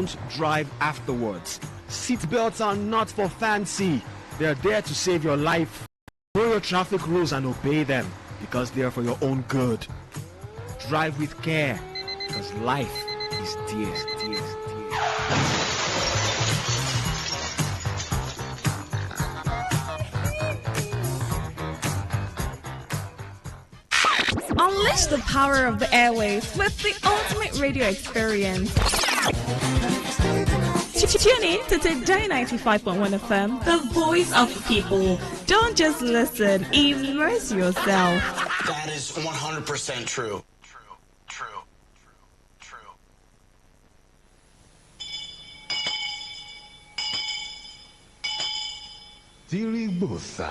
Don't drive afterwards. Seatbelts are not for fancy. They are there to save your life. Know your traffic rules and obey them because they are for your own good. Drive with care because life is dear. Unleash the power of the airwaves with the ultimate radio experience. Tune in to Today95.1 FM, the voice of the people. Don't just listen, immerse yourself. That is 100% true. Bossa.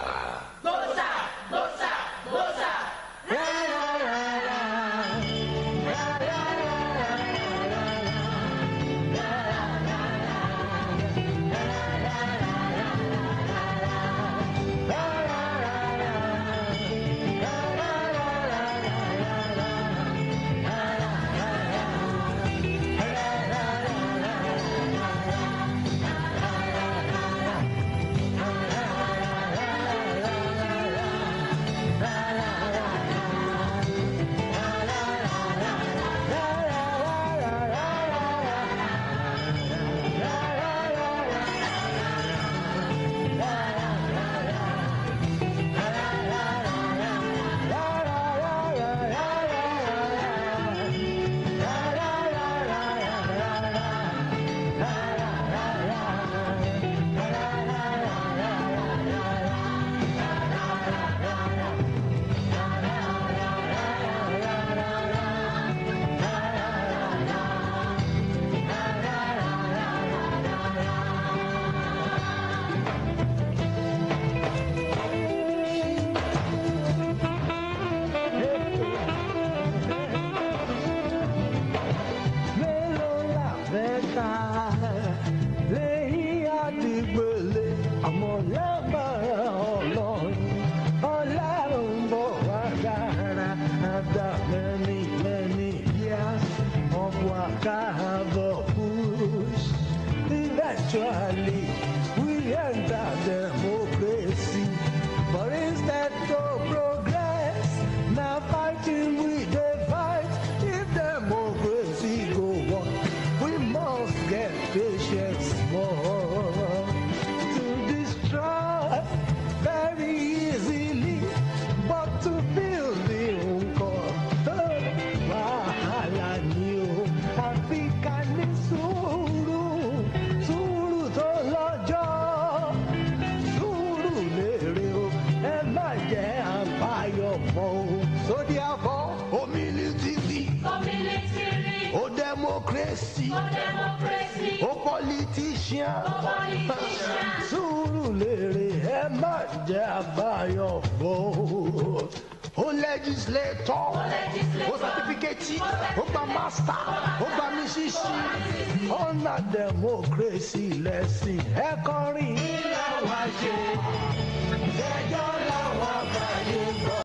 Eventually, we enter democracy, but instead of progress, now fighting we dey fight. If democracy go on, we must get patience more to destroy very easily, but to build the wahala new African suru. So therefore, oh democracy, oh politician, Surulere, ẹ má jẹ́ àbáyọ̀ fọ́. Oh legislator, oh certificate, oh gba master, oh gba misisi, ọ̀nà democracy lẹ́sìn ẹ kọrin. Ilé wa ṣe, ẹjọ́ làwọn àgbáyé gbọ́.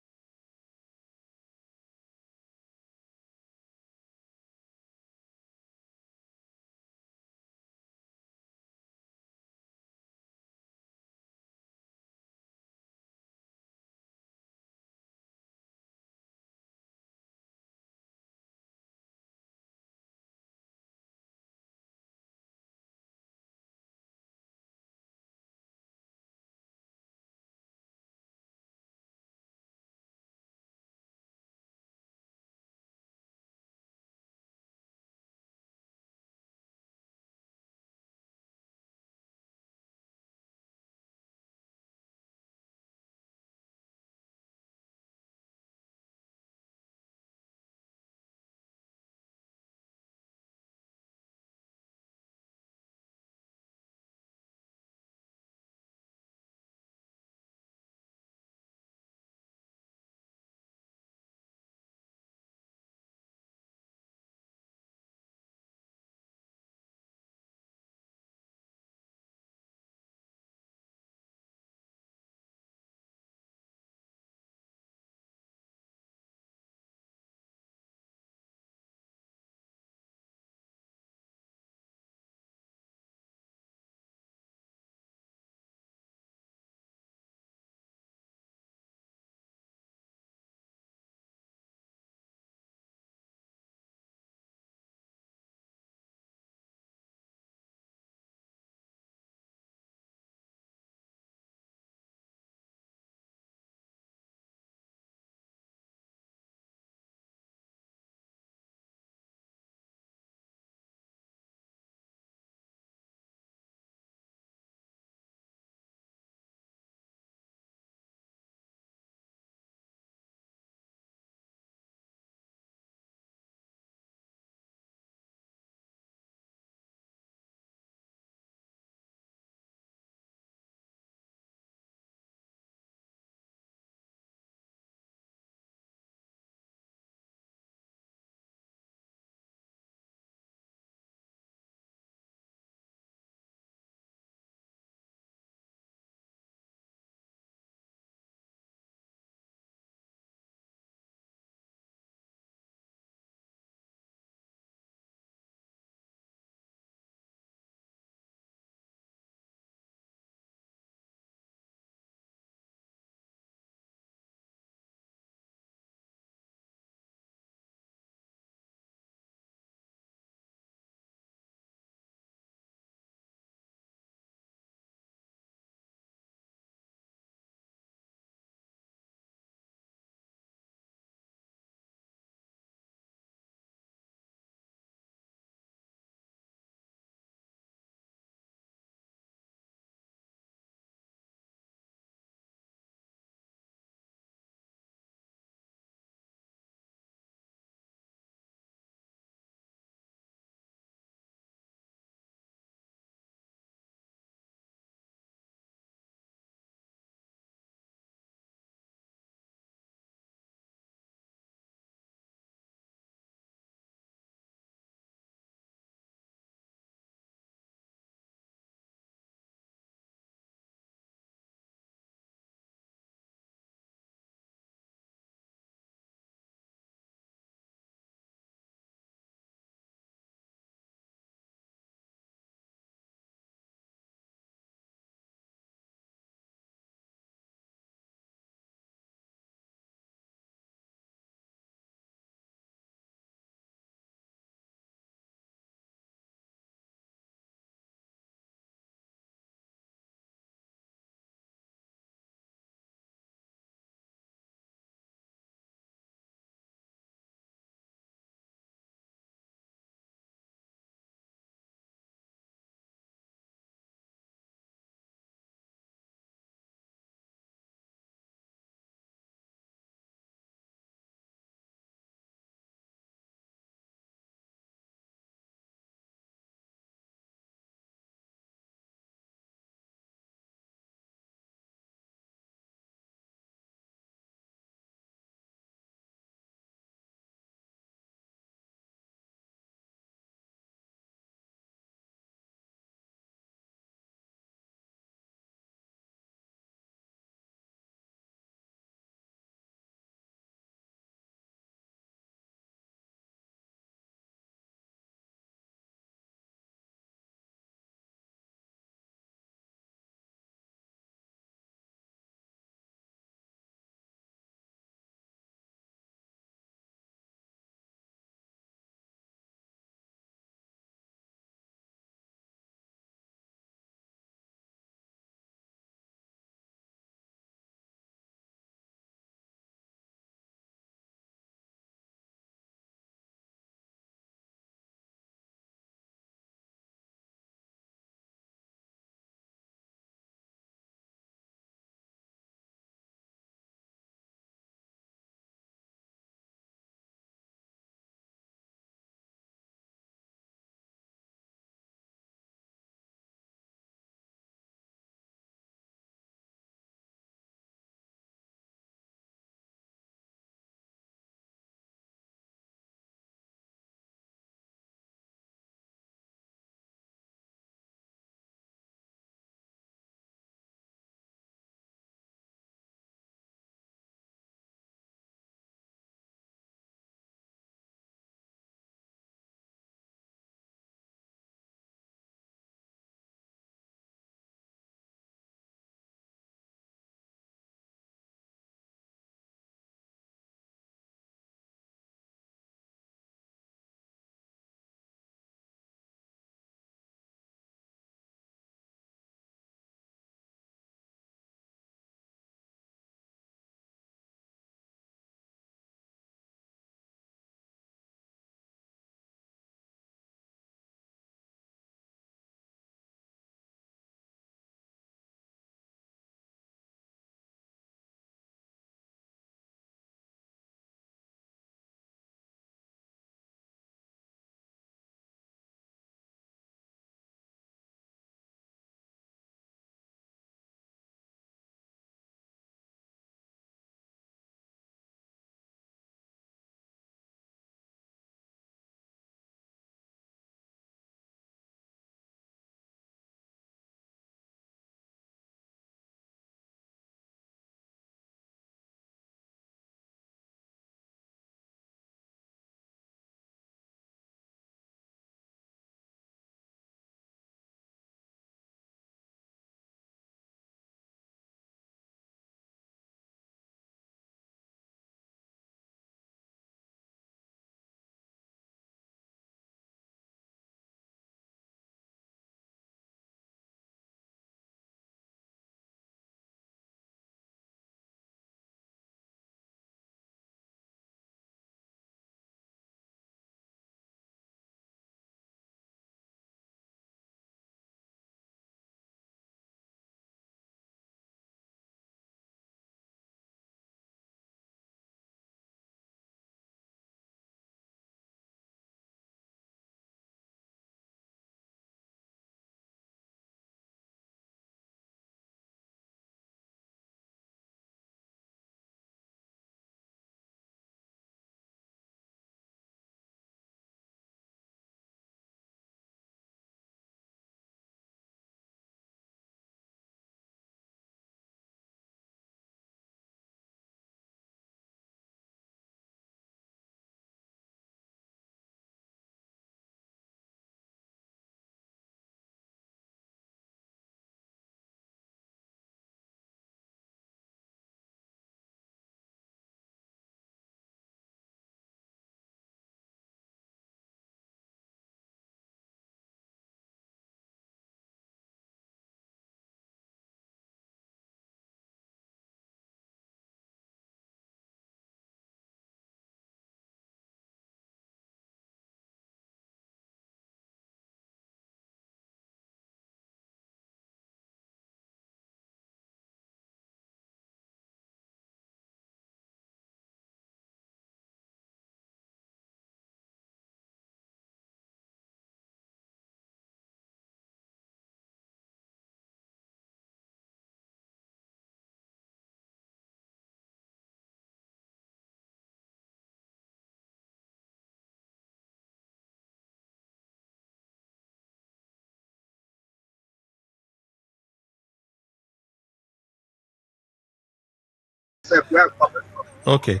where I'm coming from. Okay.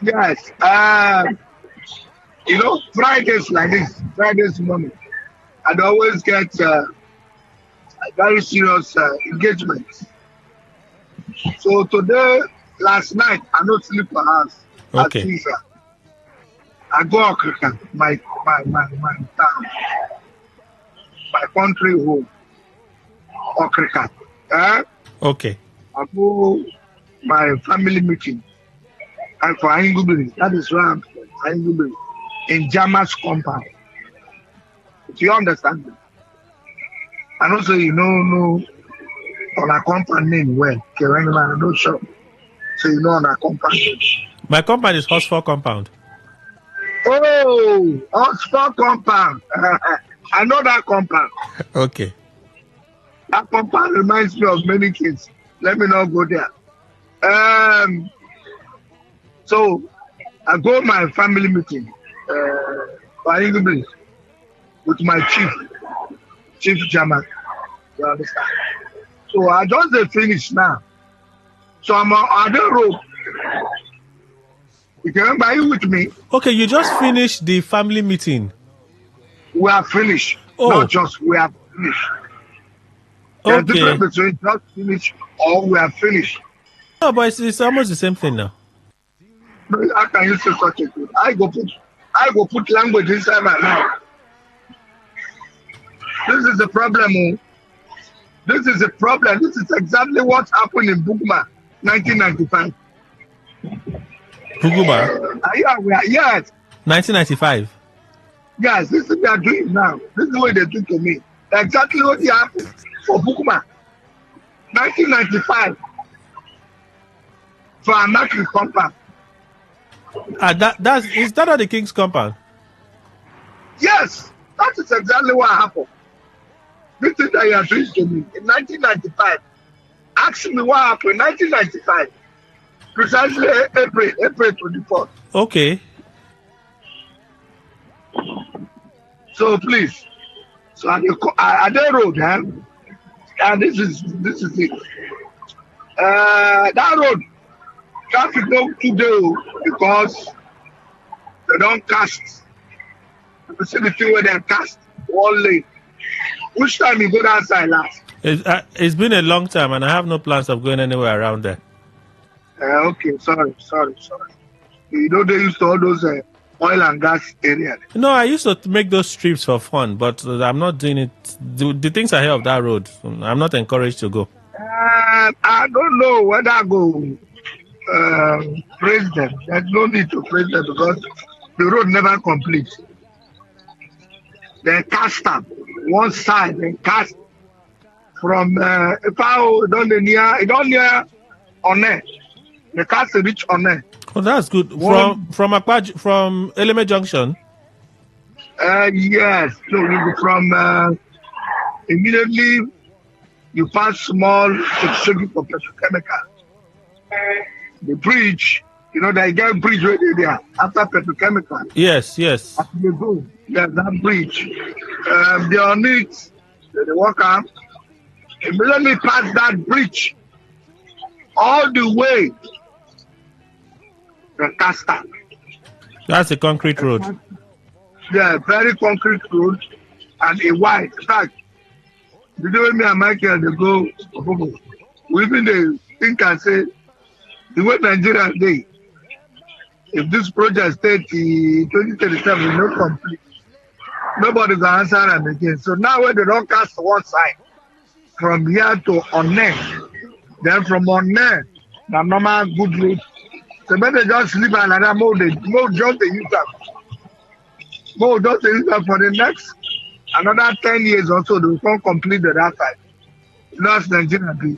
Yes. Fridays like this, Fridays morning, I'd always get very serious engagements. So today, last night, I not sleep for house as Okay. usual. I go Africa, my town, my country home, Africa. Okay. I go my family meeting. And for Aingubiri, that is where I'm from, Aingubiri, in Jama's compound. If you understand me. And also, no, on a compound name well, Kerenman, I'm not sure. So you know on a compound name. My compound is Hosford compound. Oh, Oxford compound. I know that compound. Okay. That compound reminds me of many kids. Let me not go there. So I go my family meeting for English with my chief German. You understand? So I just finish now. So I'm on the road. You can remember you with me? Okay, you just finished the family meeting. We are finished. Oh. Not just we are finished. There's Okay. difference between just finished or we are finished. No, but it's almost the same thing now. How can you say such a thing? I go put language inside my mouth. This is the problem. This is the problem. This is exactly what happened in Bugma, 1995. Buguma? Yes. 1995. Yes, this is what they are doing now. This is what they do to me. Exactly what happened for Bugma, 1995. For Anaki compound. Is that not the King's compound? Yes, that is exactly what happened. This thing that you are doing to me in 1995. Ask me what happened in 1995. Precisely April 24th. Okay. So please, so at the road, and this is it. That road, traffic no today because they don't cast. You see the thing where they cast one lane. Which time you go that side last? It's been a long time, and I have no plans of going anywhere around there. Okay, sorry. You know they used to all those oil and gas areas. No, I used to make those trips for fun, but I'm not doing it. The things I hear of that road, I'm not encouraged to go. I don't know whether I go praise them. There's no need to praise them because the road never complete. They cast up one side, they cast from if I don't near on there. They cast reach on there. Oh, that's good. From Eleme Junction. Yes. So you go from immediately you pass small Shoggy for petrochemical. The bridge, they get bridge right there after petrochemical. Yes. After they go, there's that bridge. They on it, they walk up. Immediately pass that bridge all the way the Casta. That's a concrete road. Yeah, very concrete road and a wide. In fact, the day when me and Michael they go, we even they think and say the way Nigeria dey, if this project stay till 2037 not complete, nobody will answer them again. So now when they don't cast one side from here to Onne, then from Onne, the normal good road. So when they just leave another mode, just use that. Mode just use that for the next another 10 years or so, they will come complete the that side. That's Nigeria do.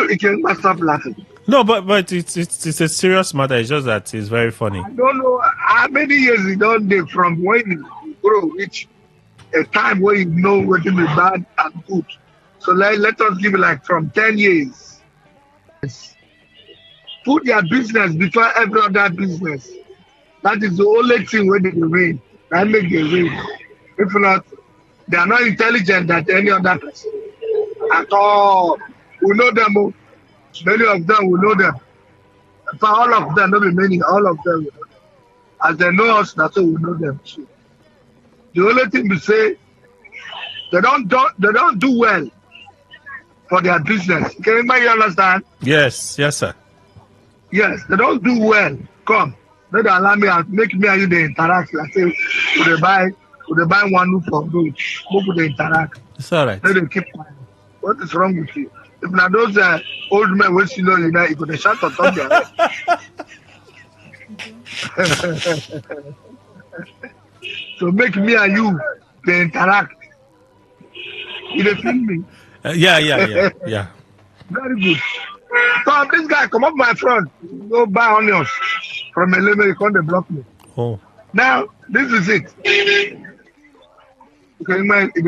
You can stop laughing. No, but it's a serious matter. It's just that it's very funny. I don't know how many years you don't do from when you grow reach a time where you know what is bad and good. So let us give it like from 10 years. Put their business before every other business. That is the only thing where they win. That make they win. If not, They are not intelligent than any other person at all. We know them. Oh. Many of them will know them. For all of them, not be many, all of them will know them. As they know us, that's how we know them too. The only thing we say, they don't do well for their business. Can anybody understand? Yes, sir. Yes, they don't do well. Come, let allow me and make me and you they interact. Like say, would they buy one roof for good? Who would they interact? It's all right. Let them keep quiet. What is wrong with you? If now those old men will see you know, you could shout on top their head. So make me and you they interact. You dey feel me? Yeah. Very good. So this guy come up my front, go buy onions from a lady, he come dey block me. Oh. Now this is it. Okay, man, he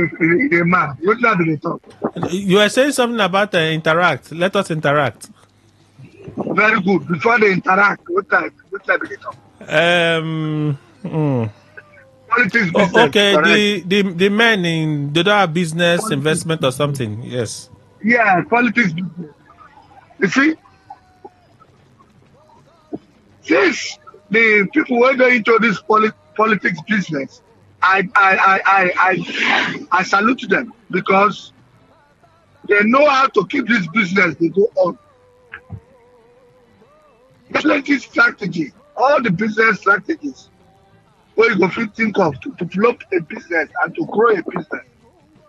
a man. What now do they talk? You were saying something about interact. Let us interact. Very good. Before they interact, what type do they talk? Politics, business. Okay, the men they don't have business, politics, investment or something. Yes. Yeah, politics, business. You see, since the people who are into this politics business, I salute them because they know how to keep this business they go on. Plenty strategy, all the business strategies where you go think of to develop a business and to grow a business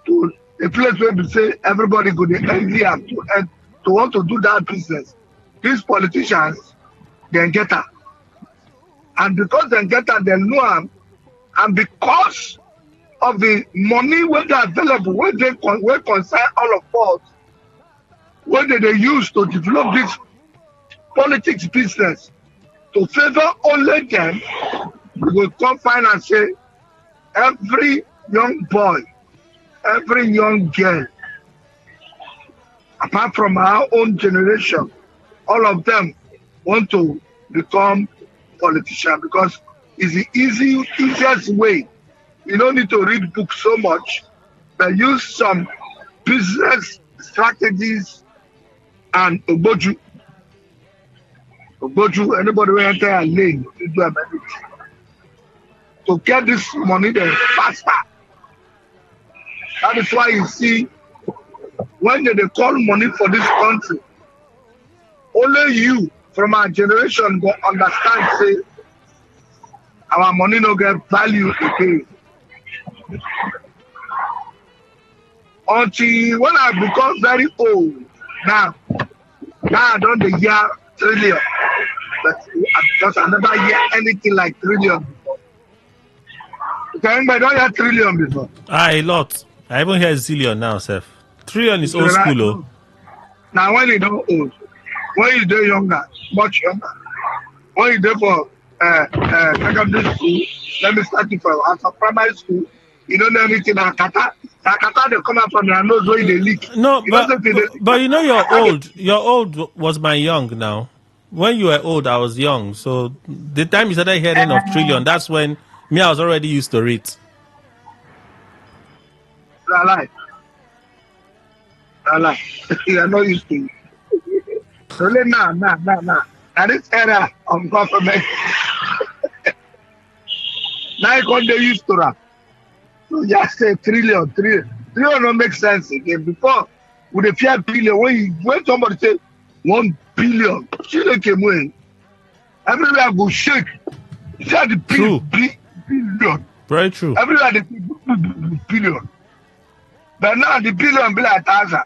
to a place where we say everybody go to envy and to want to do that business. These politicians, they get her. And because they get her, they know them. And because of the money when they available, when they concern all of us, when they use to develop this politics business to favor only them, we will come find and say every young boy, every young girl, apart from our own generation, all of them want to become politicians because it's the easiest way. You don't need to read books so much, but use some business strategies and Oboju, anybody will enter a lane to do everything. To get this money there faster. That is why you see when they call money for this country, only you from our generation go understand say our money no get value again. Until when I become very old, now I don't hear trillion, but because I never hear anything like trillion before. Okay, I don't hear trillion before. A lot. I even hear zillion now, Seth. Trillion is old school, oh. Now when you don't old, when you do younger, much younger, when you do for secondary school, let me start it from after primary school, you don't know anything about kata. Kata they come out from your nose where they leak. No, but you know you're old. You're old was my young now. When you were old, I was young. So the time you started hearing of trillion, that's when I was already used to it. I lie. You are not used to it. Only now. At this era of government, now you can't used to that. So just say trillion don't make sense again. Before, with the fear billion, when somebody say 1 billion, she came in. Everywhere go shake. You say the billion. Very true. Everywhere they say billion. But now the billion be like 1,000.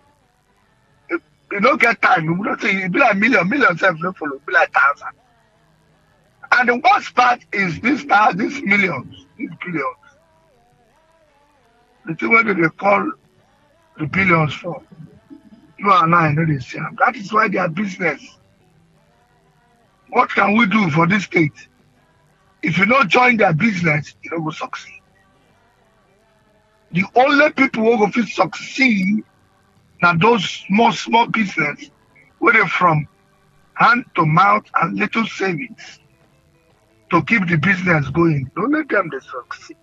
You don't get time. You don't say it be like million self no follow. Be like 1,000. And the worst part is this millions, these billions. The thing where they call the billions for. You and I know this. That is why they are business. What can we do for this state? If you don't join their business, you don't go succeed. The only people who will succeed are those small business where they're from hand to mouth and little savings to keep the business going. Don't let them succeed.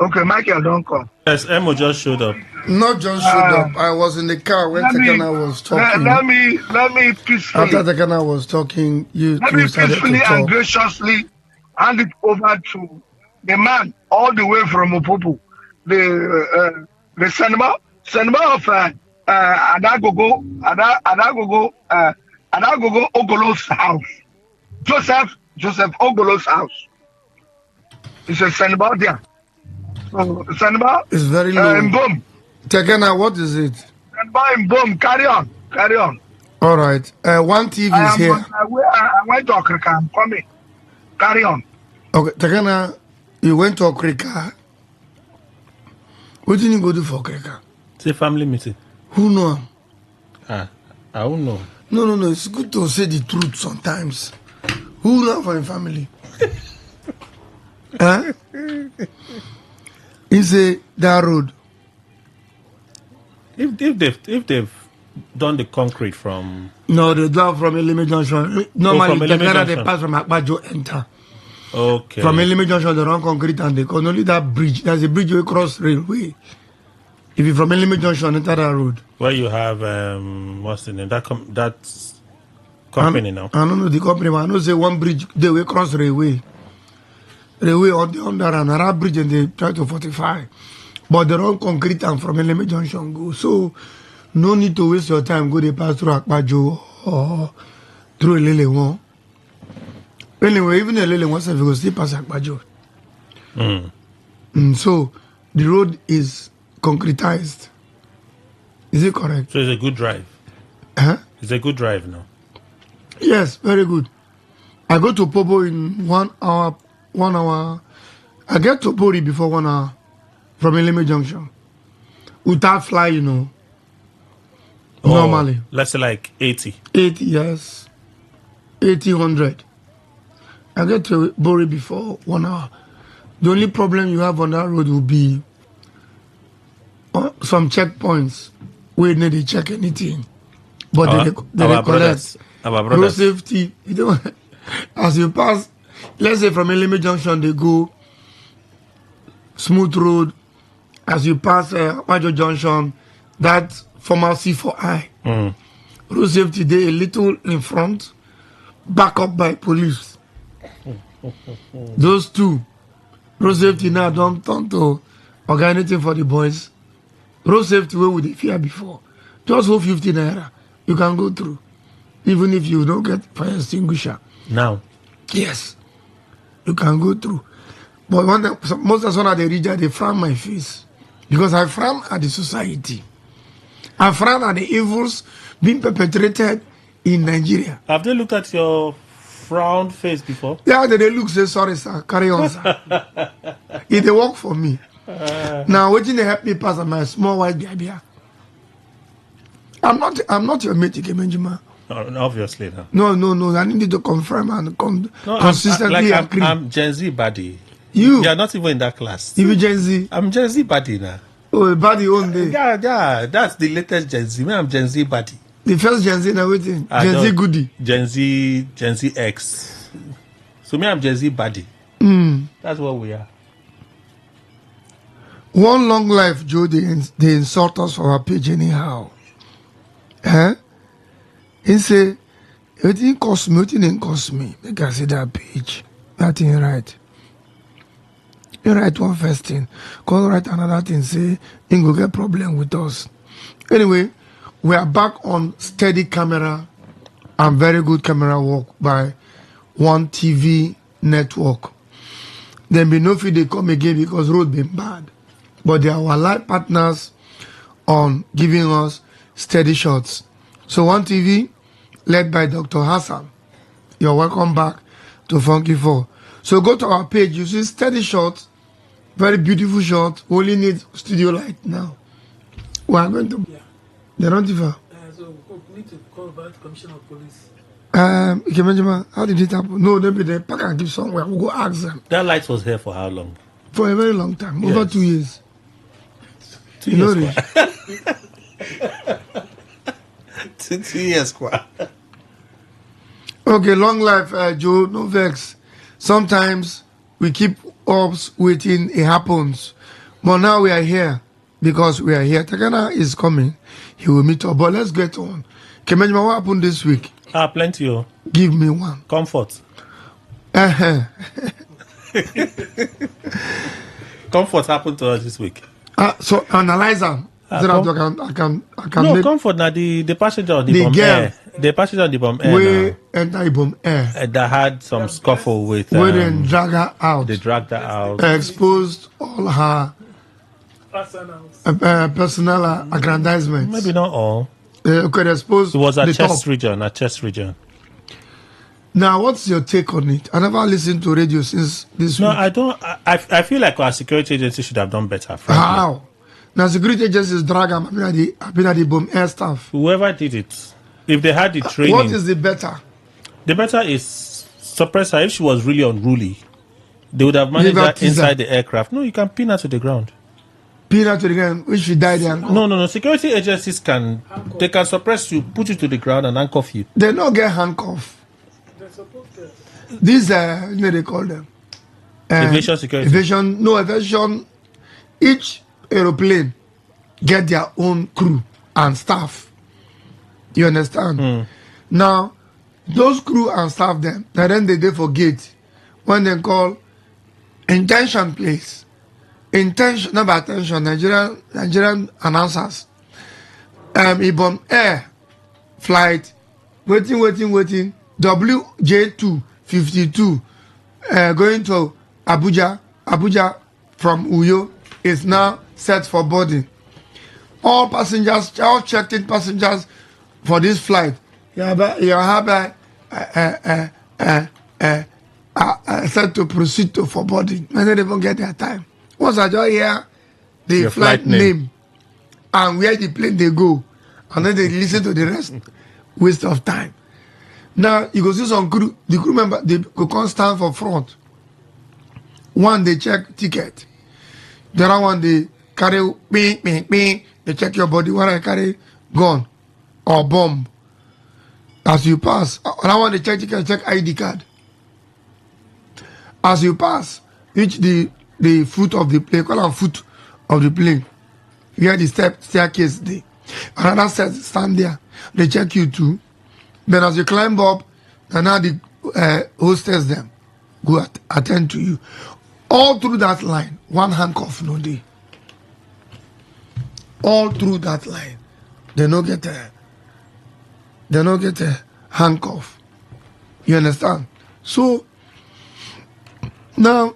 Okay, Michael, don't come. Yes, Emo just showed up. Not just showed up. I was in the car when Tekena was talking. Let me peacefully. After Tekena was talking, you Let me started peacefully to and talk. graciously hand it over to the man all the way from Opopo, the Senema of Adagogo Ogolo's house. Joseph Ogolo's house. It's a Senema there. So Senema It's very low. in Boom. Tekena, what is it? Senema in Boom. Carry on. All right. One TV is here. I went to Okrika. I'm coming. Carry on. Okay, Tekena, you went to Okrika. What did you go do for Okrika? It's a family meeting. Who know? I don't know. No. It's good to say the truth sometimes. Who know for your family? Huh? He say that road. If they've done the concrete from No, they do from Elime Junction. Normally, from the Elime they Junction. pass from Akbajo enter. okay From Elime Junction, they run concrete and they can only that bridge. There's a bridge way cross railway. If you from Elime Junction, enter that road. where you have what's the name that company now. I don't know the company, but I know say one bridge they way cross railway. Railway on the under another bridge and they try to fortify. But they run concrete and from Elime Junction go. So no need to waste your time. Go they pass through Akbajo or through Elele. Anyway, even Elele once if you go still pass Akbajo. So the road is concretized. Is it correct? So it's a good drive. Huh? It's a good drive now. Yes, very good. I go to Popo in 1 hour. 1 hour. I get to Pori before 1 hour from Eleme Junction. Without fly, normally. Let's say like 80. 80, yes. 80, 100. I get to Bori before 1 hour. The only problem you have on that road will be some checkpoints where they need to check anything. But they collect. Our Road brothers. safety. As you pass, let's say from Eleme Junction, they go smooth road. As you pass Majo Junction, that former C4I. Road safety, they a little in front, back up by police. Those two. Road safety now don't turn to organizing for the boys. Road safety where would they fear before? Just hold 50 naira. You can go through. Even if you don't get fire extinguisher. Now. Yes. You can go through. But most of the time they reach out, they frown my face. Because I frown at the society. I frown at the evils being perpetrated in Nigeria. Have they looked at your frown face before? Yeah, they look, say, sorry, sir, carry on, sir. If they work for me. Now, waiting to help me pass on my small white baby. I'm not your mate, Benjamin. Obviously, no. No. I need to confirm and consistently agree. I'm Gen Z buddy. You are not even in that class. You Gen Z? I'm Gen Z buddy now. Oh, buddy only. Yeah. That's the latest Gen Z. I'm Gen Z buddy. The first Gen Z now waiting. Gen Z goodie. Gen Z X. So I'm Gen Z buddy. That's what we are. One long life, Joe. They insult us for our page anyhow. Huh? He say, it didn't cost me. Make I see that page. That ain't right. You write one first thing, call write another thing, say, you go get problem with us. Anyway, we are back on steady camera and very good camera work by One TV Network. Then be no fee they come again because road been bad. But they are our live partners on giving us steady shots. So One TV, led by Dr. Hassan, you're welcome back to Funky 4. So go to our page, you see steady shots, very beautiful shot. We only need studio light now. We are going to. They're not even. So we need to call back Commissioner of Police. Benjamin, how did it happen? No, they'll be there. Pack and give somewhere. We'll go ask them. That light was here for how long? For a very long time. Yes. Over 2 years. 2 years. You know 2 years. Okay, long life, Joe. No vex. Sometimes we keep ups waiting. It happens. But now we are here because we are here. Takana is coming. He will meet up. But let's get on. Kemenjima, what happened this week? Plenty. Oh. Give me one. Comfort. Uh-huh. Comfort happened to us this week. So analyze them. I can no, make comfort now the passenger on the, the bomb girl air. The passenger on the bomb air we enter bomb air. that had some scuffle with We then drag her out. they dragged her out. Exposed all her personal aggrandizements. Maybe not all. Could expose It was a the chest top. region, a chest region. Now, what's your take on it? I never listened to radio since this No, week. I don't. I feel like our security agency should have done better. Frankly. How? Now, security agencies drag them. I've been at the bomb air staff. Whoever did it, if they had the training, What is the better? the better is suppress her. If she was really unruly, they would have managed Leave her her teaser. inside the aircraft. No, you can pin her to the ground. Pin her to the ground. If she died, there. No. Security agencies can suppress you, put you to the ground, and handcuff you. They don't get handcuffed. These you know they call them Aviation security. Aviation. Each aeroplane get their own crew and staff. You understand? Now, those crew and staff them, then they for gate when they call intention place. Intention, not by attention, Nigerian announcers. Ibom Air flight waiting. WJ252 going to Abuja. Abuja from Uyo is now set for boarding. All passengers, all checked-in passengers for this flight, you have set to proceed to for boarding. And they don't get their time. Once I just hear the Your flight name and where the plane they go, and then they listen to the rest, waste of time. Now you go see some crew, the crew member they go come stand for front. One they check ticket, the other one they carry bing, they check your body. One I carry gun or bomb. As you pass, another one they check ticket, check ID card. As you pass, reach the foot of the plane, call them foot of the plane. Where the staircase they. Another set stand there. They check you too. Then as you climb up, and now the hostess them go attend to you. All through that line, one handcuff no day. All through that line, they no get a handcuff. You understand? So now,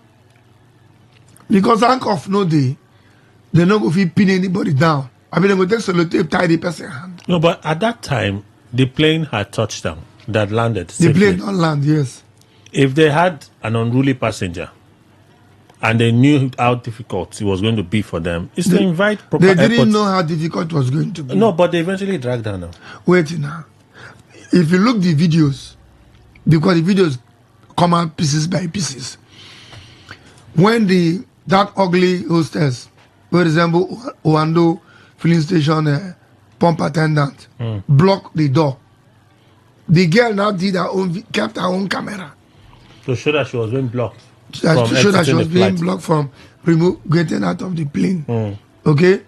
because handcuff no day, they no go fit pin anybody down. I mean, they go take sellotape tie the person hand. No, but at that time, the plane had touched down, that landed The safely. plane don't land, yes. If they had an unruly passenger and they knew how difficult it was going to be for them, it's to invite proper They didn't airport- know how difficult it was going to be. No, but they eventually dragged her now. Wait now. If you look the videos, because the videos come out pieces by pieces, when that ugly hostess, for example, Oando filling station pump attendant, blocked the door, the girl now kept her own camera. To show that she was being blocked. To from show that she exiting was the being flight. blocked from getting out of the plane. Okay?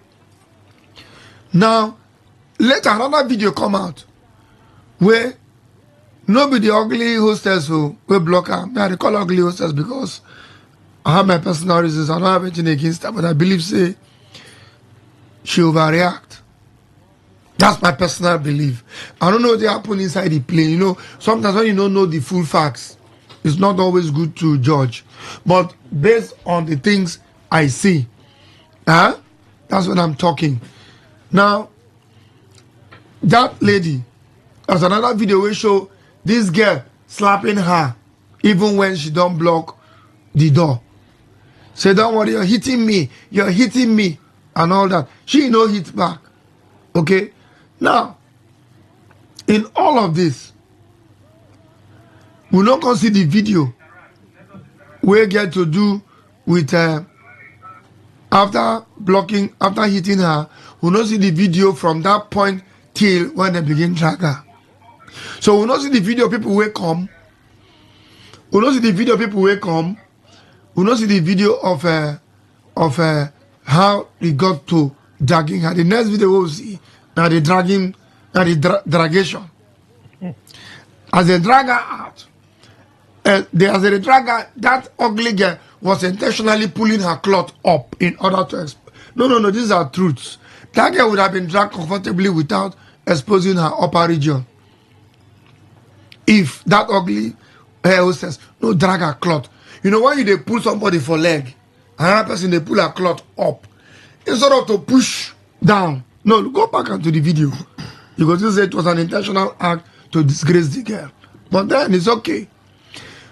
Now, later another video come out where nobody ugly hostess who will block her. I call ugly hostess because I have my personal reasons. I don't have anything against her, but I believe say she overreact. That's my personal belief. I don't know what happen inside the plane. You know, sometimes when you don't know the full facts, it's not always good to judge. But based on the things I see, that's what I'm talking. Now, that lady, there's another video where show this girl slapping her even when she don't block the door. Say, don't worry, you're hitting me, and all that. She no hit back. Okay? Now, in all of this, we not consider the video we get to do with after hitting her, we not see the video from that point till when they begin drag her. So we not see the video people will come. We not see the video people will come. We not see the video of how he got to dragging her. The next video we'll see now the dragging, now the dragation. As they drag her out, as they drag her, that ugly girl was intentionally pulling her cloth up in order to no, these are truths. That girl would have been dragged comfortably without exposing her upper region. If that ugly hair says, no, drag her cloth. You know, when they pull somebody for leg, another person, they pull her cloth up. Instead of to push down. No, go back into the video. You go to say it was an intentional act to disgrace the girl. But then it's okay.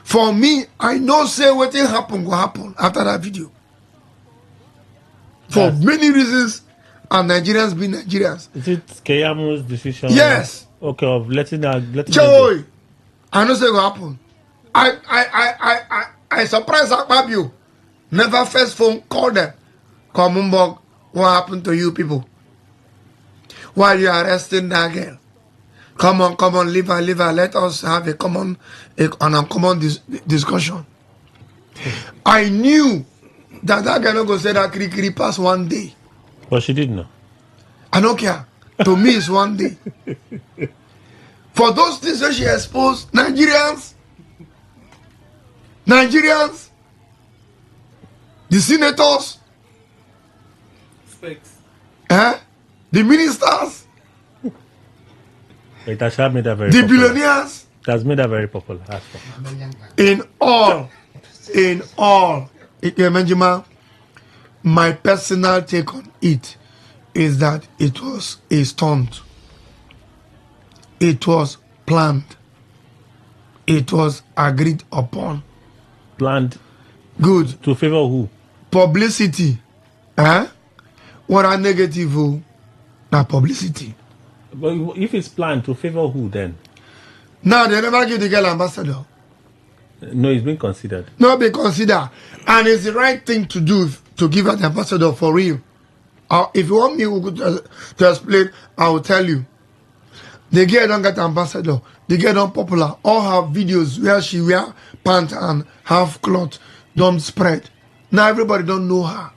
For me, I know say what will happen after that video. For many reasons, and Nigerians be Nigerians. Is it Keyamu's decision? Yes. Okay, of letting her Joy, I know say what happen. I surprised Akpabio. Never first phone call them. Come on, what happened to you people? Why are you arresting that girl? Come on, leave her. Let us have an uncommon discussion. I knew that girl not go say that kiri pass one day. But she did not. I don't care. To me, it's one day. For those things that she exposed, Nigerians, the senators, the ministers, it has made her very the popular. billionaires. It has made her very popular. In all, Benjamin, my personal take on it is that it was a stunt. It was planned. It was agreed upon. Planned. Good. To favor who? Publicity. What are negative? Not publicity. But if it's planned to favor who then? No, they never give the girl ambassador. No, it's been considered. No, be considered. And it's the right thing to do to give her the ambassador for real. If you want me to explain, I will tell you. The girl don't get ambassador. The girl don't popular. All her videos where she wear pants and half cloth don't spread. Now everybody don't know her.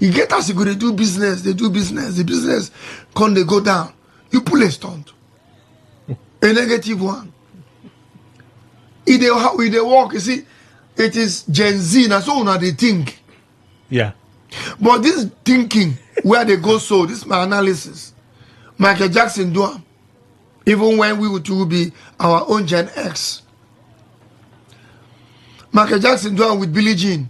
You get us, you go, they do business. The business can they go down. You pull a stunt. A negative one. If they walk, you see, it is Gen Z, that's all now they think. Yeah. But this thinking, where they go so, this is my analysis. Michael Jackson do am. Even when we would be our own Gen X. Michael Jackson do am with Billie Jean.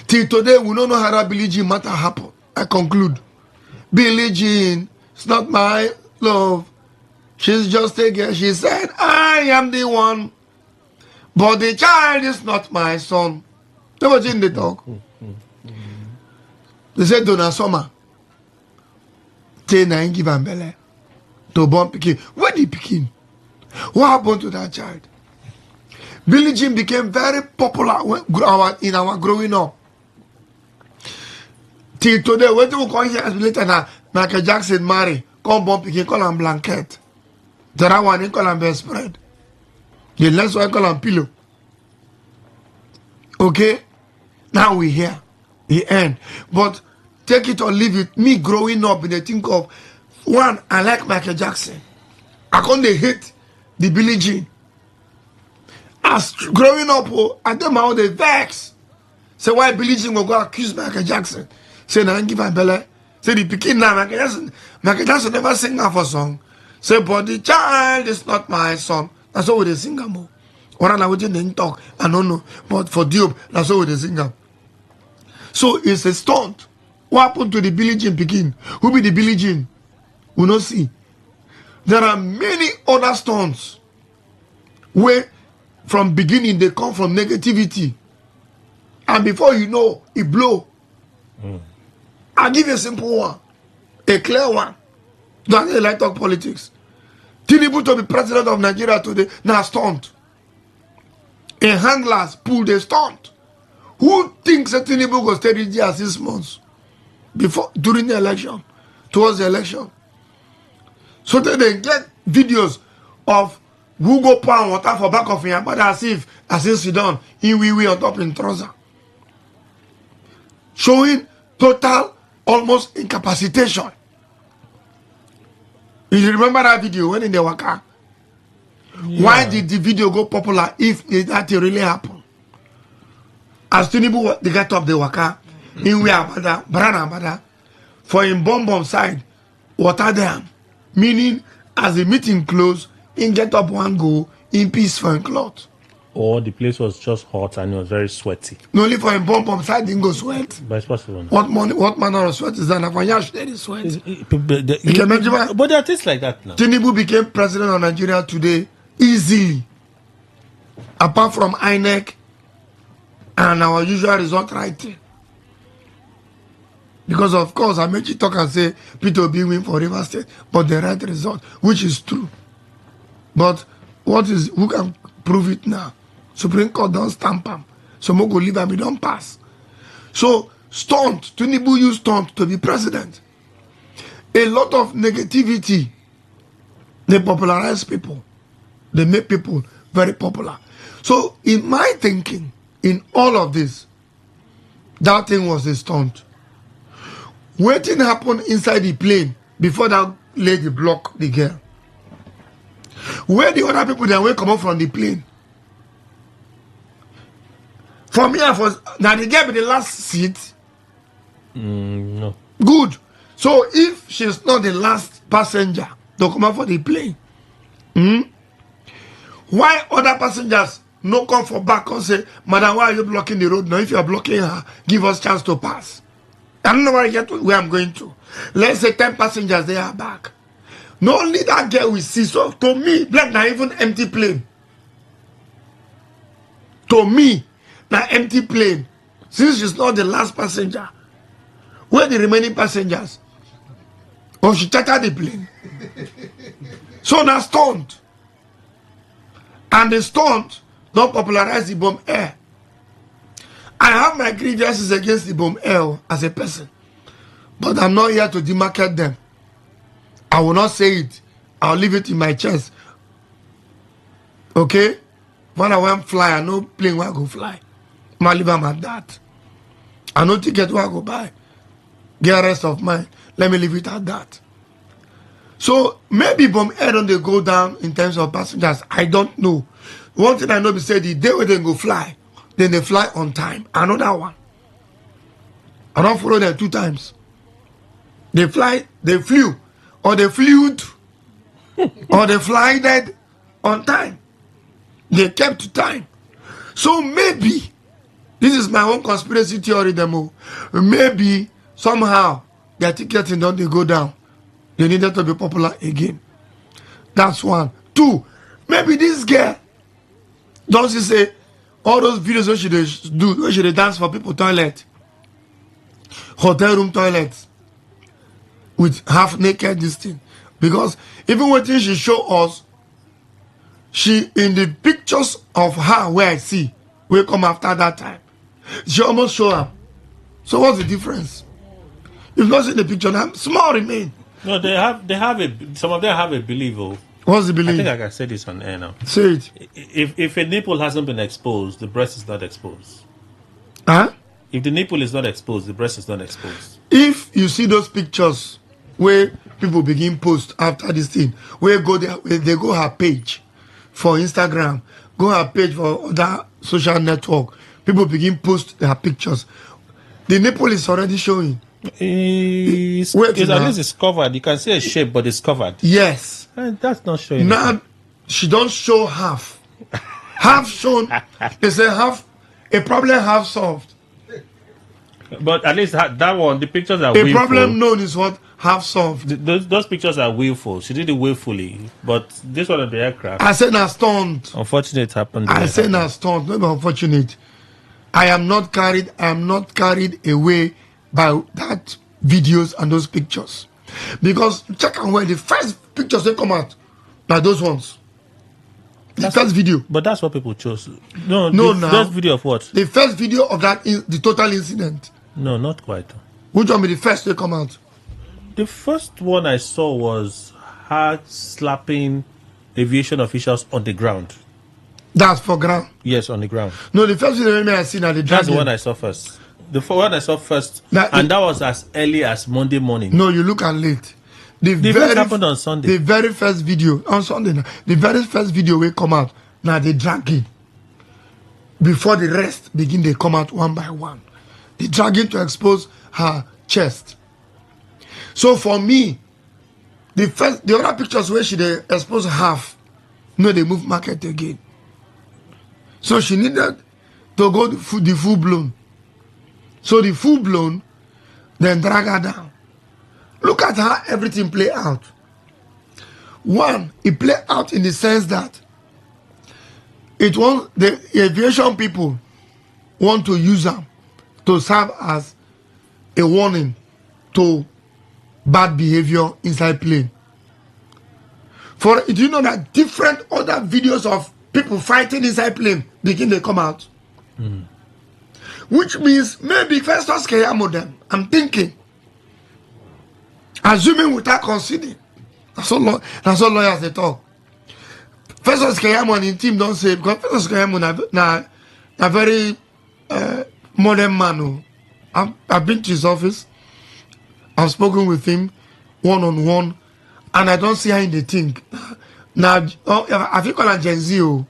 Till today, we don't know how that Billie Jean matter happened. I conclude. Billie Jean, it's not my love. She's just a girl. She said, I am the one. But the child is not my son. That was in the talk. They said, Donna Summer. Say, na give am belle. To born Pekin. Where did Pekin? What happened to that child? Billie Jean became very popular in our growing up. Till today, when we call here as later now, Michael Jackson marry, come born Pekin, call him blanket. The other one, he call him bedspread. The next one, call him pillow. Okay? Now we here. The end. But take it or leave it. Me growing up, and I think of, one, I like Michael Jackson. I can't hate the Billie Jean. As growing up, I tell my own they vex. Say why Billie Jean will go accuse Michael Jackson. Say now give her belly. Say the Pekin now Michael Jackson never sing her for song. Say but the child is not my son. That's all they sing about. Or I didn't talk. I don't know. But for Diop, that's all they sing about. So it's a stunt. What happened to the Billie Jean Pekin? Who be the Billie Jean? We don't see. There are many other stunts where from beginning they come from negativity. And before you know, it blow. I'll give you a simple one. A clear one. Don't like talk politics. Tinubu to be president of Nigeria today, now stunt. A handlers pulled a stunt. Who thinks that Tinubu will stay in there 6 months during the election, towards the election? So that they get videos of who go pour water for back of him, but as if Sudan, he on top in trouser. showing total almost incapacitation. You remember that video when in the waka? Yeah. Why did the video go popular if that really happened? As Tinubu they get up the waka in where Abada for in bomb side water dam, meaning as the meeting closed, in get up one go in peace for a cloth. Or the place was just hot and it was very sweaty. No, only for a bomb side didn't go sweat. But it's possible. What manner of sweat is that? For Yash, there is sweat. But there are things like that now. Tinubu became president of Nigeria today easily. Apart from INEC and our usual result writing. Because of course, I made you talk and say Peter Obi win for River State, but the right result, which is true. But who can prove it now? Supreme Court don't stamp him. So Mogo leave him, he don't pass. So stunt, Tinubu use stunt to be president. A lot of negativity, they popularize people. They make people very popular. So in my thinking, in all of this, that thing was a stunt. Waiting happened inside the plane before that lady blocked the girl. Where the other people that were coming from the plane? For me, now the girl be the last seat. No. Good. So if she's not the last passenger to come out for the plane, why other passengers no come for back and say, Madam, why are you blocking the road? Now, if you are blocking her, give us chance to pass. I don't know where I'm going to. Let's say 10 passengers, they are back. Not only that girl we see. So to me, black not even empty plane. To me, not empty plane. Since she's not the last passenger, where the remaining passengers? Or she chartered the plane. So now stunt. And the stunt don't popularize the bomb air. I have my grievances against the bomb air as a person. But I'm not here to demarcate them. I will not say it. I'll leave it in my chest. Okay? When I went fly, I know plane where I go fly. I leave them at that. I know ticket where I go buy. Get rest of mine. Let me leave it at that. So maybe bomb air don't they go down in terms of passengers. I don't know. One thing I know is the day when they go fly, then they fly on time. Another one. I don't follow them 2 times. They flew, or they flew, or they flied on time. They kept time. So maybe, this is my own conspiracy theory demo. Maybe somehow their ticketing don't they go down. They needed to be popular again. That's 1. 2, maybe this girl, don't she say, all those videos where she do, where she dance for people toilet, hotel room toilets, with half naked this thing. Because even when she show us, she in the pictures of her where I see, will come after that time. She almost show up. So what's the difference? If not in the picture, now small remain. No, some of them have a belief. What's the belief? I think I can say this on air now. Say it. If a nipple hasn't been exposed, the breast is not exposed. Huh? If the nipple is not exposed, the breast is not exposed. If you see those pictures where people begin post after this thing, where they go her page for Instagram, go her page for other social network, people begin post their pictures. The nipple is already showing. It's at least it's covered. You can see a shape, but it's covered. Yes. And that's not showing. Now, anything. she don't show half. Half shown. They say half, a problem half solved. But at least that one, the pictures are a willful. problem known is what? Half solved. Those pictures are willful. She did it willfully. But this one of the aircraft. I said na stunned. Unfortunate it happened. I said na stunned. Maybe unfortunate. I am not carried away by that videos and those pictures. Because check and when the first pictures they come out, like those ones. The first video. But that's what people chose. No, the first video of what? The first video of that the total incident. No, not quite. Which one be the first they come out? The first one I saw was her slapping aviation officials on the ground. That's for ground? Yes, on the ground. No, the first video I seen at the That's the one I saw first. The one I saw first, and that was as early as Monday morning. No, you look at late. The event happened on Sunday. The very first video on Sunday. The very first video will come out. Now they dragging. Before the rest begin, they come out one by one. They dragging to expose her chest. So for me, the other pictures where she they expose half, no, they move market again. So she needed to go the full blown. So the full blown, then drag her down. Look at how everything play out. One, it play out in the sense that it wants the aviation people want to use them to serve as a warning to bad behavior inside plane. Do you know that different other videos of people fighting inside plane begin to come out? Which means maybe Festus Keyamo them. I'm thinking, assuming without considering. That's all lawyers they talk. Festus Keyamo and his team don't say, because Festus Keyamo na very modern man. I've been to his office. I've spoken with him one-on-one, and I don't see how they think. Now, I think on a Gen Z or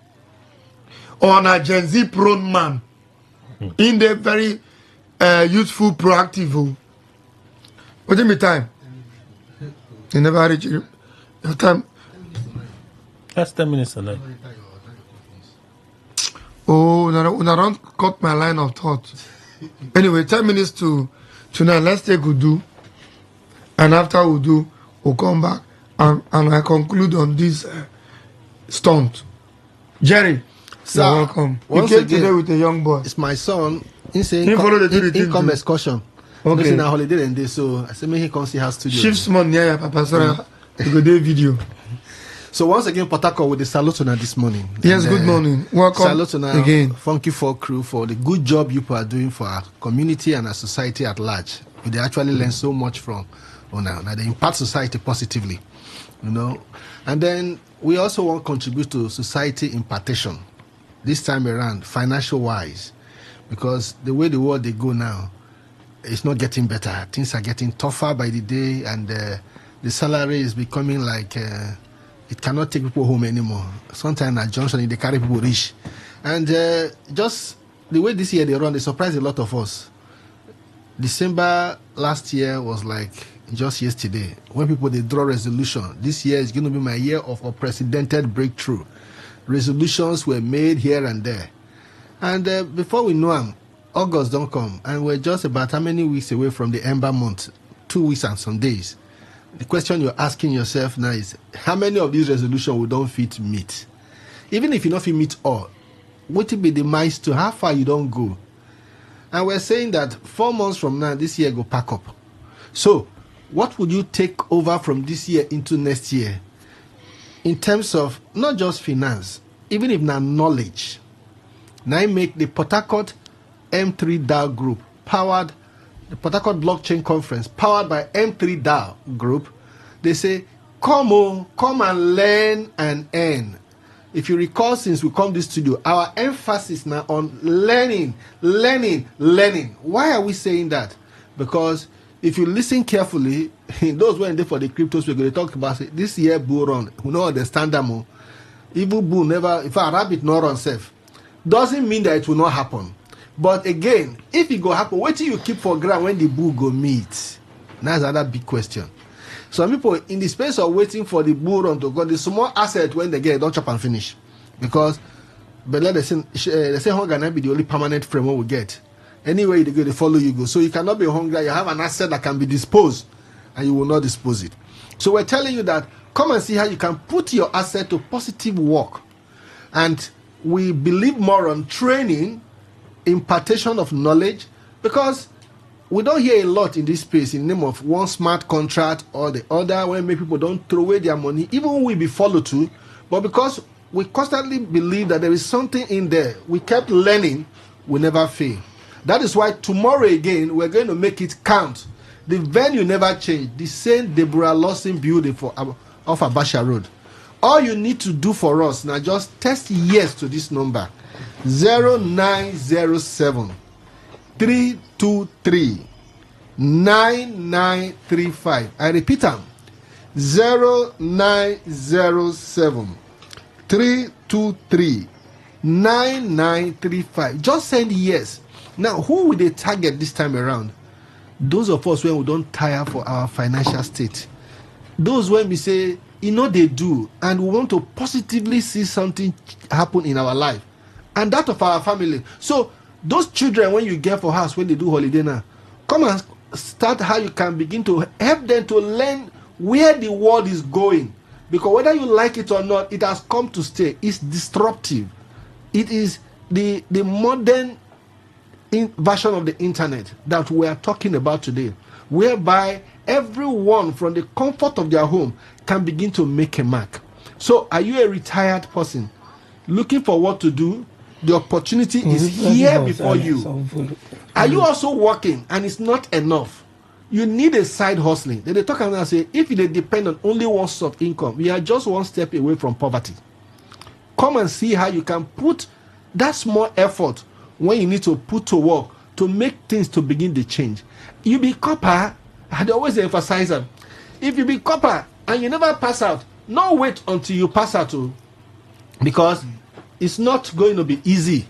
on a Gen Z prone man, in the very youthful, proactive. What do you mean time? You never reach your time. That's 10 minutes a night. Oh, I don't cut my line of thought. Anyway, 10 minutes to 9. Let's take Udu. And after we do, we'll come back and I conclude on this stunt. Jerry, sir, you're welcome. Once You came again, today with a young boy. It's my son. He say He follow the income excursion. Okay. He's in a holiday and day, so I say make he come see her studio. Shift small near your papa, sorry. You go do video. So once again, Port Harcourt with the salute on this morning. Yes, And, good morning. Welcome salute on again. Funky Folk crew for the good job you people are doing for our community and our society at large. They actually learn so much from now they impact society positively, you know. And then we also want to contribute to society impartation this time around, financial wise, because the way the world they go now, it's not getting better. Things are getting tougher by the day, and the salary is becoming like it cannot take people home anymore. Sometimes at junction they carry people rich, and just the way this year they run, they surprised a lot of us. December last year was like just yesterday when people they draw resolution. This year is going to be my year of unprecedented breakthrough. Resolutions were made here and there, and before we know them, August don't come, and we're just about how many weeks away from the Ember month? 2 weeks and some days. The question you're asking yourself now is, how many of these resolutions we don't fit meet? Even if you don't fit meet all, what will be the milestone? How far you don't go? And we're saying that 4 months from now, this year go pack up. So, what would you take over from this year into next year? In terms of not just finance, even if not knowledge. Now I make the Port Harcourt M3 DAO group powered, the Port Harcourt Blockchain Conference powered by M3 DAO group. They say, come and learn and earn. If you recall, since we come to this studio, our emphasis now on learning. Why are we saying that? Because if you listen carefully, those who are there for the cryptos, we're going to talk about it. This year bull run, we know the standard more. Even bull never, if a rabbit not run safe, doesn't mean that it will not happen. But again, if it go happen, what do you keep for ground when the bull go meet? That's another big question. Some people, in the space of waiting for the bull run to go, the small asset when they get, don't chop and finish. Because, but let they say hunger not be the only permanent frame we get. Anyway, they follow you go. So you cannot be hungry. You have an asset that can be disposed, and you will not dispose it. So we're telling you that come and see how you can put your asset to positive work. And we believe more on training, impartation of knowledge, because we don't hear a lot in this space in the name of one smart contract or the other, when many people don't throw away their money, even we be followed to, but because we constantly believe that there is something in there, we kept learning, we never fail. That is why tomorrow again, we're going to make it count. The venue never changed. The same Deborah Lawson building off Abasha Road. All you need to do for us now, just text yes to this number, 0907 323 9935. I repeat them. 0907 323 9935. Just send yes. Now, who will they target this time around? Those of us when we don't tire for our financial state. Those when we say, they do, and we want to positively see something happen in our life, and that of our family. So, those children, when you get for house, when they do holiday now, come and start how you can begin to help them to learn where the world is going. Because whether you like it or not, it has come to stay. It's disruptive. It is the modern version of the internet that we are talking about today, whereby everyone from the comfort of their home can begin to make a mark. So are you a retired person looking for what to do? The opportunity is here before you. Are you also working and it's not enough? You need a side hustling. Then they talk and say, if they depend on only one source of income, we are just one step away from poverty. Come and see how you can put that small effort when you need to put to work to make things to begin to change. You be copper, I always emphasize that. If you be copper and you never pass out, no wait until you pass out, because it's not going to be easy.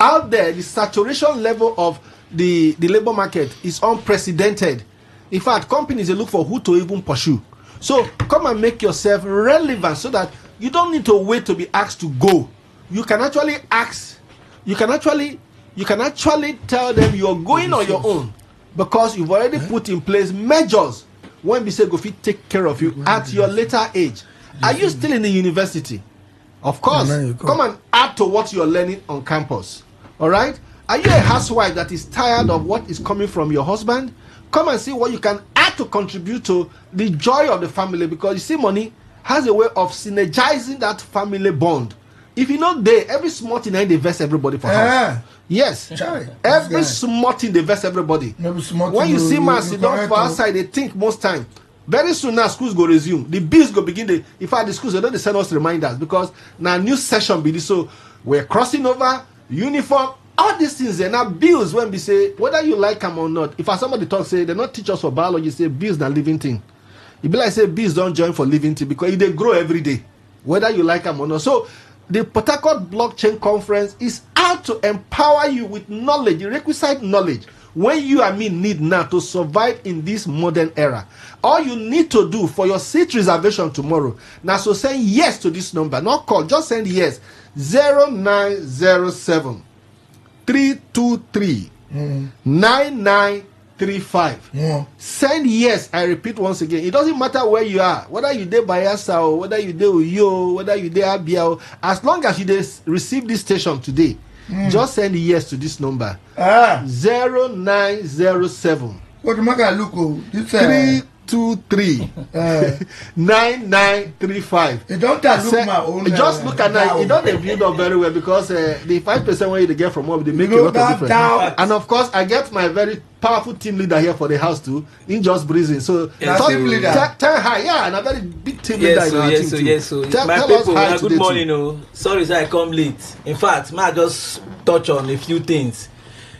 Out there, the saturation level of the labor market is unprecedented. In fact, companies they look for who to even pursue. So come and make yourself relevant so that you don't need to wait to be asked to go. You can actually ask. You can actually tell them you're going on your own, because you've already put in place measures when we say go fit take care of you at your later age. Are you still in the university? Of course. Come and add to what you're learning on campus. All right? Are you a housewife that is tired of what is coming from your husband? Come and see what you can add to contribute to the joy of the family, because you see, money has a way of synergizing that family bond. If you know every small thing they invest everybody for house. Yes. Every small thing they invest everybody. When you see man sit down for outside, they think most time. Very soon now schools go resume. The bills go begin. In fact, the schools they don't send us reminders, because now new session be this. So we're crossing over, uniform, all these things. And now bills when we say whether you like them or not. If somebody talk say they not teach us for biology, say bills not living thing. It be like say bills don't join for living thing, because they grow every day, whether you like them or not. So the Port Harcourt Blockchain Conference is out to empower you with knowledge, the requisite knowledge, when you and me need now to survive in this modern era. All you need to do for your seat reservation tomorrow, now so send yes to this number, not call, just send yes. 0907 323 9935. Send yes. I repeat once again, it doesn't matter where you are, whether you there by yourself, whether you there with you, whether you there Abia, as long as you receive this station today, just send yes to this number. 0907 323 9935. You don't look my own. Just look at that. You don't build up very well, because the 5% when you get from home, they make a lot of difference. And of course, I get my very powerful team leader here for the house too, in just breathing. So team leader. Tell her, and a very big team leader in our team too. Tell us hi good morning. Sorry, sir, I come late. In fact, may I just touch on a few things.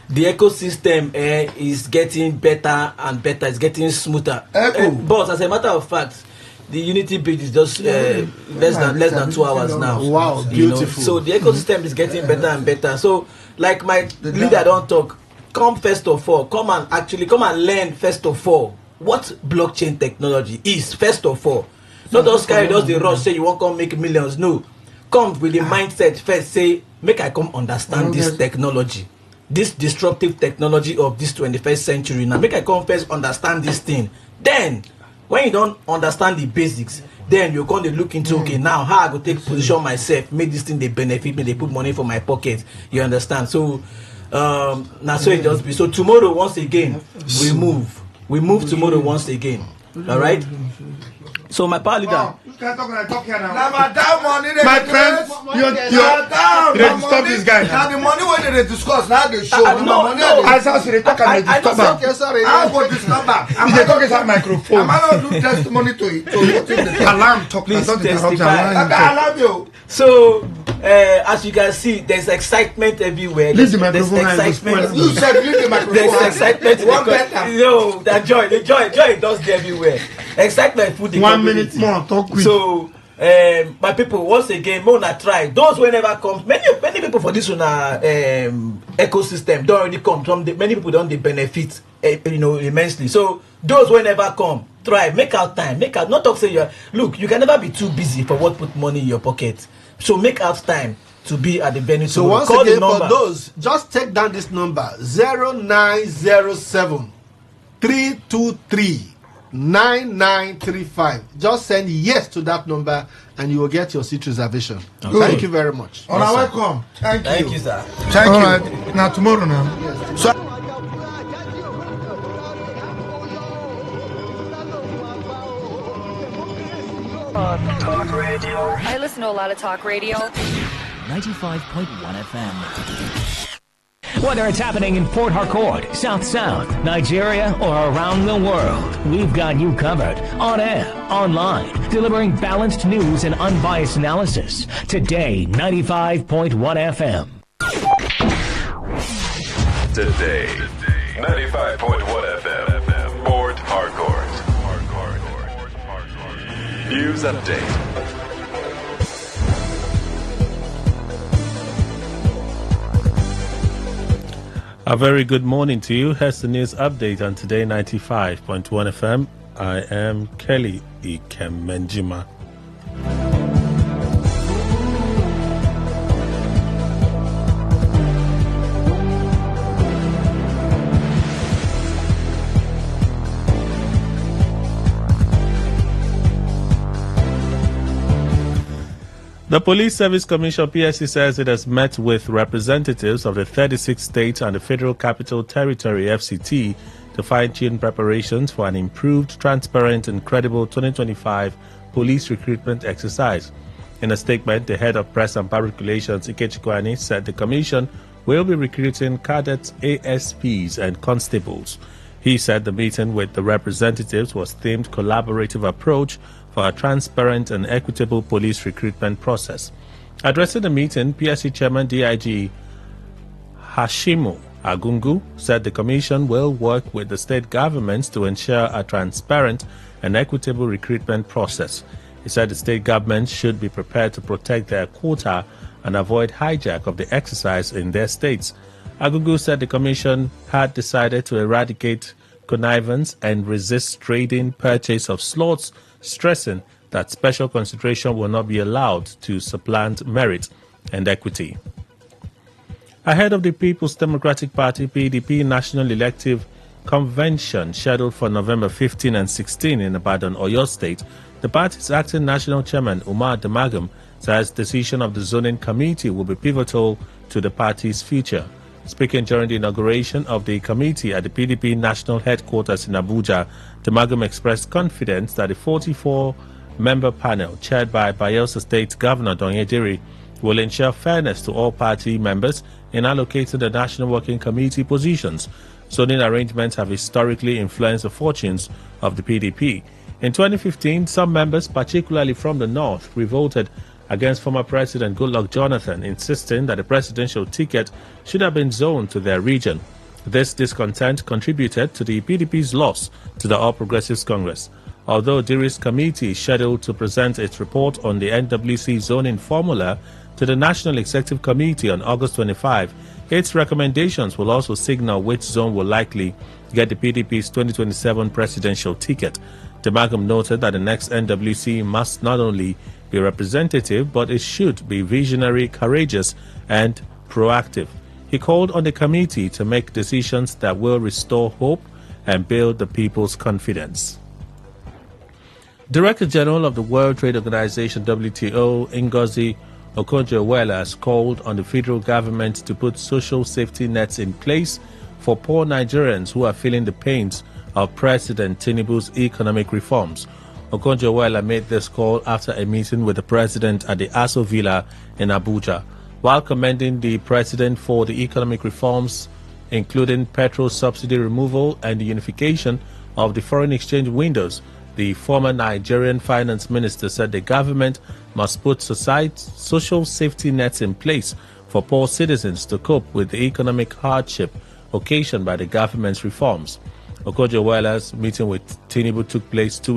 The ecosystem is getting better and better. It's getting smoother. But as a matter of fact, the Unity Bridge is just less than 2 hours now. Wow, beautiful. So the ecosystem is getting better and better. So like my leader don't talk, come first of all, come and learn first of all what blockchain technology is. First of all, not just carry just the rush say you won't come make millions. No, come with the mindset first. Say make I come understand this technology. This disruptive technology of this 21st century. Now make I come first understand this thing. Then when you don't understand the basics, then you're going to look into okay, now how I go take position myself, make this thing they benefit me, they put money for my pocket. You understand? So now so it just be. So tomorrow once again we move tomorrow once again. All right. So my power leader. My friend, you stop this guy. Now the money when they discuss, now they show. I saw they talk and they disturb him. I will disturb him. If they talk inside microphone, I'm not do testimony to it. alarm talk. Please Don't interrupt. testify. I love you. So as you can see, there's excitement everywhere. Leave the There's microphone. excitement. You said leave the microphone. There's excitement. One better. The joy does there everywhere. Excitement food the 1 minute community. more, talk quick. So, my people, once again, Mona try. Those who never come, many people for this ecosystem don't already come. Many people don't they benefit, immensely. So those who never come, try make out time. Not talk say you can never be too busy for what put money in your pocket. So make out time to be at the venue. So once call again, the number. for those, just take down this number 0907 323 9935. Just send yes to that number and you will get your seat reservation. Okay. Thank you very much. All right, welcome. Thank you, sir. Thank you. All right. Now tomorrow now. So Talk radio. I listen to a lot of talk radio. 95.1 FM. Whether it's happening in Port Harcourt, South South, Nigeria, or around the world, we've got you covered. On air, online, delivering balanced news and unbiased analysis. Today, 95.1 FM. Today, 95.1 FM. Port Harcourt. News update. A very good morning to you. Here's the news update on Today 95.1 FM. I am Kelly Ikemenjima. The Police Service Commission PSC says it has met with representatives of the 36 states and the Federal Capital Territory FCT to fine-tune preparations for an improved, transparent and credible 2025 police recruitment exercise. In a statement, the head of press and public relations, Ike Chikwani, said the commission will be recruiting cadets, ASPs and constables. He said the meeting with the representatives was themed collaborative approach for a transparent and equitable police recruitment process. Addressing the meeting, PSC Chairman DIG Hashimu Agungu said the Commission will work with the state governments to ensure a transparent and equitable recruitment process. He said the state governments should be prepared to protect their quota and avoid hijack of the exercise in their states. Agungu said the Commission had decided to eradicate connivance and resist trading purchase of slots, stressing that special consideration will not be allowed to supplant merit and equity. Ahead of the People's Democratic Party PDP National Elective Convention scheduled for November 15 and 16 in Ibadan, Oyo State, the party's acting national chairman Umar Damagum says decision of the zoning committee will be pivotal to the party's future. Speaking during the inauguration of the committee at the PDP national headquarters in Abuja, Damagum expressed confidence that the 44-member panel chaired by Bayelsa State Governor Donyediri will ensure fairness to all party members in allocating the National Working Committee positions. Zoning arrangements have historically influenced the fortunes of the PDP. In 2015, some members, particularly from the north, revolted against former President Goodluck Jonathan, insisting that the presidential ticket should have been zoned to their region. This discontent contributed to the PDP's loss to the All Progressives Congress. Although Diri's committee is scheduled to present its report on the NWC zoning formula to the National Executive Committee on August 25, its recommendations will also signal which zone will likely get the PDP's 2027 presidential ticket. Damagum noted that the next NWC must not only be representative, but it should be visionary, courageous, and proactive. He called on the committee to make decisions that will restore hope and build the people's confidence. Director General of the World Trade Organization WTO, Ngozi Okonjo-Iweala, has called on the federal government to put social safety nets in place for poor Nigerians who are feeling the pains of President Tinubu's economic reforms. Okonjo-Iweala made this call after a meeting with the president at the Aso Villa in Abuja. While commending the president for the economic reforms, including petrol subsidy removal and the unification of the foreign exchange windows, The former Nigerian finance minister said the government must put social safety nets in place for poor citizens to cope with the economic hardship occasioned by the government's reforms. Okoje-Iweala's meeting with Tinubu took place 2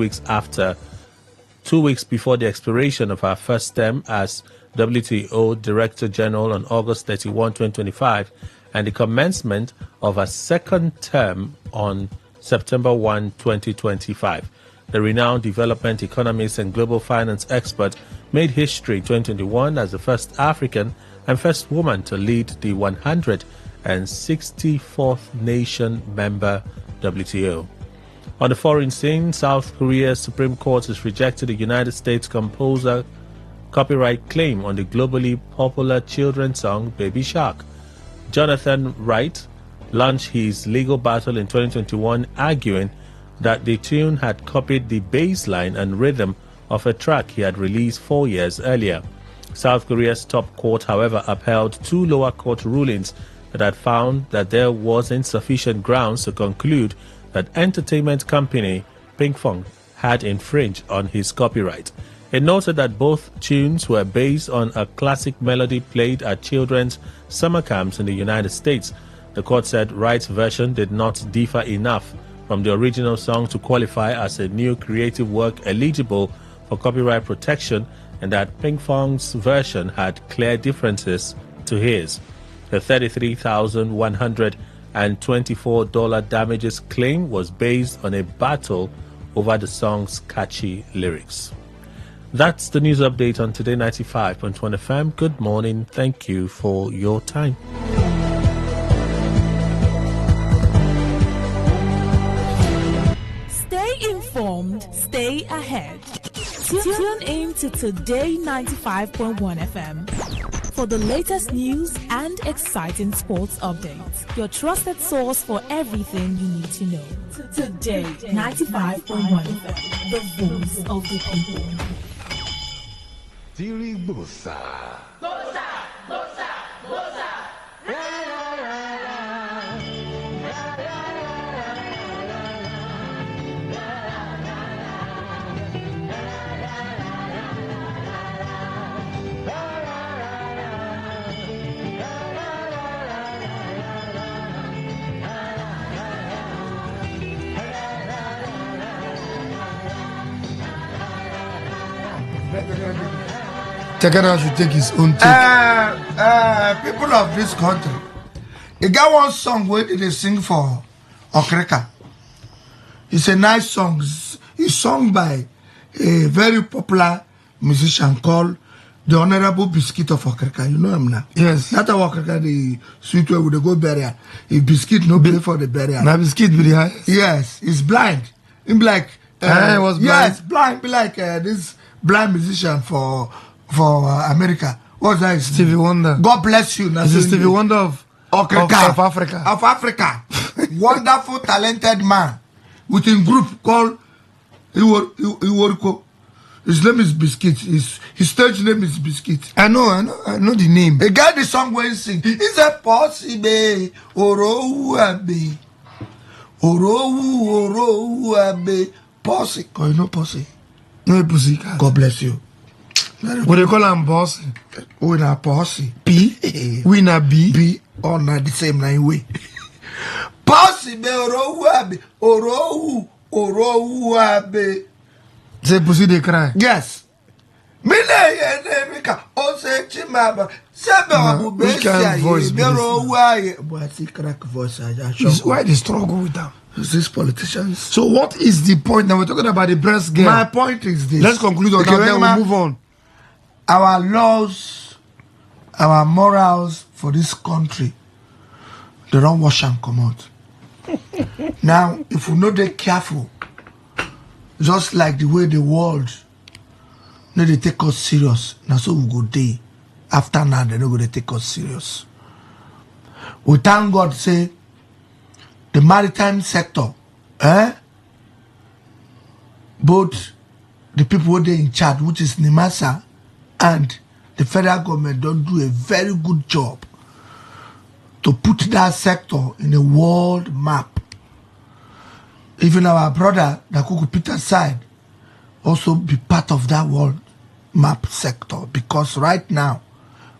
weeks before the expiration of her first term as WTO Director General on August 31, 2025, and the commencement of her second term on September 1, 2025. The renowned development economist and global finance expert made history in 2021 as the first African and first woman to lead the 164th nation member WTO. On the foreign scene, South Korea's Supreme Court has rejected the United States composer copyright claim on the globally popular children's song Baby Shark. Jonathan Wright launched his legal battle in 2021, arguing that the tune had copied the bass line and rhythm of a track he had released 4 years earlier. South Korea's top court, however, upheld 2 lower court rulings that had found that there was insufficient grounds to conclude that entertainment company Pinkfong had infringed on his copyright. It noted that both tunes were based on a classic melody played at children's summer camps in the United States. The court said Wright's version did not differ enough from the original song to qualify as a new creative work eligible for copyright protection, and that Pinkfong's version had clear differences to his. The $33,124 damages claim was based on a battle over the song's catchy lyrics. That's the news update on Today 95.1 FM. Good morning. Thank you for your time. Stay informed, stay ahead. Tune in to Today 95.1 FM for the latest news and exciting sports updates. Your trusted source for everything you need to know. Today 95.1 FM, the voice of the people. Tiribusa. Bosa, bosa, bosa. Tekena should take his own take. People of this country, they got one song where they sing for Okreka. It's a nice song. It's sung by a very popular musician called the Honorable Biscuit of Okreka. You know him now? Yes. That's how Okreka, the sweet way with the go burial. If Biscuit no pay for the burial. Now Biscuit be the highest. Yes, he's blind. He be like, I was blind. Yes, blind. Be like this blind musician for America. What's that? Stevie Wonder. God bless you. Is it Stevie Wonder of Africa? Of Africa. Wonderful, talented man with a group called Iworiko. His name is Biscuit. His stage name is Biscuit. I know the name. A guy the song where he sing. It's a possible Orowu Abe. Orowu Abe. Posse. You know Posse? No pussy. God bless you. What they call him boss? We na Posse. P. We na B. B. All na the same na way. Posse be Orowu Abe. Orowu Abe. Say pussy they cry. Yes. Which kind of voice? Why they struggle with them? These politicians. So what is the point? Now we're talking about the breast girl. My point is this. Let's conclude on that, then we'll move on. Our laws, our morals for this country, they don't wash and come out. Now, if we not get careful, just like the way the world, they take us serious. Now so we go day. After now, they're not going to take us serious. We thank God, say, the maritime sector, both the people who are in charge, which is NIMASA, and the federal government don't do a very good job to put that sector in a world map. Even our brother, Nakuku Peter, side, also be part of that world map sector, because right now,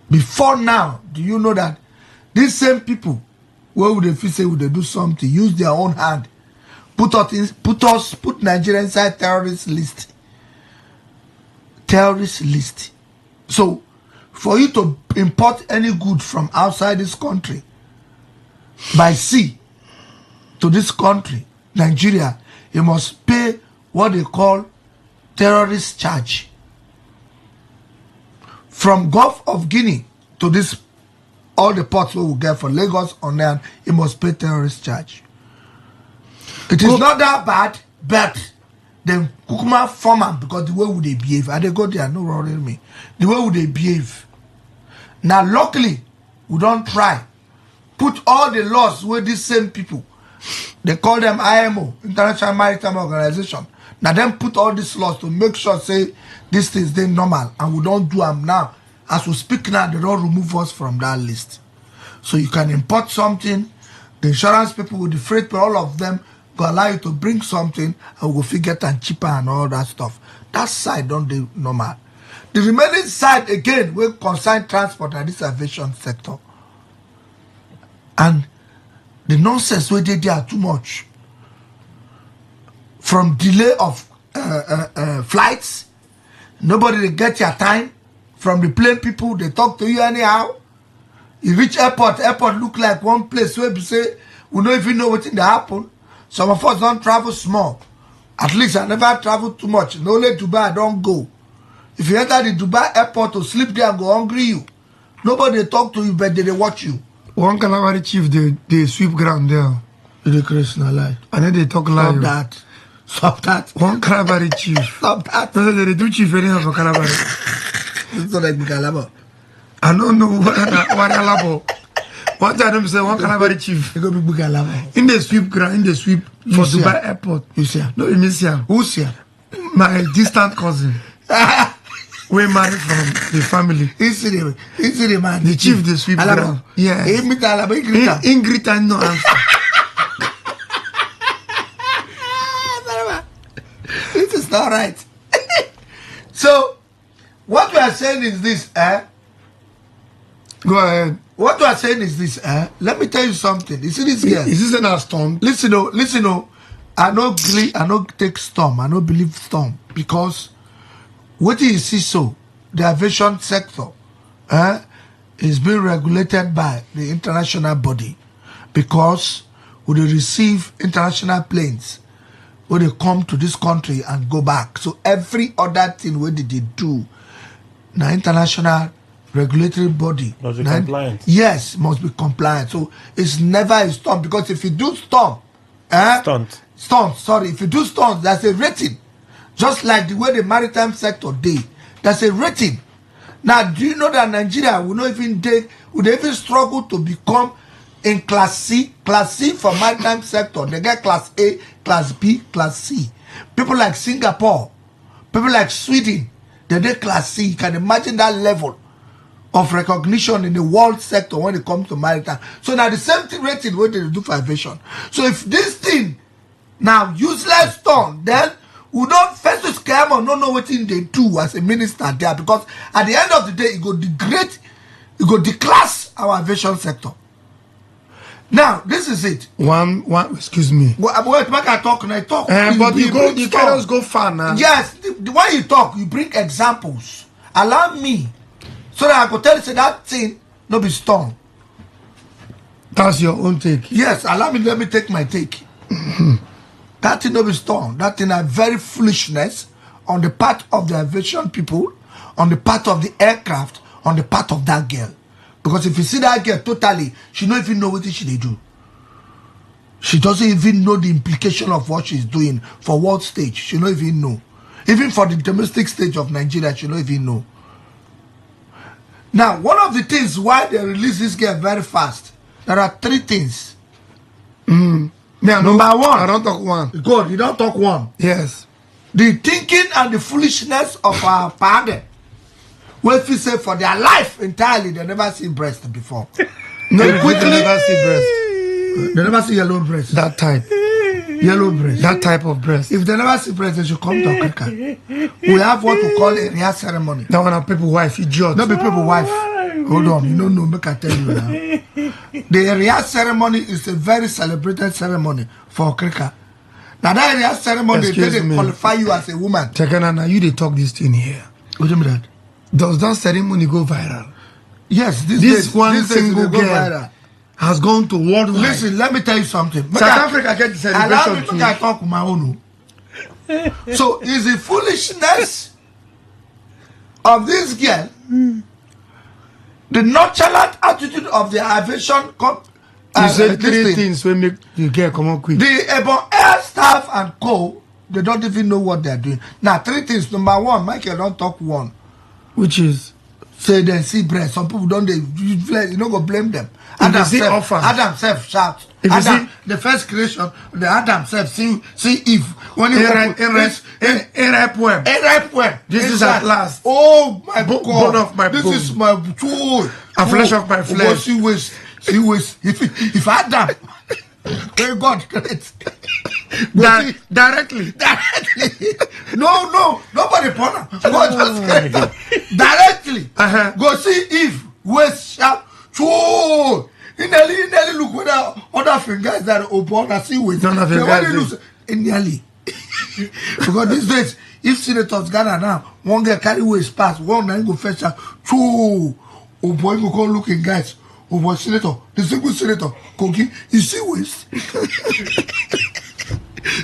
before now, do you know that these same people, where would they feel say would they do something, use their own hand, put Nigeria inside terrorist list. So for you to import any good from outside this country by sea to this country, Nigeria, you must pay what they call terrorist charge. From Gulf of Guinea to this, all the ports we will get from Lagos on land, you must pay terrorist charge. It is not that bad, but the Kukuma farmer, because the way would they behave, and they go there, no worrying me. The way would they behave. Now, luckily, we don't try. Put all the laws with these same people. They call them IMO, International Maritime Organization. Now, then put all these laws to make sure, say, these things, they normal, and we don't do them now. As we speak now, they don't remove us from that list. So you can import something, the insurance people with the freight, all of them, go allow you to bring something and we'll figure it cheaper and all that stuff. That side don't do normal. The remaining side again will concern transport and this aviation sector. And the nonsense we did there too much. From delay of flights, nobody they get your time. From the plane people, they talk to you anyhow. You reach airport look like one place where you say we don't even know what in the happen. Some of us don't travel small. At least I never travel too much. No only Dubai, I don't go. If you enter the Dubai airport to sleep there and go hungry you, nobody talk to you, but they watch you. One Calabari chief, they sweep ground there. The Christian lie. And then they talk live. Stop that. One Calabari chief. Stop that. No, they do chief anyhow for Calabari. It's not like Calabari. I don't know what Calabari. One time them say one Calabari chief. In the sweep ground, in the sweep for Dubai airport. You see? No, you miss him. Who's here? My distant cousin. We married from the family. He's the man. The chief, the sweep ground. Yeah. Ingrid, no answer. This is not right. So, what we are saying is this, Go ahead. What we are saying is this, let me tell you something. You see this girl? Is this an storm? Listen, I don't take storm. I don't believe storm. Because what you see so, the aviation sector is being regulated by the international body. Because when they receive international planes, when they come to this country and go back. So every other thing what did they do, now international regulatory body must be compliant. Yes, must be compliant. So it's never a stunt, because if you do stunt, if you do stunt, that's a rating. Just like the way the maritime sector did, that's a rating. Now, do you know that Nigeria will not even struggle to become in class C for maritime sector? They get class A, class B, class C. People like Singapore, people like Sweden, they get class C. You can imagine that level of recognition in the world sector when it comes to maritime. So now the same thing rating what they do for aviation. So if this thing now useless done, then we don't first to scam or don't know what thing they do as a minister there, because at the end of the day it go degrade, it go declass our aviation sector. Now this is it. One excuse me. Wait, I talk and I talk. But you can't just go far now. Yes, the way you talk, you bring examples. Allow me. So that I could tell you, say that thing, no be storm. That's your own take. Yes, let me take my take. That thing no be storm. That thing a very foolishness on the part of the aviation people, on the part of the aircraft, on the part of that girl. Because if you see that girl totally, she don't even know what she they do. She doesn't even know the implication of what she's doing for world stage. She don't even know. Even for the domestic stage of Nigeria, she don't even know. Now, one of the things why they release this girl very fast, there are three things. Number one. I don't talk one. Good, you don't talk one. Yes. The thinking and the foolishness of our father. Well, if you say for their life entirely, they never see breast before. No, they never see breast. They never see yellow breast. That time. Yellow breast. That type of breast. If they never see breast, they should come to Africa. We have what we call a real ceremony. That one are people wife, idiot. Not be people wife. Hold on, you don't know, make I tell you now. The real ceremony is a very celebrated ceremony for Africa. Now that real ceremony, they qualify you as a woman. Now you they talk this thing here. What do you mean that? Does that ceremony go viral? Yes, this one single girl has gone to worldwide. Listen, let me tell you something. South Africa get the celebration. Allow me to talk with my own. So is the foolishness of this girl, the nonchalant attitude of the aviation you said three things when make the girl come on quick. The about air staff and co, they don't even know what they're doing. Now, three things. Number one, Michael don't talk one. Which is? Say they see breast. Some people don't, you don't go blame them. Adam self shout. Adam, the first creation, the Adam self see Eve. When he rape web. This is at last. Oh my God. Bone of my bone. This is my tool. A flesh of my flesh. See waste. If Adam, very God, great. Directly. No, nobody partner. God just directly. Go see Eve. Waste shout. Choo. In nearly look whether other fingers that are open and see with. None of the guys. Nearly. Because these days, if senators Ghana now, one girl carry waste pass, one man go fetch her. Choo. Oh boy, go call looking guys. Oh boy, senator, the single senator, Kogi, you see waste.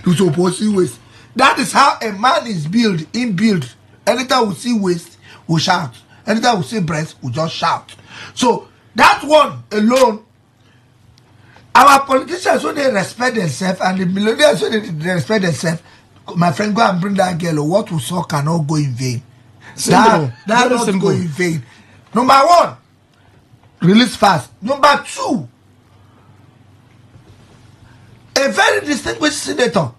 You boy see waste. That is how a man is built, inbuilt. Anytime we see waste, we shout. Anytime we see breast, we just shout. So that one alone, our politicians, when they respect themselves, and the millionaires, when they respect themselves, my friend, go and bring that girl. What we saw cannot go in vain. That not go in vain. Number one, release fast. Number two, a very distinguished senator,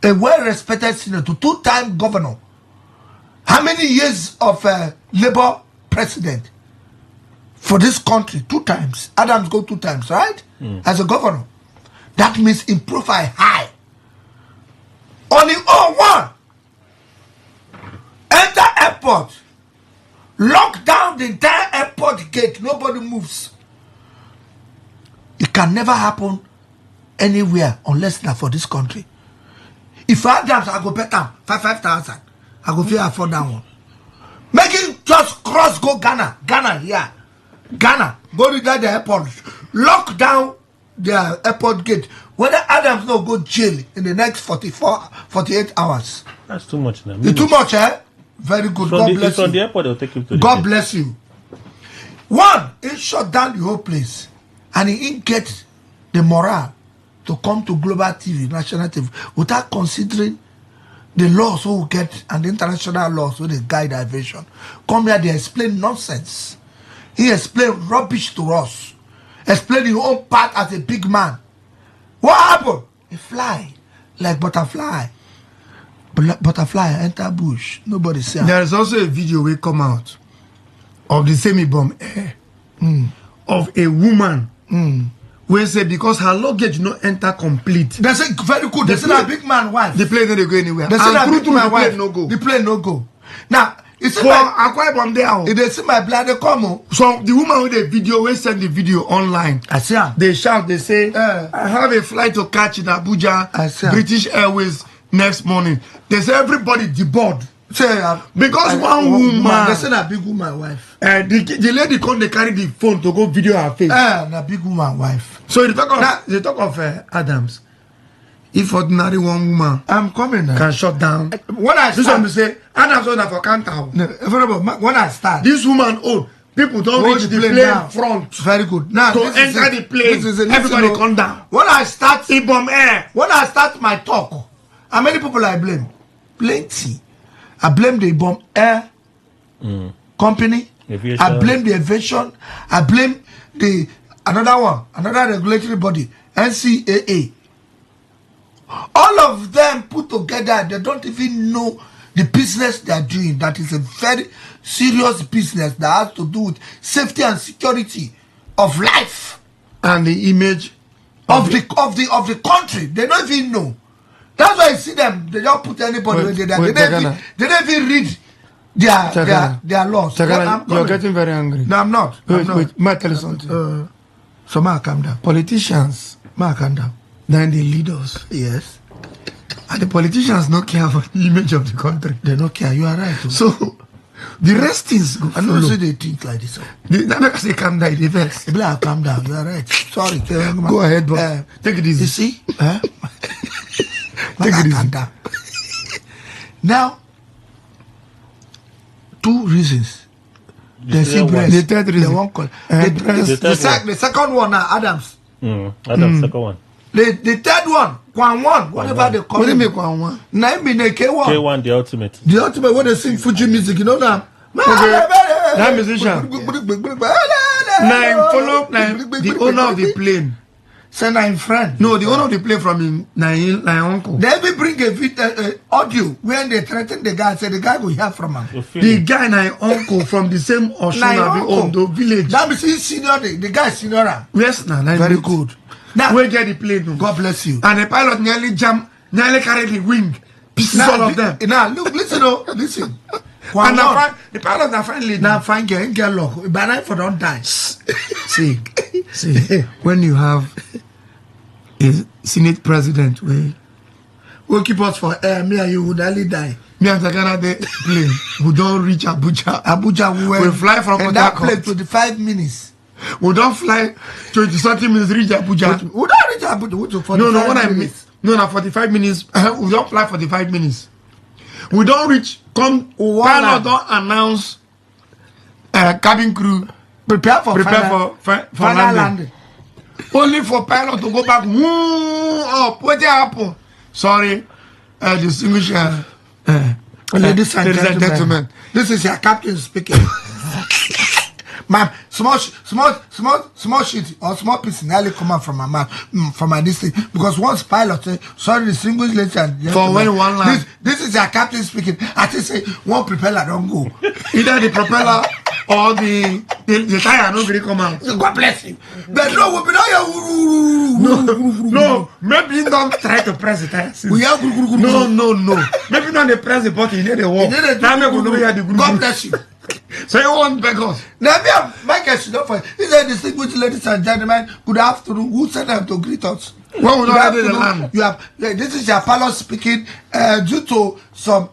a well-respected senator, two-time governor. How many years of Labour president for this country? 2 times. Adams go 2 times, right? As a governor. That means in profile high. On the one, enter airport, lock down the entire airport gate, nobody moves. It can never happen anywhere unless not for this country. If Adams, I go bet them 5,000. I go feel afford that one. Make it just cross, go Ghana here. Ghana, go to the airport, lock down the airport gate. Whether Adams no go jail in the next 48 hours. That's too much now. It's too much, eh? Very good. God bless you. From the airport, they'll take him to the God bless you. One, he shut down the whole place. And he didn't get the morale to come to global TV, national TV, without considering the laws we will get and the international laws where they guide aviation. Come here, they explain nonsense. He explained rubbish to us. Explain his own part as a big man. What happened? He fly like butterfly. Butterfly enter bush. Nobody see him. There is also a video will come out of the semi-bomb air of a woman where say because her luggage not enter complete. They say very good. They say a big man wife. The plane don't go anywhere. They say that big man wife no go. The plane no go. Now you see if they see my blood, they come. So the woman with the video will send the video online. I see her. They shout. They say, "I have a flight to catch in Abuja, British Airways next morning." They say everybody deboard. Say because one woman. They say that big woman wife. The lady come they carry the phone to go video her face. Na big woman wife. So they talk of Adams. If ordinary one woman, I'm coming now. Can shut down. When I this one say Adams on for counter. No, when I start, this woman people don't reach the plane front. Very good. Now to enter the plane, everybody come down. When I start, bomb air. When I start my talk, how many people I blame? Plenty. I blame the bomb air company. Aviation. I blame the aviation. I blame another regulatory body, NCAA. All of them put together, they don't even know the business they are doing. That is a very serious business that has to do with safety and security of life. And the image of the country. They don't even know. That's why you see them. They don't put anybody where they don't even read their laws. You're getting very angry. No, I'm not. Wait, may I tell you something? So, ma, calm down. Politicians, Ma, calm down. then they lead us. Yes. And the politicians don't care about the image of the country. They don't care. You are right. So, the rest is go. I know say they think like this. That makes they calm down. They vex. Calm down. You are right. Sorry. Go ahead, but take it easy. You see? Take it easy. Down. Now, 2 reasons. The third reason. They won't call. The second one now, Adams. Adams, second one. The third one, Kwan one, whatever they call it. What do you mean Kwan one? Now me K1. K1, the ultimate. The ultimate when they sing Fuji music, you know now. That musician. Now follow the owner of the plane. Say I'm friend. No, the owner of the plane from him, my uncle. They will bring a audio when they threaten the guy. Say the guy will hear from him. The guy, my uncle from the same Oshunabi Ondo village. That means he's senior. The guy is senior. Yes, now very good. Now we get the plane. God bless you. And the pilot nearly carried the wing. Pieces all of them. Now look, listen. And the pilot now finally now find get luck. But I for don't die. See, when you have a Senate president will keep us for air, me and you would only die. Me and Takana the plane. We don't reach Abuja. We fly from and that plane 25 minutes. We don't fly 20-something minutes reach Abuja. We don't reach Abuja. No, what I mean. No, 45 minutes. We don't fly 45 minutes. We don't reach. Pilot don't announce cabin crew. Prepare for final landing. Only for pilot to go back. Up. What happened? Sorry, distinguished ladies and gentlemen. This is your captain speaking. My small shit or small piece nearly come out from my mouth, from my district. Because once pilot say, sorry, distinguished ladies and gentlemen. For when one land. This is your captain speaking. I just say one propeller don't go. Either the propeller or the tire no really come out. God bless you. But no, we'll be no. Maybe you don't try to press the tire. No. Maybe not the press the button, you need the wall. God bless you. So you want beg us? Now, Michael should not find. He said, distinguished ladies and gentlemen, good afternoon. Who sent them to greet us? Well, we don't have the land. You have, this is your pilot speaking. Due to some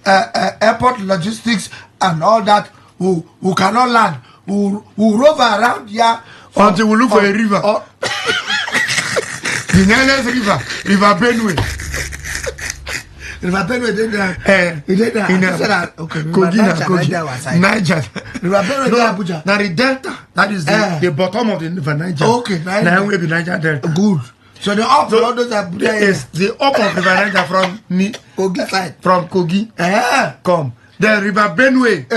airport logistics and all that, who cannot land, who rove around here until we look for a river. The nearest river Benue. River Benue did that. Okay. Niger. River Benue no, Abuja. Now the delta, that is the bottom of the river Niger. Okay, now we be Niger delta. Good. So the up all those Abuja is the up of river Niger from Kogi side. From Kogi. Come. The river Benue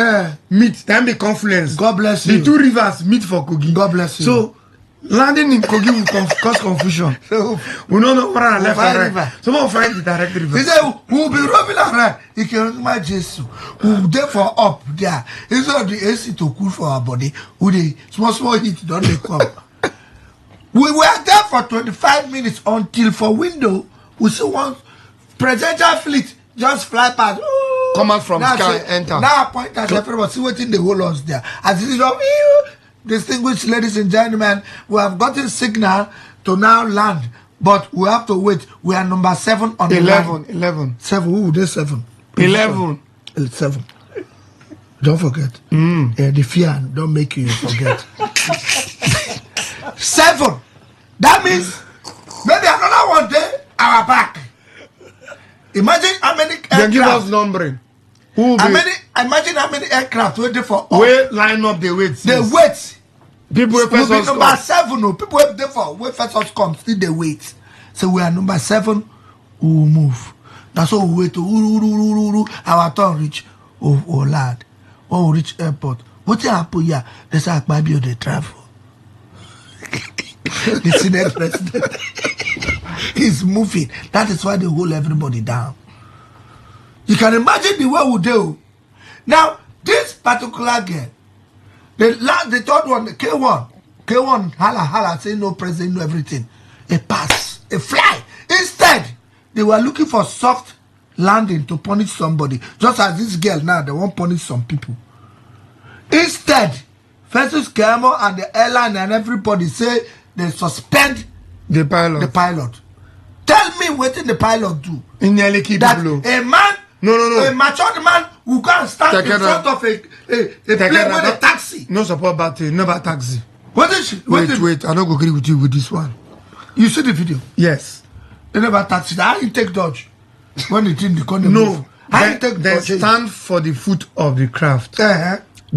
meet, then the confluence. God bless you. The 2 rivers meet for Kogi. God bless you. So landing in Kogi will cause confusion. So we don't know where I left and right. So we'll find the direct river. He said, we'll be roving around. He can imagine Jesus. We'll therefore up there. Instead of the AC to cool for our body, with the small heat, don't they come? We were there for 25 minutes until for window, we see one presidential fleet just fly past. Come out from sky, enter. Now I point at everybody, see waiting the whole us there. As it is of distinguished ladies and gentlemen, we have gotten signal to now land, but we have to wait. We are number 7 on 11. 7. Who this 7? 11. 7. Don't forget. The fear don't make you forget. 7. That means maybe another one day our back. Imagine how many aircraft. Then give us numbering. Imagine how many aircraft waiting for us. Wait, line up the weights. The weights. People wait first us number 7. No. People wait there for wait first us come. Still the wait. So we are number 7. We will move. That's all we wait to our turn reach. Oh lad. When we reach airport. What happen here? They say maybe they travel. The Senate president is moving. That is why they hold everybody down. You can imagine the way we do. Now, this particular girl, the third one, the K1, hala, say no president, no everything. a pass, a fly. Instead, they were looking for soft landing to punish somebody. Just as this girl now, they won't punish some people. Instead, Festus Kemo and the airline and everybody say they suspend the pilot. Tell me what the pilot do. In nearly keep that low. A man, a matured man will go and stand in front of a plane with a taxi. No support battery, never taxi. What is she? Wait, I don't agree with you with this one. You see the video? Yes. They never taxi. How you take dodge? When the team the no, they stand for the foot of the craft.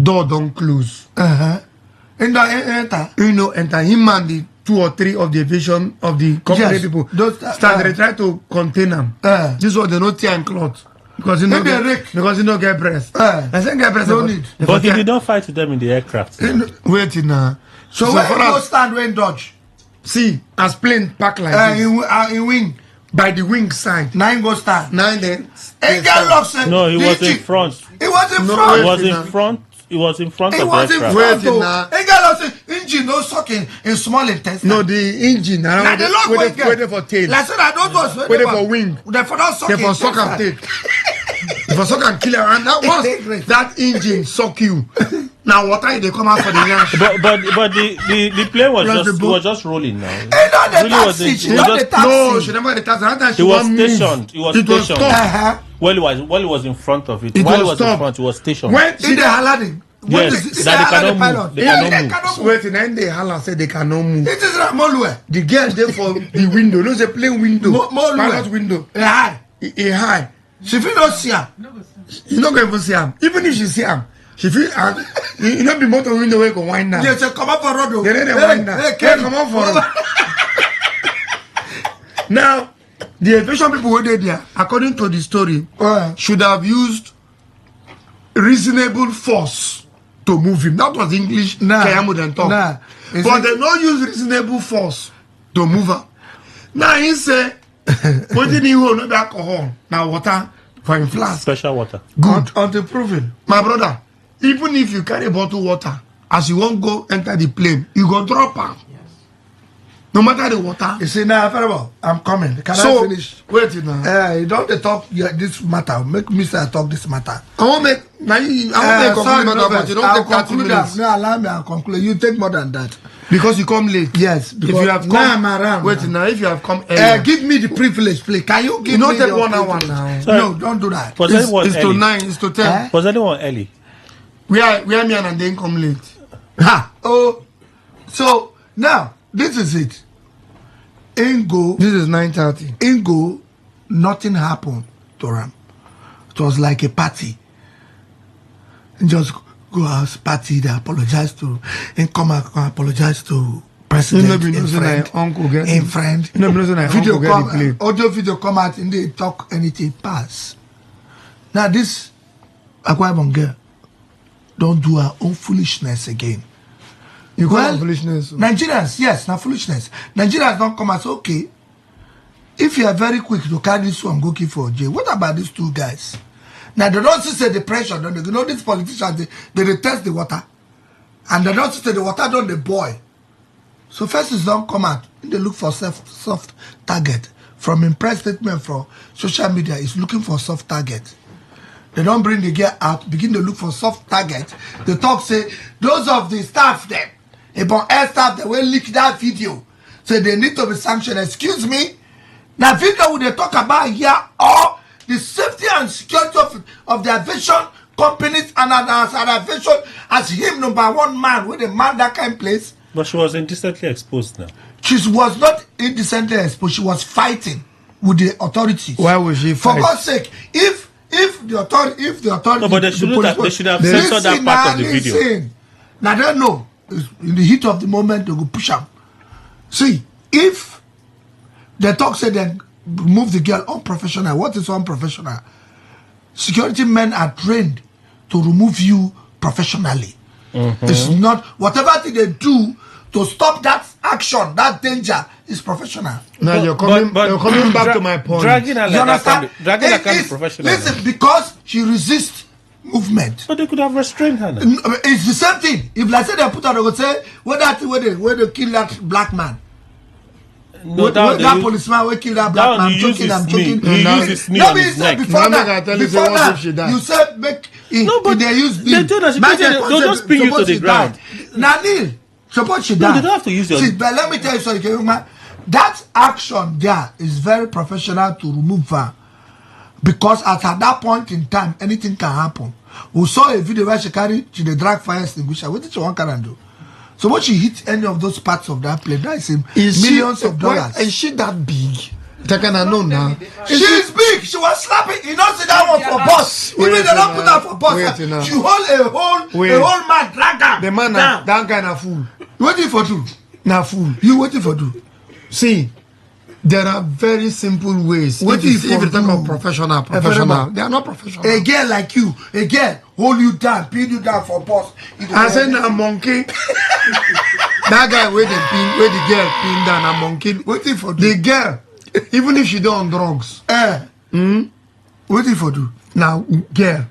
Door don't close. Enter. You know, enter him and the 2 or 3 of the aviation of the company people start. They try to contain them. This was the no tear and cloth because you know because you don't get breast. I said get breast. No need. But he did not fight with them in the aircraft. Wait now. So where you go stand when dodge? See, as plane park like this. In wing. By the wing side. 9 go stand. 9 then. No, he was in front. He was in front. He was in front. He was in front of the aircraft. Engine no sucking in small intestine. No, the engine. Now the log waiting for tail. Like I said, I don't know. Waiting for wing. They for not sucking. They for suck and take. They for suck and kill her. And that once that engine suck you. Now water they come out for the yash. But the plane was just rolling now. No, she never the taxi. He was stationed. He was stationed. While he was in front of it. While he was in front, he was stationed. When in the Aladdin. Yes, that they cannot move. They cannot move. Wait, then they holla say they cannot move. It is Molue. The girl there for the window. No, the plane window. Pilot window. High. High. She feel not see him. You not going to see him. Even if she see him, she feel you not be motor window where go wind down. Yes, come up for road. They wind down. Come up for road. Now, the aviation people who were there, according to the story, should have used reasonable force to move him. That was English. Kayamu then talk. But they don't use reasonable force to move her. Now he say, what did he hold? No alcohol. Now water for him flask. Special water. Good. Until proven. My brother, even if you carry bottle water, as you won't go enter the plane, you go drop her. No matter the water. You see now, well, I'm coming. Can I finish? Wait now. You don't talk this matter. Make me say I talk this matter. I won't make. Now I won't conclude matter, but you don't take 30 minutes. No, allow me. I'll conclude. You take more than that. Because you come late. Yes. Because if you have come, now I'm around. Wait now. If you have come earlier, give me the privilege, please. Can you give me not take the 1 hour now? No, don't do that. It's to 9. It's to 10. Was anyone early? We are me and then come late. Ha. Oh. So now this is it. Ingo. This is 9:30. Ingo, nothing happened to him. It was like a party. And just go out, party, they apologize to, and come and apologize to president and friend. In friend. Video come, audio video come out and they talk anything pass. Now this Akwa Ibom girl don't do her own foolishness again. You call it foolishness? Nigerians, yes, not foolishness. Nigerians don't come and say, okay, if you are very quick to carry this one, go keep for jail. What about these 2 guys? Now, they don't see the pressure, don't they? You know, these politicians, they test the water. And they don't see the water, don't they boil. So first is don't come out. They look for soft target. From impress statement from social media, is looking for soft target. They don't bring the gear out, begin to look for soft target. The talk say, those of the staff there, about air staff that will leak that video. So they need to be sanctioned. Excuse me. Now video would they talk about here or the safety and security of the aviation companies and as an aviation as him #1 man with a man that kind of place. But she was indecently exposed now. She was not indecently exposed. She was fighting with the authorities. Why was she fighting? For God's sake, if the authority no, but they should have censored that part of the video. Now they know in the heat of the moment they go push up. See, if the talk said then remove the girl unprofessional, what is unprofessional? Security men are trained to remove you professionally. It's not whatever thing they do to stop that action, that danger is professional. Now you're coming back to my point. Dragging her like that can be professional. Listen, because she resists movement. But they could have restrained her now. It's the same thing. If like say they put her, they would say, where they kill that black man. No, that policeman will kill that black man. I'm joking. He used his knee on his neck. Before that, you said make they use knee. They told us they'll just pin you to the ground. Nanil, suppose she died. No, they don't have to use your... See, but let me tell you something, that action there is very professional to remove her. Because at that point in time, anything can happen. We saw a video where she the drag fire extinguisher. What did she want to do? So when she hit any of those parts of that plane, that is millions of dollars. Is she that big? Takana know now. She is big. She was slapping. You don't see that one for boss. Even they don't put her for boss. She hold a whole man drag her. The man down. That kind of fool. Waiting for two. Now fool. You waiting for two. See, there are very simple ways. If you talk of professional, they are not professional. A girl like you, a girl hold you down, pin you down for boss. I said a monkey. That guy where the girl pin down a monkey. Waiting for the girl, even if she don't on drugs. Waiting for you. Now, girl,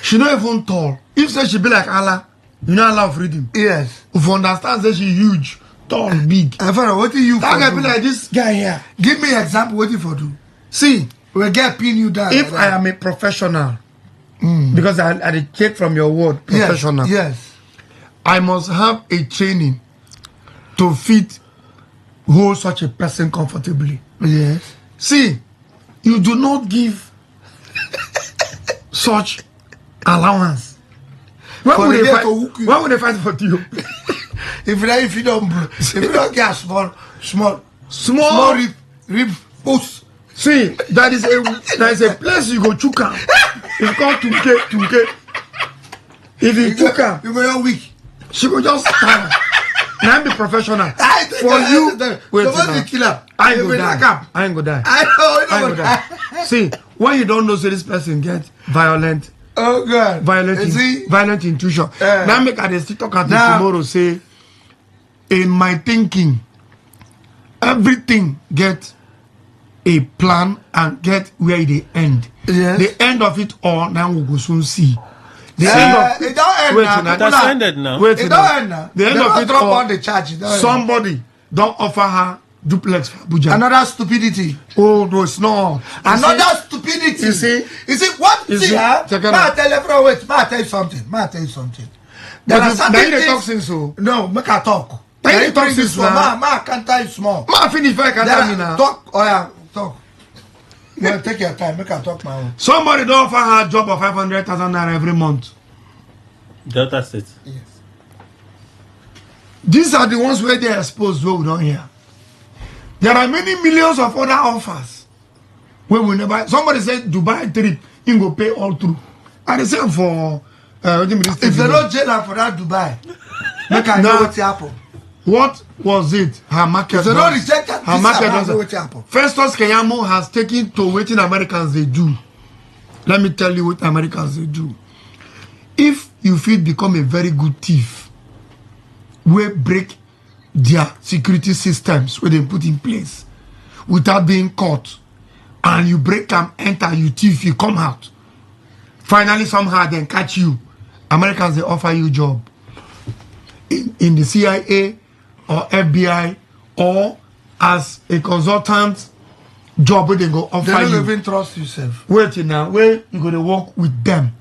she not even tall. If say she be like Allah, you know Allah of freedom. Yes. If you understand that she huge. Tall, big. What do you that guy be like this guy here? Give me an example. What if I do? See, we get pin you down. If I am a professional, because I take from your word professional. Yes. I must have a training to hold such a person comfortably. Yes. See, you do not give such allowance. Why would they fight for you? If you don't get small rib post. See, that is a place you go chuka. It's called Tunke. If you chuka, you go weak. She go just stand. Now I'm a professional. For you, wait I ain't go die. I ain't go die. See, when you don't know, so this person gets violent. Oh God. Violent intuition. Now make a still talk until tomorrow say, in my thinking, everything get a plan and get where they end. Yes. The end of it all now we go soon see. It don't end now. That's ended now. It don't end now. The end of it all. On the charge. Somebody don't offer her duplex for Abuja. Another stupidity. Oh no, it's not. Another stupidity. You see? What? See, I tell everyone, wait, I tell you something. There are certain things. No, make her talk. I talk this one. Ma can't tell you small. Ma finish if I can tell me now. Talk. Oh yeah, talk. Well, take your time. Make her talk my own. Somebody don't offer her a job of 500,000 naira every month. Delta State. Yes. These are the ones where they are exposed where we don't hear. There are many millions of other offers where we never. Somebody said Dubai trip, you go pay all through. And the same for if they don't jail her for that Dubai, make her know what happened. What was it? Her market. If they don't reject her, her market know what happened. Festus Keyamo has taken to what Americans they do. Let me tell you what Americans they do. If you feel become a very good thief, we break their security systems where they put in place without being caught, and you break them, enter, you thief, you come out. Finally, somehow then catch you. Americans they offer you job in the CIA or FBI or as a consultant job where they go offer you. They don't even trust yourself. Wait now, where you go to work with them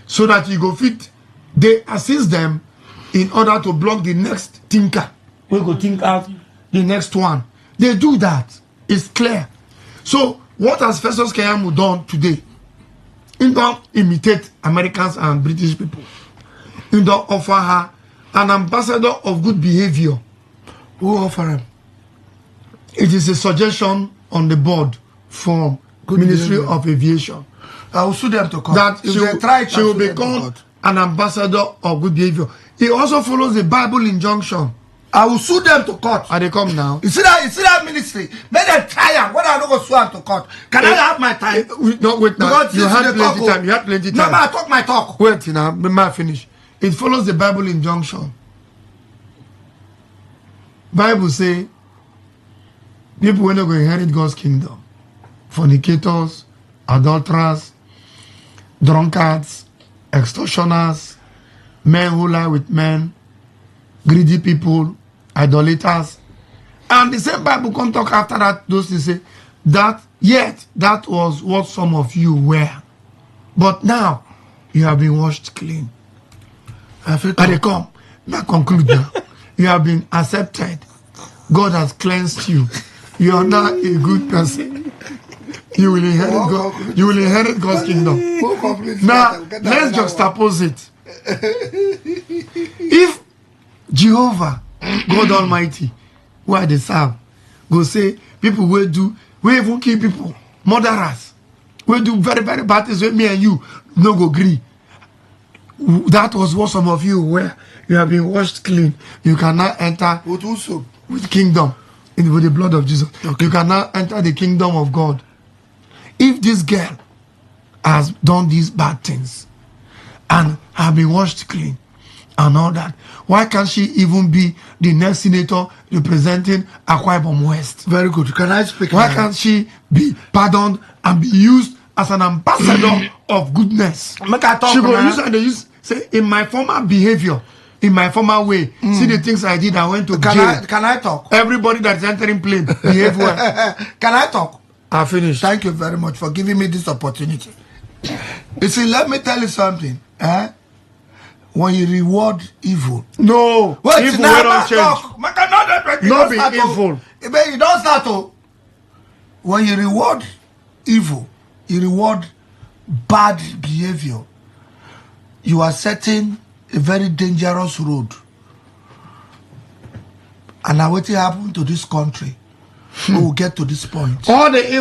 so that you go fit. They assist them in order to block the next thinker. We go think out the next one. They do that. It's clear. So what has Festus Keyamo done today? He don't imitate Americans and British people. He don't offer her an ambassador of good behavior. Who offer him? It is a suggestion on the board from good Ministry behavior. Of Aviation. I will sue them to court. That she will become an ambassador of good behavior. He also follows the Bible injunction. I will sue them to court. And they come now. You see that ministry? Make them try them. When I don't go sue them to court, can I have my time? No, wait now. You had plenty time. You had plenty time. No, I talk my talk. Wait now. May I finish? It follows the Bible injunction. Bible say people will not go inherit God's kingdom. Fornicators, adulterers, drunkards, extortioners, men who lie with men, greedy people, idolaters, And the same Bible can talk after that, those things say, that yet that was what some of you were. But now you have been washed clean. And they come, now conclude now. You have been accepted. God has cleansed you. You are now a good person. You will inherit God. You will inherit God's kingdom. Now let's juxtapose it. If Jehovah, God Almighty, where they serve, go say people will do, we even kill people, murderers, we do very, very bad things with me and you, no go agree. That was what some of you were. You have been washed clean. You can now enter with kingdom with the blood of Jesus. Okay. You can now enter the kingdom of God. If this girl has done these bad things and have been washed clean and all that, why can't she even be the next senator representing Akwa Ibom West? Very good. Can I speak? Why can't she be pardoned and be used as an ambassador of goodness? She will use and they use, say, in my former behavior, in my former way, see the things I did, I went to jail. Can I talk? Everybody that's entering plane, behave well. Can I talk? I finished. Thank you very much for giving me this opportunity. You see, let me tell you something. When you reward evil. No. Wait, evil now don't change. No be evil. You don't start to. When you reward evil, you reward bad behavior, you are setting a very dangerous road. And now what happened to this country? We will get to this point. All the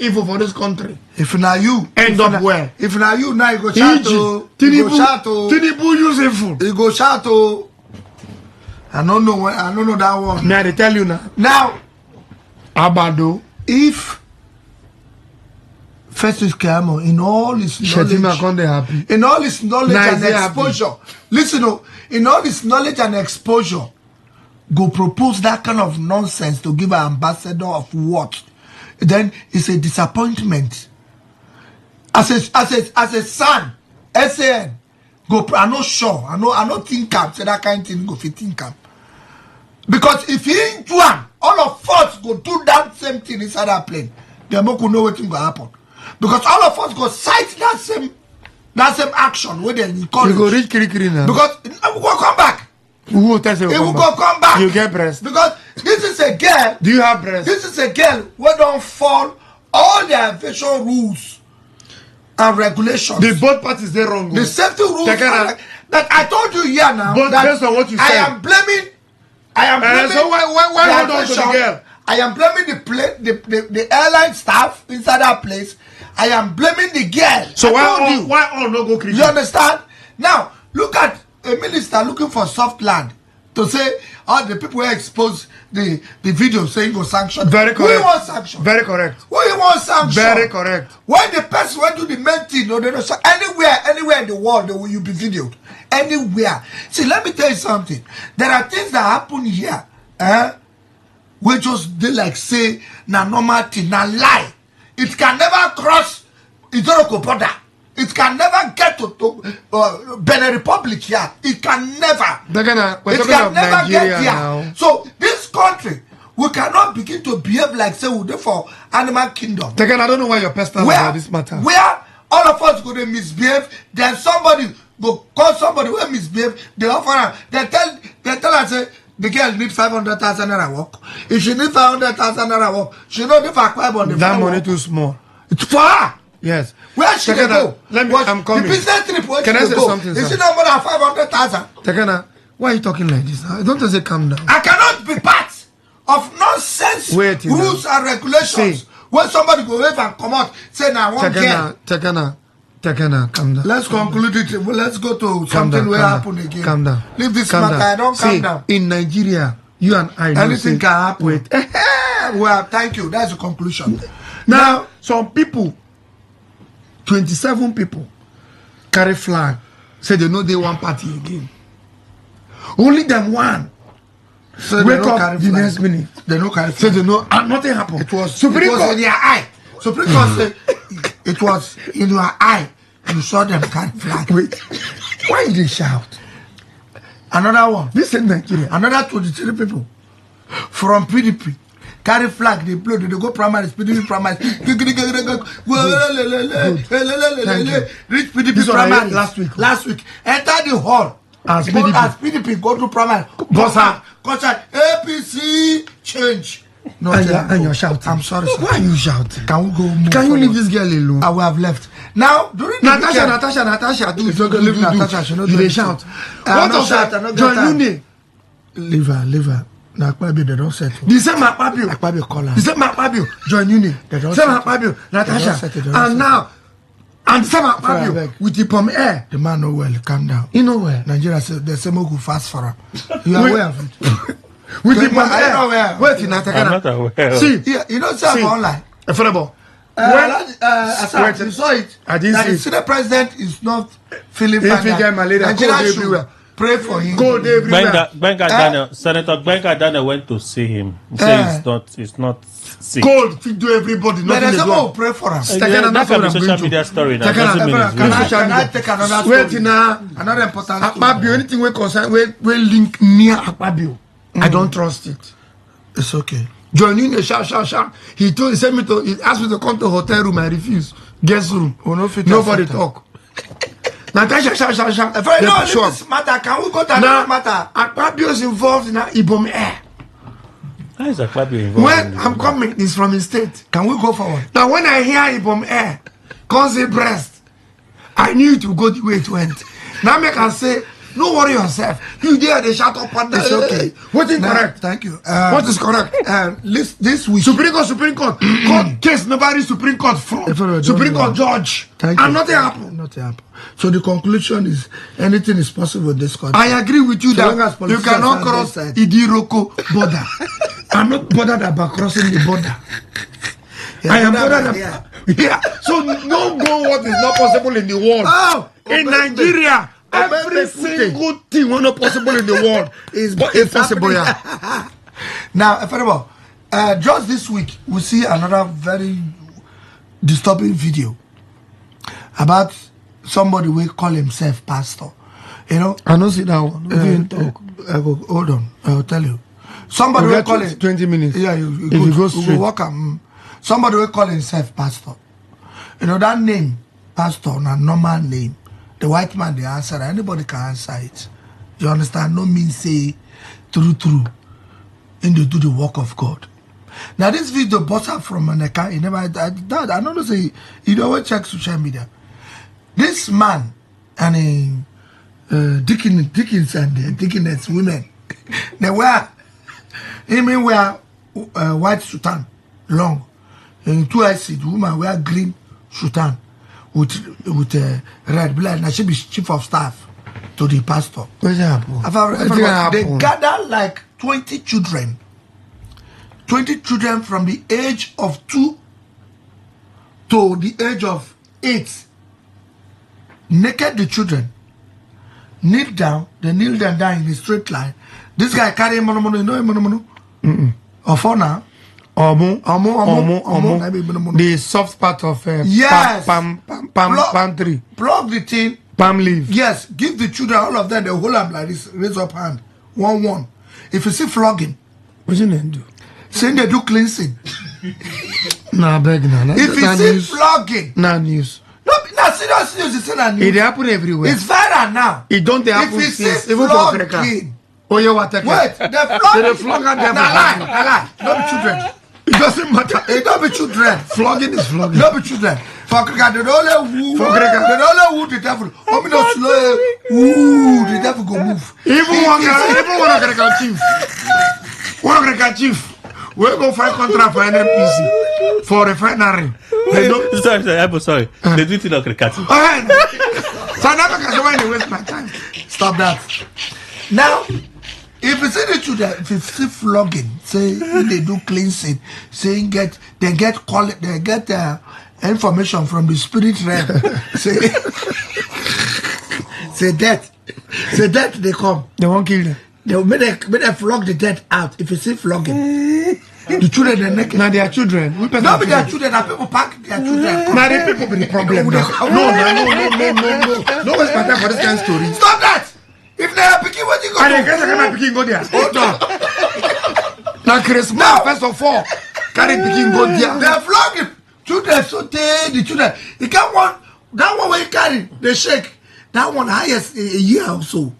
evil for this country. If now you end up where? If now you now you go shout to Tinubu use evil. You go shout to. I don't know that one. May I tell you now? Now, Abado, if Festus Keyamo in all his knowledge, in all his knowledge and exposure, listen, in all his knowledge and exposure, go propose that kind of nonsense to give an ambassador of what? Then it's a disappointment. As a son, SAN, go. I'm not sure. I know think camp. Say that kind of thing go fit think camp. Because if he ain't one, all of us go do that same thing inside that plane. Then we could know what will happen. Because all of us go cite that same action where they encourage. You go reach Kirikiri now. Because we will come back. Who will tell you? He will go come back. You get breast. Because this is a girl. Do you have breast? This is a girl who don't follow all the aviation rules and regulations. The both parties they wrong. The safety rules. That I told you here now. But based on what you said, I am blaming. So why hold on to the girl? I am blaming the airline staff inside that place. I am blaming the girl. So why all no go crazy? You understand? Now look at a minister looking for soft land to say all the people who expose the video saying go sanction. Very correct. Who you want sanction? Very correct. Who you want sanction? Very correct. When the person went to the main thing, no, they don't anywhere in the world they will you be videoed. Anywhere. See, let me tell you something. There are things that happen here, we just they like say na normal thing, na lie. It can never cross Idoroko border. It can never get to Benin Republic here. It can never. It can never get here. Now. So this country, we cannot begin to behave like say we're there for animal kingdom. I don't know why you're personal about this matter. Where all of us go to misbehave, then somebody go call somebody who misbehave, they offer her, they tell her say the girl need 500,000 naira work. If she need 500,000 naira work, she know if I acquire on the that money too small. It's for her. Yes. Where should they go? I'm coming. The business trip, where can I say go? something, Is sir? it not more than 500,000? Tekena, why are you talking like this? Don't say calm down. I cannot be part of nonsense rules and regulations. See, when somebody go away and come out, say now one girl. Tekena, calm down. Let's conclude it. Let's go to something will happen again. Calm down. Leave this matter. I don't calm down. In Nigeria, you and I anything can happen. Wait. Well, thank you. That's the conclusion. Now, some people, 27 people, carry flag, say they know they want party again. Only them one. So wake up the next minute. They know carry flag. So they know nothing happened. It was in their eye. Supreme Court said it was in your eye. You saw them carry flag. Wait. Why did they shout? Another one. This is Nigeria. Another 23 people from PDP. Carry flag, they blow, they go primary, PDP primary. Reach PDP primary last week. Enter the hall. As PDP go to primary. APC change. No, and you're shouting. I'm sorry, sir. Why are you shouting? Can we go move Can you forward? leave this girl alone? I will have left. Now, during the Natasha, weekend, leave Natasha. She you shout. What of that? John Uni. Leave her. Na Akpabio, they don't settle. The same Akpabio call her. The same Akpabio, John Uni. Same Akpabio, Natasha. And now, and same Akpabio with the palm air. The man know well, calm down. You know where? Nigeria said the same who fast for her. You are aware of it? With the palm air. Wait, I'm not aware. See, yeah, you don't say I'm online. Affordable. You saw it. I didn't see the Senate president is not feeling fine. Nigeria should pray for him. Go everywhere. Senator Benga Daniel went to see him. He said it's not sick. Cold fit do everybody. But there's someone who pray for him. That can be social media story. That doesn't mean it's real. Can I take another story? Another important story. Akpabio, anything we concern, we link near Akpabio. I don't trust it. It's okay. Joining the shout. He sent me to. He asked me to come to hotel room. I refuse. Guest room. Nobody talk. Natasha shout. If I know this matter, can we go to another matter? Akpabio is involved in Ibom Air. How is Akpabio involved? When I'm coming, it's from his state. Can we go forward? Now when I hear Ibom Air, say breast, I knew it would go the way it went. Now I can say, no worry yourself. You there, they shout up and it's okay. What is correct? Thank you. What is correct? This week. Supreme Court. Court case, nobody Supreme Court fraud. Supreme Court judge. Thank and you. nothing happened. Nothing happened. So the conclusion is anything is possible in this country. I agree with you so that you cannot cross Idiroko border. I'm not bothered about crossing the border. I am bothered about So no go what is not possible in the world. In Nigeria. Every single thing not possible in the world is possible. Now, Affordable, just this week we see another very disturbing video about somebody will call himself pastor. You know, I don't see that one. Hold on, I'll tell you. Somebody will call it 20 minutes. Yeah, you go straight. Somebody will call himself pastor. You know that name, pastor, a normal name. The white man, they answer. Anybody can answer it. You understand? No means say true. And they do the work of God. Now this video bought up from an account. I don't say you know what check social media. This man and Dickens and Dickens women, they wear white sutan long. And two I see the woman wear green sutan. With red blood, and she be chief of staff to the pastor. What's happened? They gather like 20 children. 20 children from the age of 2 to the age of 8. Naked the children. Kneel down. They kneel them down in a straight line. This guy carrying mono. You know mono? Or for now. The soft part of yes. palm tree. Plug the thing. Palm leaf. Yes. Give the children all of them. They hold them like this. Raise up hand. 1-1. If you see flogging, what's your name do? Saying they do cleansing. Nah, beg now. If you see flogging, nah news. No, serious news. It's not news. It happen everywhere. It's viral now. It don't happen. If you see flogging, oh yeah, what? Wait, the flogging. Lie. No be children. It doesn't matter. It don't be children. Flogging is flogging. No be children. For Africa, they don't woo. For Africa, they don't woo the devil. Oh, me not slow. Woo, the devil go move. Even one African chief. One African chief. We go find contract for NMPC for refinery. Sorry. They do it in Africa. So now I can waste my time. Stop that. Now. If you see the children, if you see flogging, say they do cleansing, saying they get information from the spirit realm. say death they come. They won't kill them. They will make them flog the death out. If you see flogging, the children they naked. Now they are children. Not be their children. Now people pack their children. Now the people be the problem. No. No waste my time for this kind of story. Stop that. If they are picking, what you go? I guess I cannot picking go there. Hold on. Now Christmas, first of all, carry begin go there. They flog him. Children, so the children. He can't want that one when he carry, they shake. That one highest a year or so.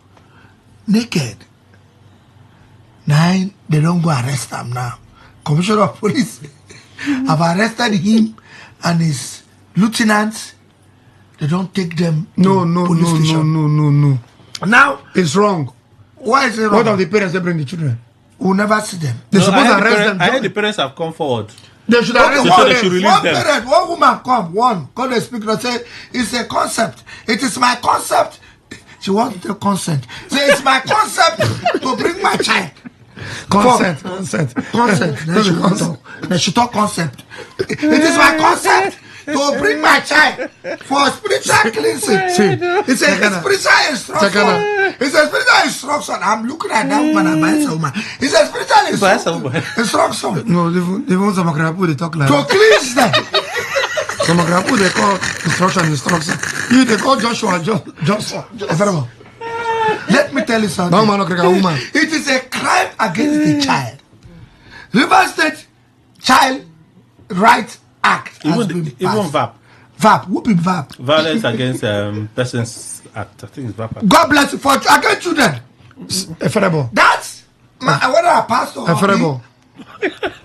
Naked. 9, they don't go arrest him now. Commissioner of Police have arrested him and his lieutenants. They don't take them to police station. No. Now it's wrong. Why is it wrong? What of the parents that bring the children? We'll never see them. They supposed to arrest them. I heard the parents have come forward. They should arrest them. They should release one them. parent, one woman come the speaker and say, it's a concept. It is my concept. She wants the consent. Say, it's my concept to bring my child. Consent. Then she talk concept. It is my concept to bring my child for spiritual cleansing. It's a spiritual instruction. It's a spiritual instruction. I'm looking at that woman and my woman. It's a spiritual instruction. No, they want some Makrapu, they talk like to cleanse them. Some Makrapu, they call instruction. You, they call Joshua. Let me tell you something. It is a crime against the child. River State Child Rights Act has been passed. Even VAP. VAP. Who be VAP? Violence Against Persons Act. I think it's VAP. God bless you for against children. That's whether a pastor or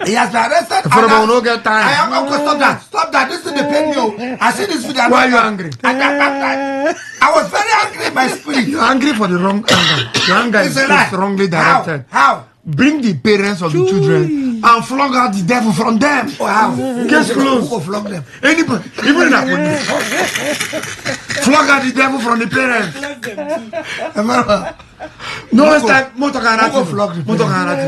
he has been arrested. No get time. I am going to stop that. This is the pain. I see this video. Why are you angry? I was very angry in my spirit. You're angry for the wrong anger. The anger is wrongly directed. How? Bring the parents of the children and flog out the devil from them. Oh, how? Case closed. Who flog them? Anybody, even in that flog out the devil from the parents. No, it's like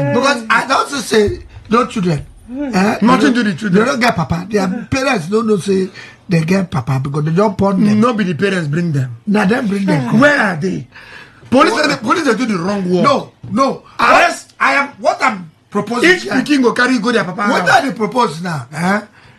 because I also say no children. Nothing to the children. They don't get papa. Their parents don't know say they get papa because they don't porn them. Not be the parents bring them. Now them bring them. Where are they? Police they do the wrong work. No. Arrest. What I'm proposing. Each Peking go carry go their papa. What are they propose now?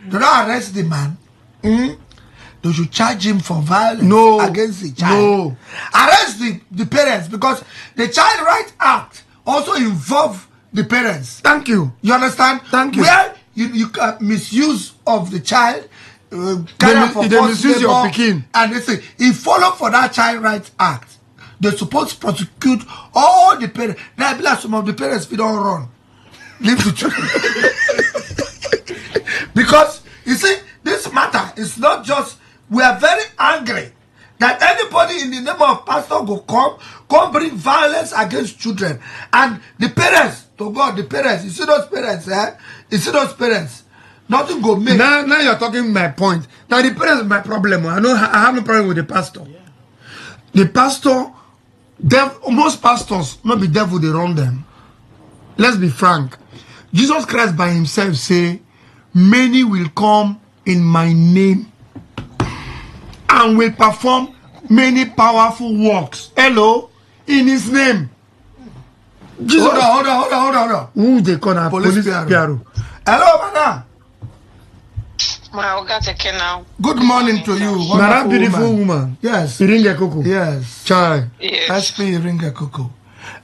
Do not arrest the man. They should charge him for violence against the child. No. Arrest the parents because the Child Rights Act also involve the parents. Thank you. You understand? Thank you. Where you misuse of the child, they misuse your Peking. And they say, if follow for that Child Rights Act, they're supposed to prosecute all the parents. There be like some of the parents if you don't run. Leave the children. Because, you see, this matter is not just, we are very angry that anybody in the name of pastor go come bring violence against children. And the parents, to God, the parents, you see those parents, You see those parents, nothing go make. Now you're talking my point. Now the parents is my problem. I have no problem with the pastor. Yeah. The pastor, most pastors, not be devil, they run them. Let's be frank. Jesus Christ by himself say, many will come in my name and will perform many powerful works. Hello? In his name. Jesus. Hold on. Who they call a police PRO? Hello, madam. Good morning to you. Madam, beautiful woman. Yes. Iringa Koko. Yes. Chai. Yes. SP Iringa Koko.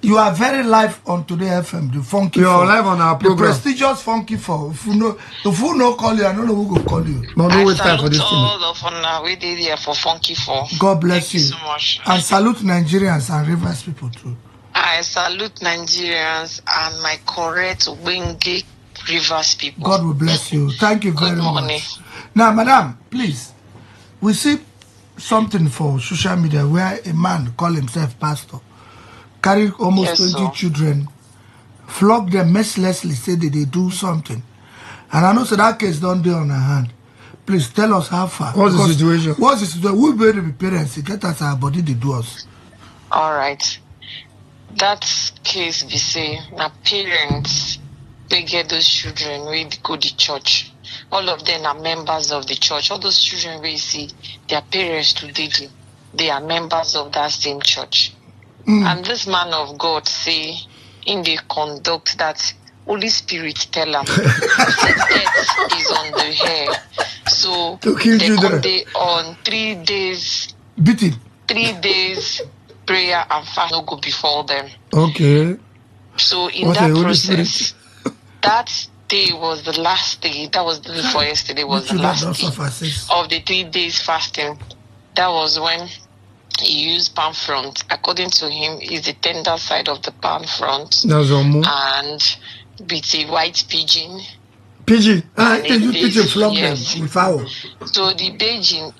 You are very live on Today FM, the funky. You are live on our program. The prestigious funky for. If who no call you, I don't know who will call you. No, no wait time for this thing. We did here for funky for. God bless you so much. And salute Nigerians and Rivers people too. I salute Nigerians and my correct Wingy Rivers people. God will bless you. Thank you very much. Now, madam, please, we see something for social media where a man call himself pastor, carry almost 20 children, flog them mercilessly, say that they do something. And I know so that case don't do on our hand. Please tell us how far. What's the situation? What's the situation? We'll be able to be parents. Get us our body, they do us. All right. That case be say, now parents, they get those children where they go to church. All of them are members of the church. All those children where you see their parents today, they are members of that same church. And this man of God say, in the conduct that Holy Spirit tell him, death is on the hair. So they come there on 3 days. Beating. 3 days prayer and fast no go before them. Okay. So in that process, That day was the last day. That was the day before yesterday was the last day of the 3 days fasting. That was when he used palm front. According to him, is the tender side of the palm front. And with a white pigeon. Pigeon? You pigeon flog them with fowl. So the pigeon,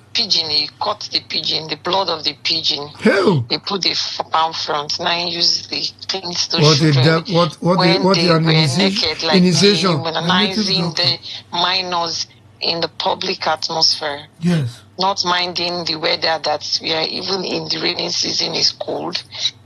he caught the pigeon, the blood of the pigeon. Hell. He put the palm front. Now he used the cleans to What children when the they were naked, like demonizing the minors in the public atmosphere. Yes. Not minding the weather that we are, even in the rainy season, is cold.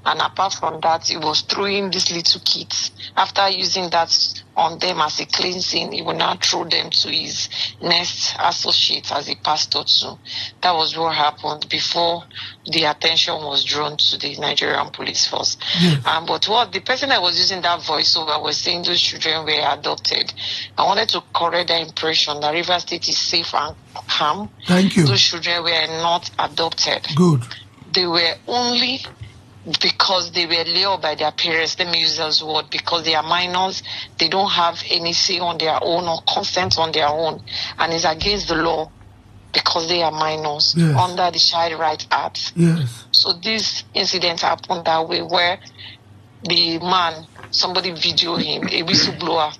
And apart from that, he was throwing these little kids. After using that on them as a cleansing, he will now throw them to his next associate as a pastor too. That was what happened before the attention was drawn to the Nigerian police force. Yes. But what the person that was using that voiceover was saying those children were adopted. I wanted to correct the impression that Rivers State is safe and calm. Thank you. Those children were not adopted. Good. They were only because they were lured by their parents. Let me use this word, because they are minors. They don't have any say on their own or consent on their own, and it's against the law because they are minors under the Child Rights Act. Yes. So this incident happened that way, where the man, somebody videoed him, a whistleblower.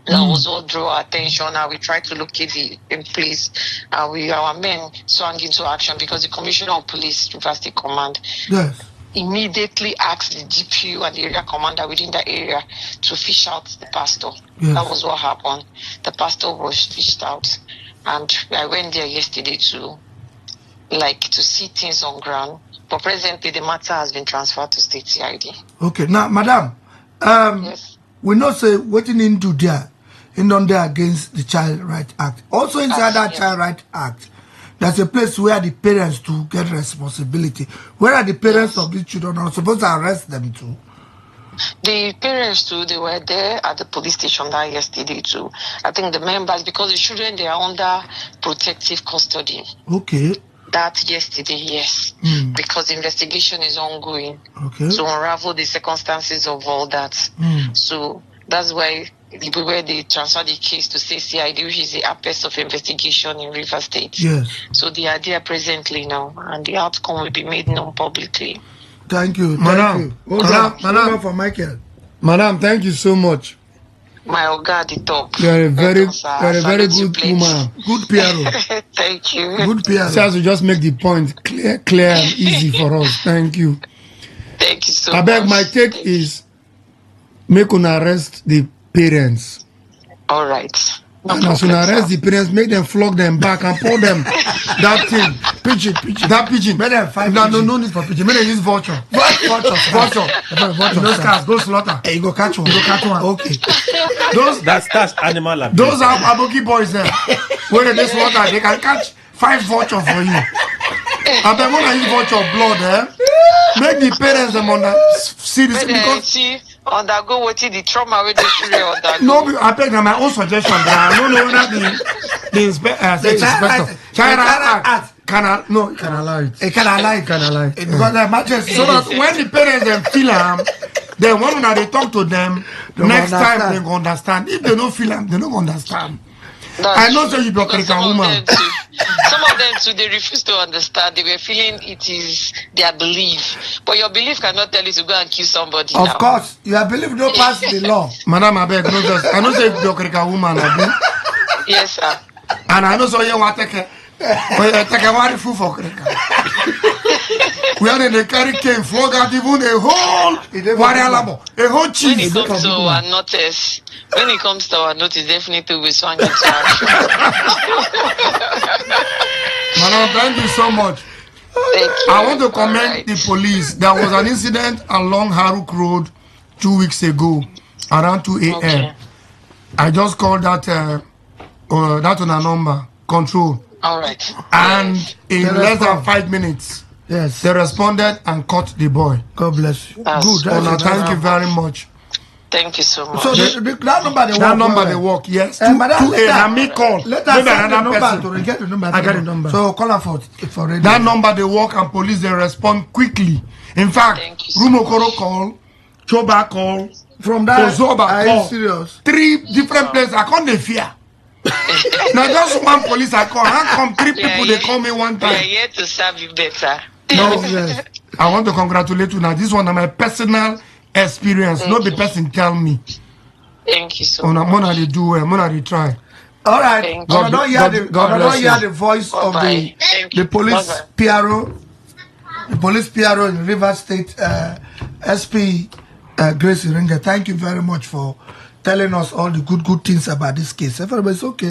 That was what drew our attention, and we tried to locate the in place. Our men swung into action because the Commissioner of Police, Rivers State Command, immediately asked the GPU and the area commander within that area to fish out the pastor. Yes. That was what happened. The pastor was fished out, and I went there yesterday to see things on ground. But presently, the matter has been transferred to State CID. Okay, now, Madam, yes. We not say waiting into there, on there against the Child Rights Act. Also inside that Child Rights Act, there's a place where the parents to get responsibility. Where are the parents of these children? Are supposed to arrest them too? The parents too, they were there at the police station that yesterday too. I think the members, because the children, they are under protective custody. Okay. That yesterday, yes. Because the investigation is ongoing. Okay. To unravel the circumstances of all that. So that's why they transfer the case to CID, which is the apex of investigation in Rivers State. Yes. So they are there presently now, and the outcome will be made known publicly. Thank you. Madam. Madam for Michael. Madam, thank you so much. My Oga, the top. You are a very good woman. Good PRO. Thank you. Good PRO. So as to just make the point clear and easy for us. Thank you. Thank you so much. I beg, my take is make una arrest the parents. All right. No and as soon as arrest the parents, make them flog them back and pour them that thing. Pigeon. That pigeon. Make them fight. No need for pigeon. Make them use vulture. Vulture. Those cars go slaughter. Hey, you go catch one. Okay. That's animal abuse. Those are Aboki boys there. When they slaughter, they can catch 5 vulture for you. And then when I use vulture blood, make the parents them see this because. Undergo what the trauma with the children undergo. No, I beg my own suggestion. I don't know whether the inspector can allow it. It can allow it. Because the emergency. So that when the parents them feel them, then when they talk to them, next time they go understand. If they don't feel them, they don't understand. I know that you be a woman. Some of them too, they refuse to understand. They were feeling it is their belief. But your belief cannot tell you to go and kill somebody. Of course, your belief don't pass the law. Madam, I beg, I know that you're a woman. Yes, sir. And I know so you want to take a one food for we are in the carry cane, flog out even a whole cheese. When it comes to our notice, definitely we swung into action. Madam, thank you so much. Thank you. I want to commend the police. There was an incident along Haruk Road 2 weeks ago, around 2 a.m. Okay. I just called that on a number, control. All right. And in less than 5 minutes, yes, they responded and caught the boy. God bless you. Good. Thank you very much. Thank you so much. So that number they work. Yes. To a me call. Let us send the number to get the number. I got the number. So call her for radio. That number they work and police they respond quickly. In fact, Rumokoro call, Choba call, From that, Ozoba, are you serious? 3 different places. I can't fear. Now just one police I call. I come 3 people, they call me one We are time. here to serve you better. No, yes. I want to congratulate you now. This one is my personal experience. Not the person tell me. Thank you so much. Mona they do well. Mona they try. All right. God don't hear the voice of Bye-bye. the police Bye-bye. PRO. The police PRO in River State, SP Grace Iringa. Thank you very much for telling us all the good things about this case. Everybody's okay.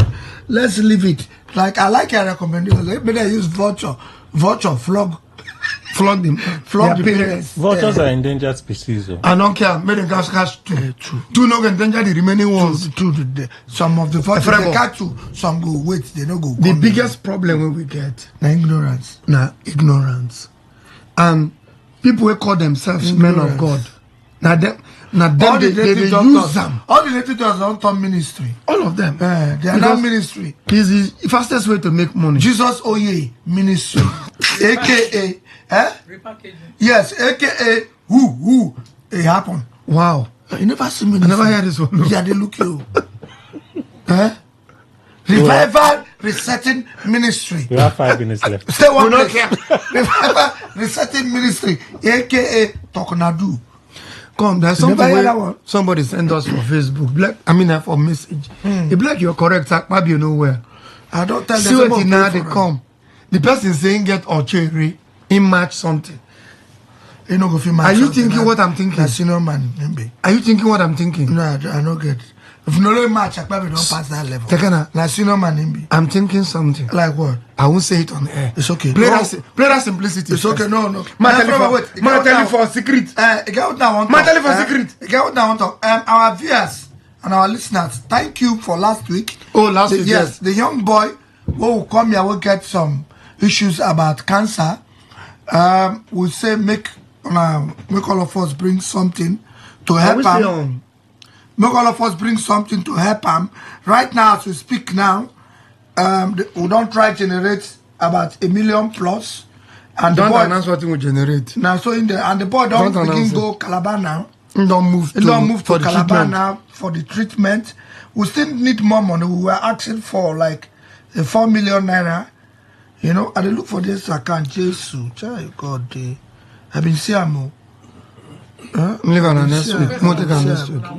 Let's leave it. Like I like your recommendation. They better use vulture, flog them, flog the parents. Vultures are endangered species. I don't care. Make them catch 2. 2 no endanger the remaining ones. Some of the vultures they catch 2. Some go wait. They no go. The biggest problem we get ignorance. Ignorance. And people who call themselves men of God. Now them they use them. All the native doctors don't turn ministry. All of them. They are not ministry. It's the fastest way to make money. Jesus Oye ministry. AKA yes, AKA who it happened. Wow. You never see me. I never heard this one. Yeah, they look you. Revival resetting ministry. We have 5 minutes left. Stay one place. Revival resetting ministry, AKA Tokonadu. Come, there's something somebody sent us for Facebook. For message. If black you're correct, maybe you know where. I don't tell them. See what now they come. The person saying get or cherry in match something. You know, go are you thinking what I'm thinking? Are you thinking what I'm thinking? No, I don't get it. If no match, I probably don't pass that level. I'm thinking something. Like what? I won't say it on the air. It's okay. Play that simplicity. It's okay. No. Man, tell you for a secret. Get what I want. Man, tell you for a secret. Get what I want. Our viewers and our listeners, thank you for last week. Oh, last week. Yes, the young boy who will come here will get some issues about cancer. We'll say make all of us bring something to help him. Make all of us bring something to help him. Right now, as we speak now, we don't try to generate about $1 million plus. And don't announce what we generate. Now, so the boy don't begin go Calabar now. Don't move to Calabar now for the treatment. We still need more money. We were asking for like 4 million naira. You know, and they look for this account. Jesus, God, I've been seeing leave on next week.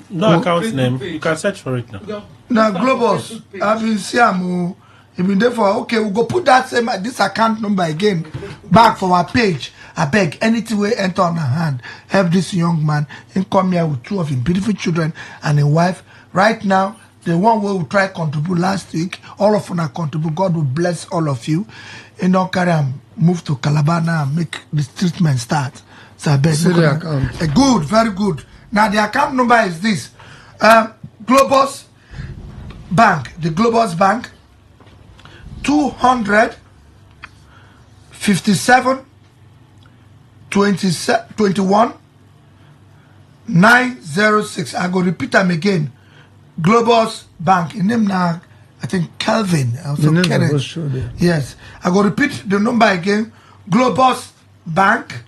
No account name. You can search for it now. Now, Globus, I've been seeing you've been there for okay. We'll go put that this account number again back for our page. I beg anything we enter on our hand. Help this young man and come here with 2 of his beautiful children and a wife. Right now, the one we will try to contribute last week, all of them contribute. God will bless all of you. And don't carry them, move to Calabar now and make this treatment start. So I beg the account. Good, very good. Now the account number is this. Globus Bank. The Globus Bank 257 21 906. I go repeat them again. Globus Bank. In name now, I think Calvin. Also yes. I go repeat the number again. Globus Bank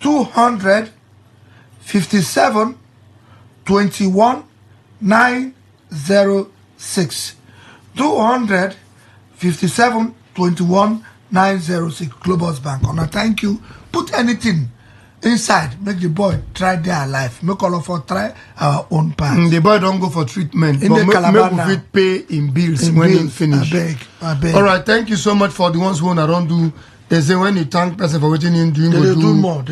257 21 906. 257 21 906. Globus Bank. And I thank you. Put anything inside. Make the boy try their life. Make all of us try our own part. The boy don't go for treatment. In but the Calabar make we pay in bills when he finish. I beg. All right. Thank you so much for the ones who don't do. They say when you thank person for waiting in doing, they do more.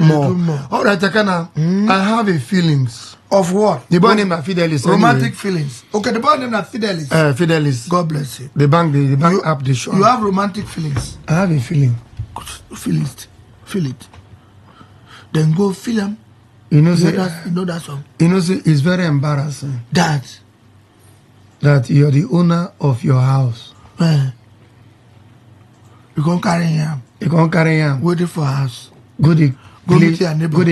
All right, Takana. I have a feelings. Of what? The boy named Fidelis. Romantic feelings. Okay, the boy named Fidelis. Fidelis. God bless you. The bank app the show. You have romantic feelings. I have a feeling. Feel it. Then go feel them. You know that song. You know, it's very embarrassing. That you're the owner of your house. You can't carry him. Waiting for house. Go meet your neighbor.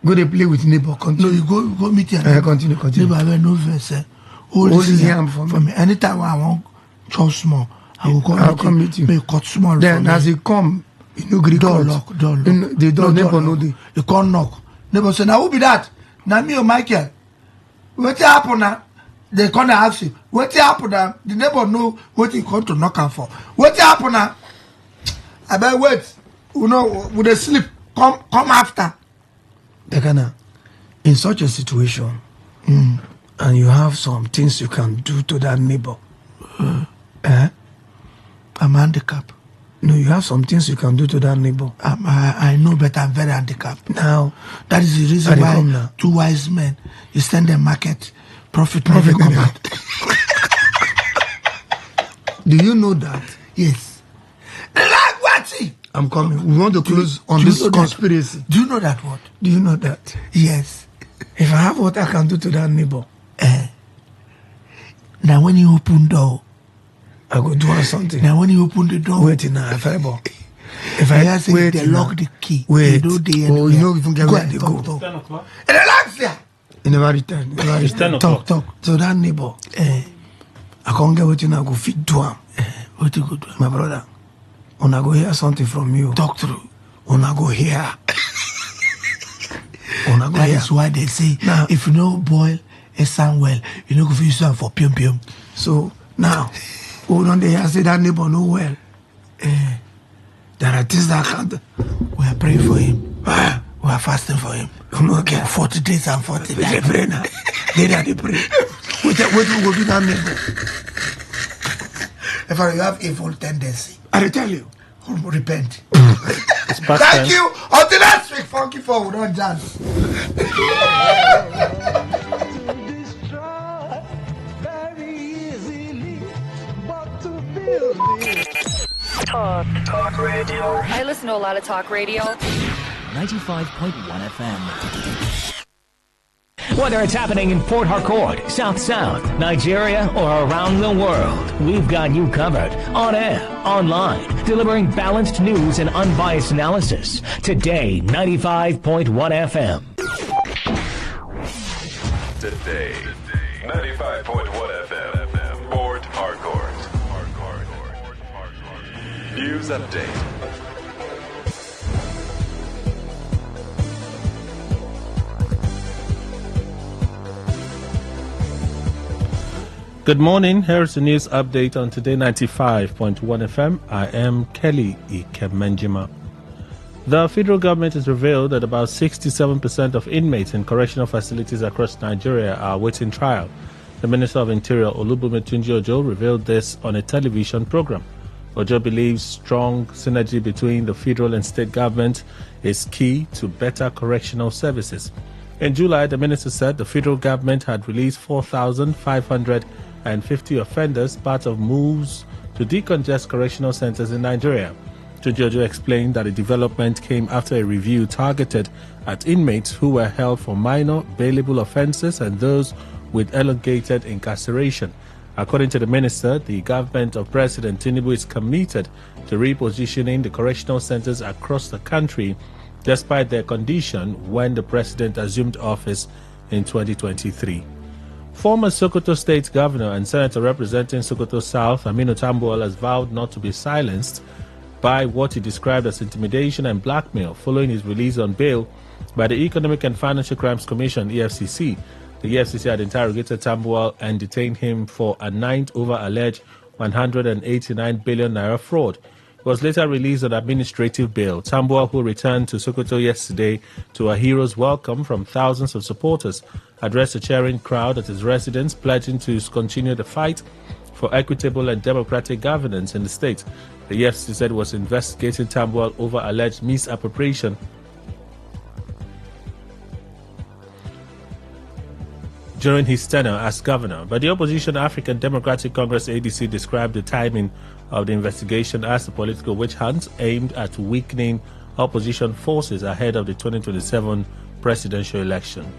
Go they play with neighbor. Continue. No, you go meet your neighbor. Continue. Neighbor, I have no verse. Hold his hand for me. Anytime I want chop small, I'll come meet you. May cut small. Then as he come, you know, door lock. The door neighbor know the. You can't knock. Neighbor say, now who be that? Now me or Michael, what happen now? They come and ask you, what happen now? The neighbor know what he come to knock out for. What happen now? I better wait. You know, with the sleep, come after. Dekana, in such a situation, and you have some things you can do to that neighbor. I'm handicapped. No, you have some things you can do to that neighbor. I know, but I'm very handicapped. Now, that is the reason why two wise men, you send them market, profit come out. Do you know that? Yes. Like what? I'm coming. We want to close on this conspiracy. Do you know that what? Do you know that? Yes. If I have what I can do to that neighbor. Now when you open door, I go do something. Now when you open the door, wait now, if I say they lock the key, wait. You know even get where they go. 10 o'clock. Relax here. You never return. It's 10 o'clock. Talk. So that neighbor, I can't get what you now go fit to him. What you go do? My brother, when I go hear something from you, talk through. When I go hear. That is why they say, now, if you know boil a sound well, you know go fit use for pium. So now, hold on there, I say that neighbor know well. There are things that can't. We are praying for him. We are fasting for him. Okay. 40 days and 40 nights. They pray now. They pray. Wait, we go do that neighbor. If you have evil tendency, I tell you, repent. Thank you. Until next week, funky forward on jazz. Talk radio. I listen to a lot of talk radio. 95.1 FM. Whether it's happening in Port Harcourt, South South, Nigeria, or around the world, we've got you covered. On air, online, delivering balanced news and unbiased analysis. Today, 95.1 FM. Today, 95.1 FM. Port Harcourt. News update. Good morning. Here's the news update on Today 95.1 FM. I am Kelly Ikemenjima. The federal government has revealed that about 67% of inmates in correctional facilities across Nigeria are awaiting trial. The Minister of Interior, Olubunmi Tunji Ojo, revealed this on a television program. Ojo believes strong synergy between the federal and state government is key to better correctional services. In July, the minister said the federal government had released 4,550 offenders, part of moves to decongest correctional centers in Nigeria. Tunji Ojo explained that the development came after a review targeted at inmates who were held for minor bailable offenses and those with elongated incarceration. According to the minister, the government of President Tinubu is committed to repositioning the correctional centers across the country despite their condition when the president assumed office in 2023. Former Sokoto State Governor and Senator representing Sokoto South, Aminu Tambuwal, has vowed not to be silenced by what he described as intimidation and blackmail following his release on bail by the Economic and Financial Crimes Commission, EFCC. The EFCC had interrogated Tambuwal and detained him for a night over alleged 189 billion naira fraud. He was later released on administrative bail. Tambuwal, who returned to Sokoto yesterday to a hero's welcome from thousands of supporters, addressed a cheering crowd at his residence, pledging to continue the fight for equitable and democratic governance in the state. The EFCC said it was investigating Tambuwal over alleged misappropriation during his tenure as governor. But the opposition African Democratic Congress ADC described the timing of the investigation as a political witch hunt aimed at weakening opposition forces ahead of the 2027 presidential election.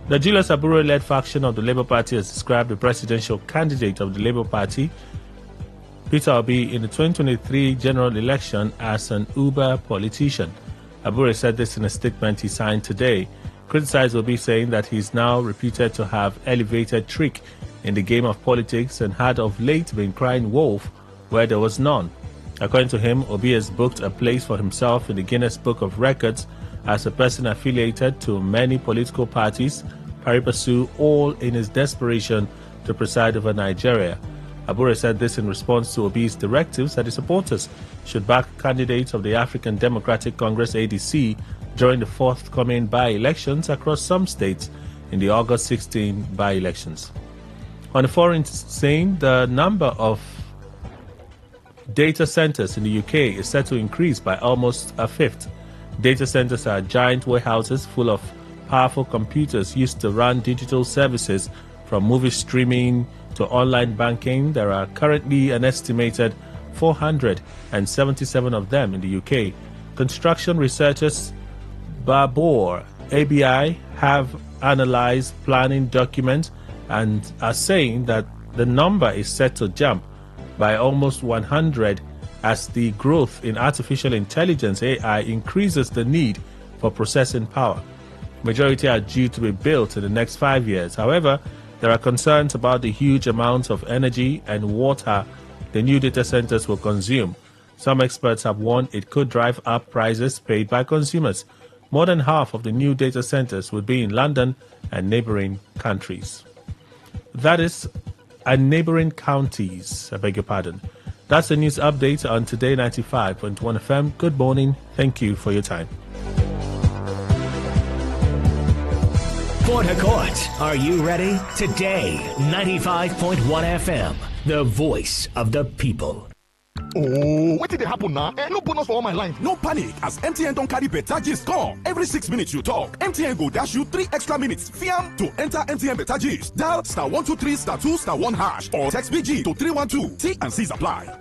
The Julius Abure-led faction of the Labour Party has described the presidential candidate of the Labour Party, Peter Obi, in the 2023 general election as an uber politician. Abure said this in a statement he signed today. Criticized Obi, saying that he is now reputed to have elevated trick in the game of politics and had of late been crying wolf where there was none. According to him, Obi has booked a place for himself in the Guinness Book of Records as a person affiliated to many political parties, pari passu, all in his desperation to preside over Nigeria. Abure said this in response to Obi's directives that his supporters should back candidates of the African Democratic Congress ADC during the forthcoming by-elections across some states in the August 16 by-elections. On the foreign scene, the number of data centers in the UK is set to increase by almost a fifth. Data centers are giant warehouses full of powerful computers used to run digital services from movie streaming to online banking. There are currently an estimated 477 of them in the UK. Construction researchers Barbour ABI have analyzed planning documents and are saying that the number is set to jump by almost 100 as the growth in artificial intelligence AI increases the need for processing power. Majority are due to be built in the next 5 years. However, there are concerns about the huge amounts of energy and water the new data centers will consume. Some experts have warned it could drive up prices paid by consumers. More than half of the new data centers would be in London and neighboring countries. That is, neighboring counties, I beg your pardon. That's the news update on Today 95.1 FM. Good morning. Thank you for your time. Port Harcourt, are you ready? Today 95.1 FM, the voice of the people. Oh, what did happen now? No bonus for all my line. No panic, as MTN don't carry better gist come. Every 6 minutes you talk, MTN go dash you 3 extra minutes. Fiam to enter MTN better gist. Dial *123 *2 *1 hash or text BG to 312. T and C's apply.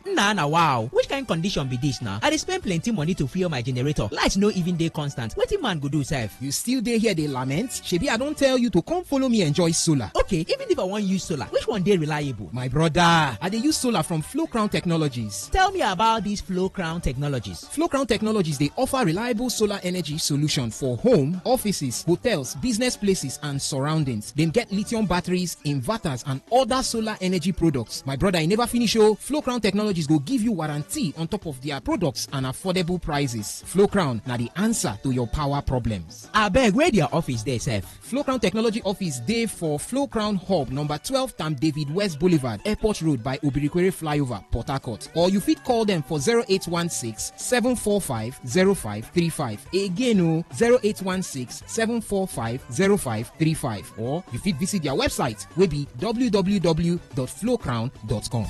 Nah, wow. Which kind condition be this now? I dey spend plenty money to fuel my generator. Lights no even dey constant. Wetin man go do sef? You still dey here dey lament? Shebi I don tell you to come follow me enjoy solar. Okay, even if I wan use solar, which one dey reliable? My brother, I dey use solar from Flow Crown Technologies. Tell me about these Flow Crown Technologies. Flow Crown Technologies dey offer reliable solar energy solution for home, offices, hotels, business places and surroundings. Dem get lithium batteries, inverters and other solar energy products. My brother, I never finish oh. Flow Crown Technologies go give you warranty on top of their products and affordable prices. Flow Crown na the answer to your power problems. Abeg, where their office dey sef? Flow Crown Technology office dey for Flow Crown Hub, number 12 Tam David West Boulevard, Airport Road by Obirikwere Flyover, Port Harcourt. Or you fit call them for 0816-745-0535. Again, 0816-745-0535. Or you fit visit their website, wey be www.flowcrown.com.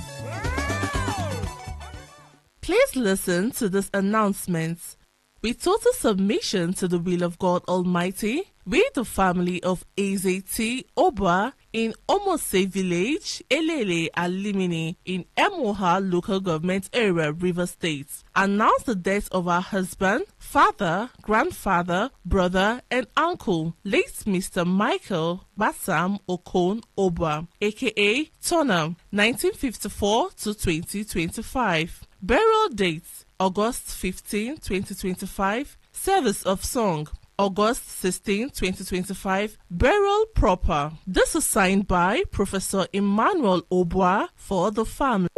Please listen to this announcement. With total submission to the will of God Almighty, we, the family of AZT Oba in Omose Village, Elele Alimini in Emoha Local Government Area, River State, announce the death of our husband, father, grandfather, brother, and uncle, late Mr. Michael Basam Okon Oba, aka Tona, 1954 to 2025. Burial date, August 15, 2025. Service of song, August 16, 2025. Burial proper. This is signed by Professor Emmanuel Obwa for the family.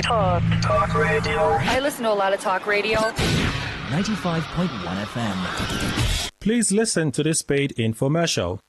Talk radio. I listen to a lot of talk radio. 95.1 FM. Please listen to this paid infomercial.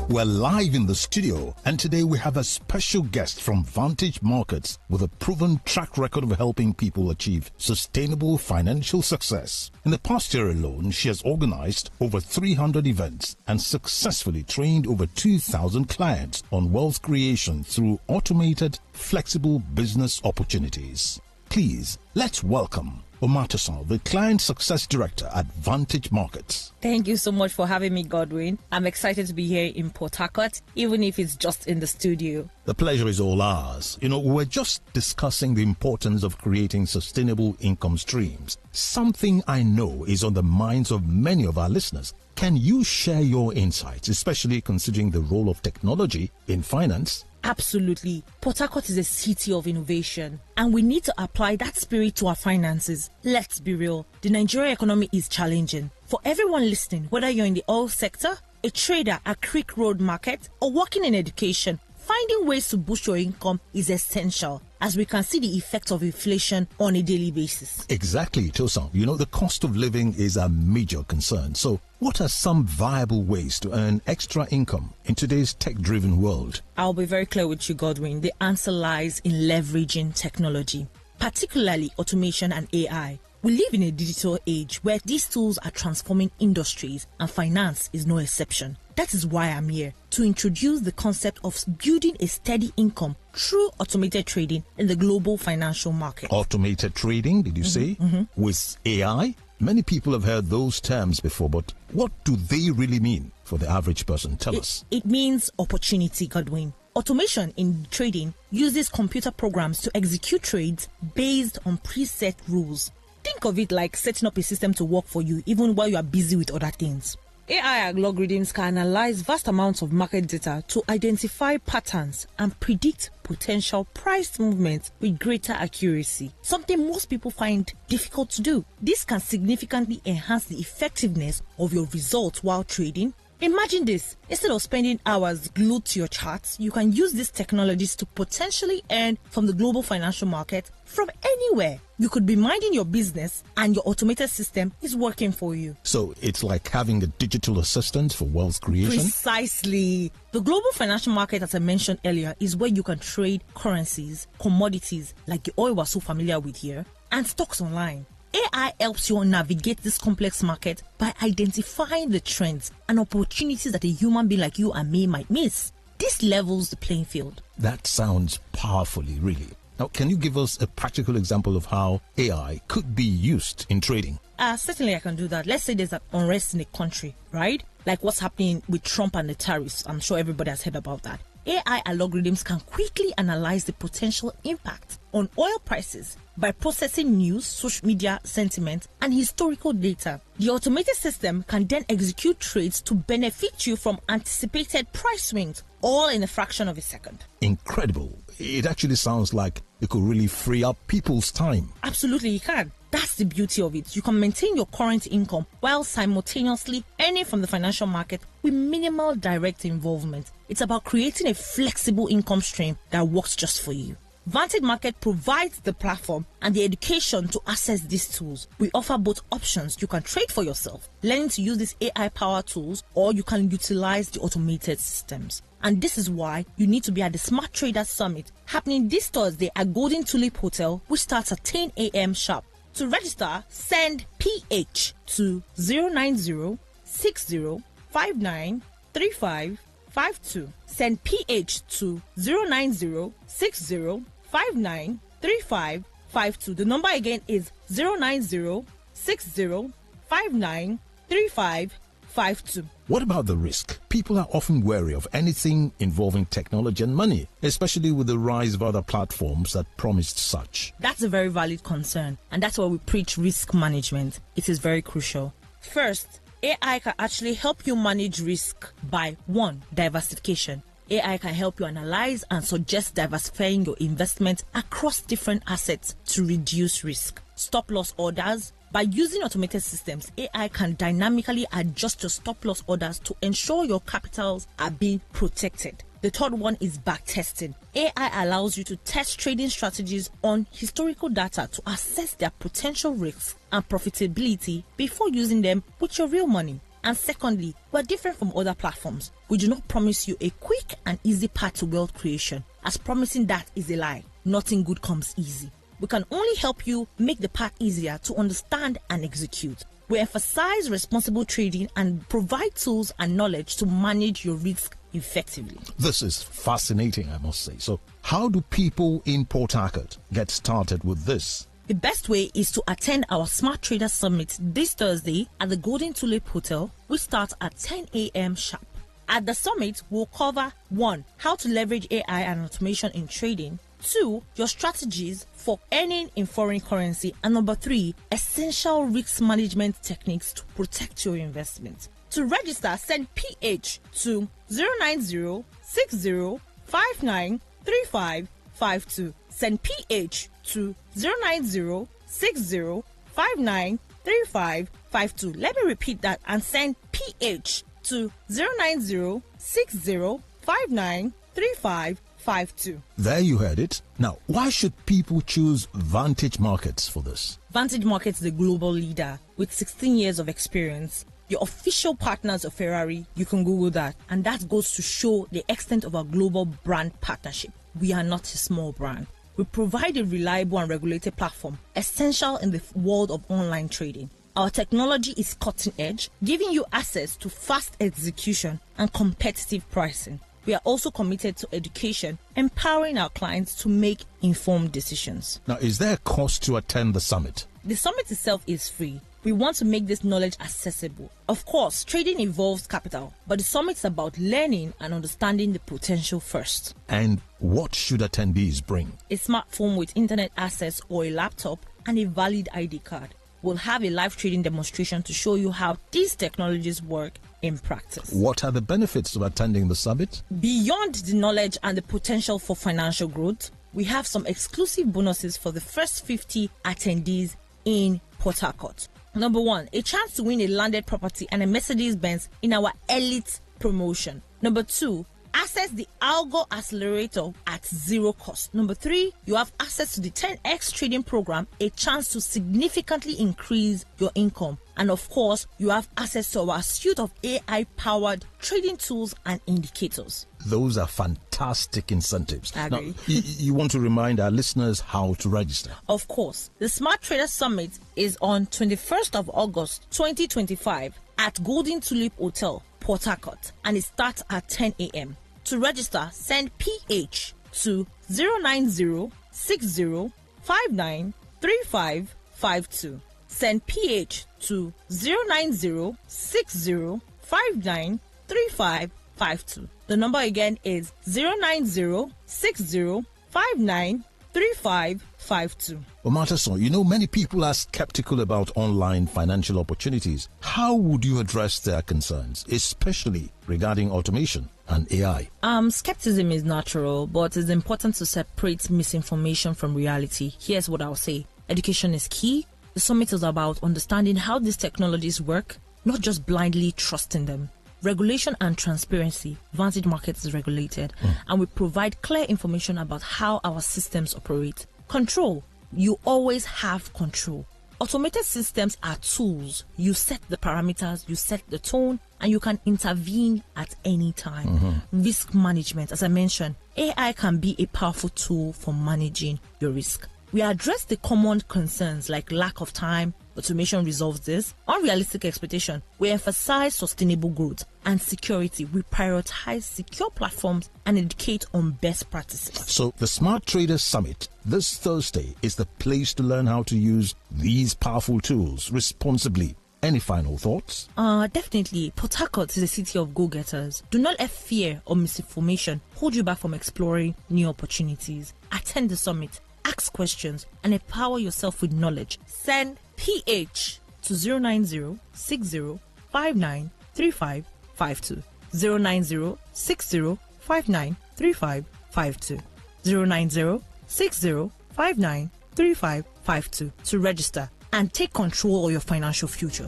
We're live in the studio, and today we have a special guest from Vantage Markets with a proven track record of helping people achieve sustainable financial success. In the past year alone, she has organized over 300 events and successfully trained over 2,000 clients on wealth creation through automated, flexible business opportunities. Please, let's welcome Omatosan, the Client Success Director at Vantage Markets. Thank you so much for having me, Godwin. I'm excited to be here in Port Harcourt, even if it's just in the studio. The pleasure is all ours. You know, we're just discussing the importance of creating sustainable income streams. Something I know is on the minds of many of our listeners. Can you share your insights, especially considering the role of technology in finance? Absolutely. Port Harcourt is a city of innovation, and we need to apply that spirit to our finances. Let's be real. The Nigerian economy is challenging. For everyone listening, whether you're in the oil sector, a trader at Creek Road Market, or working in education, finding ways to boost your income is essential, as we can see the effects of inflation on a daily basis. Exactly, Tosan. You know, the cost of living is a major concern. So what are some viable ways to earn extra income in today's tech-driven world? I'll be very clear with you, Godwin. The answer lies in leveraging technology, particularly automation and AI. We live in a digital age where these tools are transforming industries, and finance is no exception. That is why I'm here to introduce the concept of building a steady income through automated trading in the global financial market. Automated trading, did you say? With AI? Many people have heard those terms before, but what do they really mean for the average person? Tell us. It means opportunity, Godwin. Automation in trading uses computer programs to execute trades based on preset rules. Think of it like setting up a system to work for you even while you are busy with other things. AI algorithms can analyze vast amounts of market data to identify patterns and predict potential price movements with greater accuracy, something most people find difficult to do. This can significantly enhance the effectiveness of your results while trading. Imagine this: instead of spending hours glued to your charts, you can use these technologies to potentially earn from the global financial market from anywhere. You could be minding your business and your automated system is working for you. So it's like having a digital assistant for wealth creation? Precisely. The global financial market, as I mentioned earlier, is where you can trade currencies, commodities like the oil we're so familiar with here, and stocks online. AI helps you navigate this complex market by identifying the trends and opportunities that a human being like you and me might miss. This levels the playing field. That sounds powerfully, really. Now, can you give us a practical example of how AI could be used in trading? Certainly I can do that. Let's say there's an unrest in a country, right? Like what's happening with Trump and the tariffs. I'm sure everybody has heard about that. AI algorithms can quickly analyze the potential impact on oil prices by processing news, social media sentiment, and historical data. The automated system can then execute trades to benefit you from anticipated price swings, all in a fraction of a second. Incredible. It actually sounds like it could really free up people's time. Absolutely, it can. That's the beauty of it. You can maintain your current income while simultaneously earning from the financial market with minimal direct involvement. It's about creating a flexible income stream that works just for you. Vantage Market provides the platform and the education to access these tools. We offer both options. You can trade for yourself, learning to use these AI power tools, or you can utilize the automated systems. And this is why you need to be at the Smart Trader Summit happening this Thursday at Golden Tulip Hotel, which starts at 10 a.m. sharp. To register, send PH to 09060593552. Send PH to 09060593552. The number again is 09060593552. What about the risk? People are often wary of anything involving technology and money, especially with the rise of other platforms that promised such. That's a very valid concern, and that's why we preach risk management. It is very crucial. First, AI can actually help you manage risk by 1. Diversification. AI can help you analyze and suggest diversifying your investment across different assets to reduce risk. Stop loss orders. By using automated systems, AI can dynamically adjust your stop loss orders to ensure your capitals are being protected. The third one is backtesting. AI allows you to test trading strategies on historical data to assess their potential risks and profitability before using them with your real money. And secondly, we're different from other platforms. We do not promise you a quick and easy path to wealth creation, as promising that is a lie. Nothing good comes easy. We can only help you make the path easier to understand and execute. We emphasize responsible trading and provide tools and knowledge to manage your risk effectively. This is fascinating, I must say. So, how do people in Port Harcourt get started with this? The best way is to attend our Smart Trader Summit this Thursday at the Golden Tulip Hotel, which starts at 10 a.m. sharp. At the summit, we'll cover 1. How to leverage AI and automation in trading. 2. Your strategies for earning in foreign currency. And number 3, essential risk management techniques to protect your investment. To register, send PH to 09060593552. Send PH to 09060593552. Let me repeat that and send PH to 09060593552. 3552. There you heard it. Now, why should people choose Vantage Markets for this? Vantage Markets is the global leader with 16 years of experience. Your official partners of Ferrari, you can Google that. And that goes to show the extent of our global brand partnership. We are not a small brand. We provide a reliable and regulated platform, essential in the world of online trading. Our technology is cutting edge, giving you access to fast execution and competitive pricing. We are also committed to education, empowering our clients to make informed decisions. Now, is there a cost to attend the summit? The summit itself is free. We want to make this knowledge accessible. Of course, trading involves capital, but the summit is about learning and understanding the potential first. And what should attendees bring? A smartphone with internet access or a laptop and a valid ID card. We'll have a live trading demonstration to show you how these technologies work in practice. What are the benefits of attending the summit? Beyond the knowledge and the potential for financial growth, we have some exclusive bonuses for the first 50 attendees in Port Harcourt. Number 1, a chance to win a landed property and a Mercedes-Benz in our elite promotion. Number 2, access the Algo Accelerator at zero cost. Number 3, you have access to the 10x trading program, a chance to significantly increase your income. And of course, you have access to our suite of AI-powered trading tools and indicators. Those are fantastic incentives. I agree. Now, you want to remind our listeners how to register? Of course. The Smart Trader Summit is on 21st of August 2025 at Golden Tulip Hotel, Port Harcourt, and it starts at 10 a.m. To register, send PH to 09060593552. Send PH to 09060593552. The number again is 09060593552. Omatason, you know many people are skeptical about online financial opportunities. How would you address their concerns, especially regarding automation and AI? Skepticism is natural, but it's important to separate misinformation from reality. Here's what I'll say. Education is key. The summit is about understanding how these technologies work, not just blindly trusting them. Regulation and transparency. Vantage Markets is regulated, and we provide clear information about how our systems operate. Control. You always have control. Automated systems are tools. You set the parameters, you set the tone, and you can intervene at any time. Risk management. As I mentioned, AI can be a powerful tool for managing your risk. We address the common concerns like lack of time. Automation resolves this. Unrealistic expectation. We emphasize sustainable growth and security. We prioritize secure platforms and educate on best practices. So the Smart Traders Summit this Thursday is the place to learn how to use these powerful tools responsibly. Any final thoughts? Definitely. Port Harcourt is a city of go-getters. Do not let fear or misinformation hold you back from exploring new opportunities. Attend the summit. Ask questions and empower yourself with knowledge. Send PH to 09060593552. 09060593552. 09060593552 to register and take control of your financial future.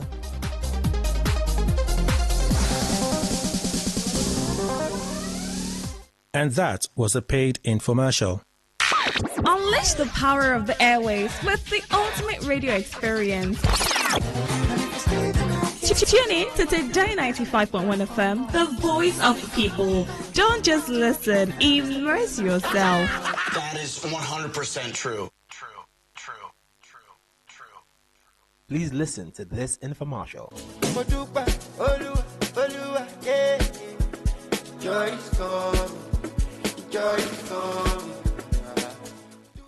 And that was a paid infomercial. Unleash the power of the airwaves with the ultimate radio experience. Tune in to Today 95.1 FM, the voice of the people. Don't just listen, immerse yourself. That is 100% true. Please listen to this infomercial.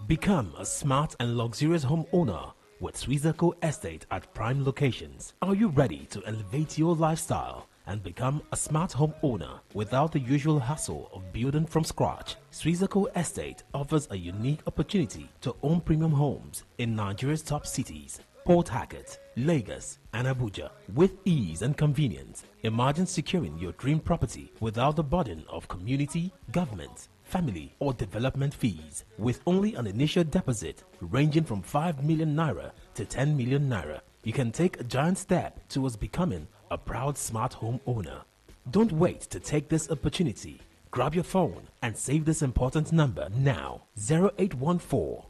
Become a smart and luxurious homeowner with Swizaco Estate at prime locations. Are you ready to elevate your lifestyle and become a smart homeowner without the usual hassle of building from scratch? Swizaco Estate offers a unique opportunity to own premium homes in Nigeria's top cities, Port Harcourt, Lagos, and Abuja. With ease and convenience, imagine securing your dream property without the burden of community, government, family, or development fees. With only an initial deposit ranging from 5 million naira to 10 million naira, you can take a giant step towards becoming a proud smart home owner. Don't wait to take this opportunity. Grab your phone and save this important number now. 0814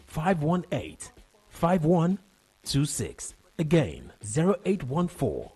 518 5126. Again, 0814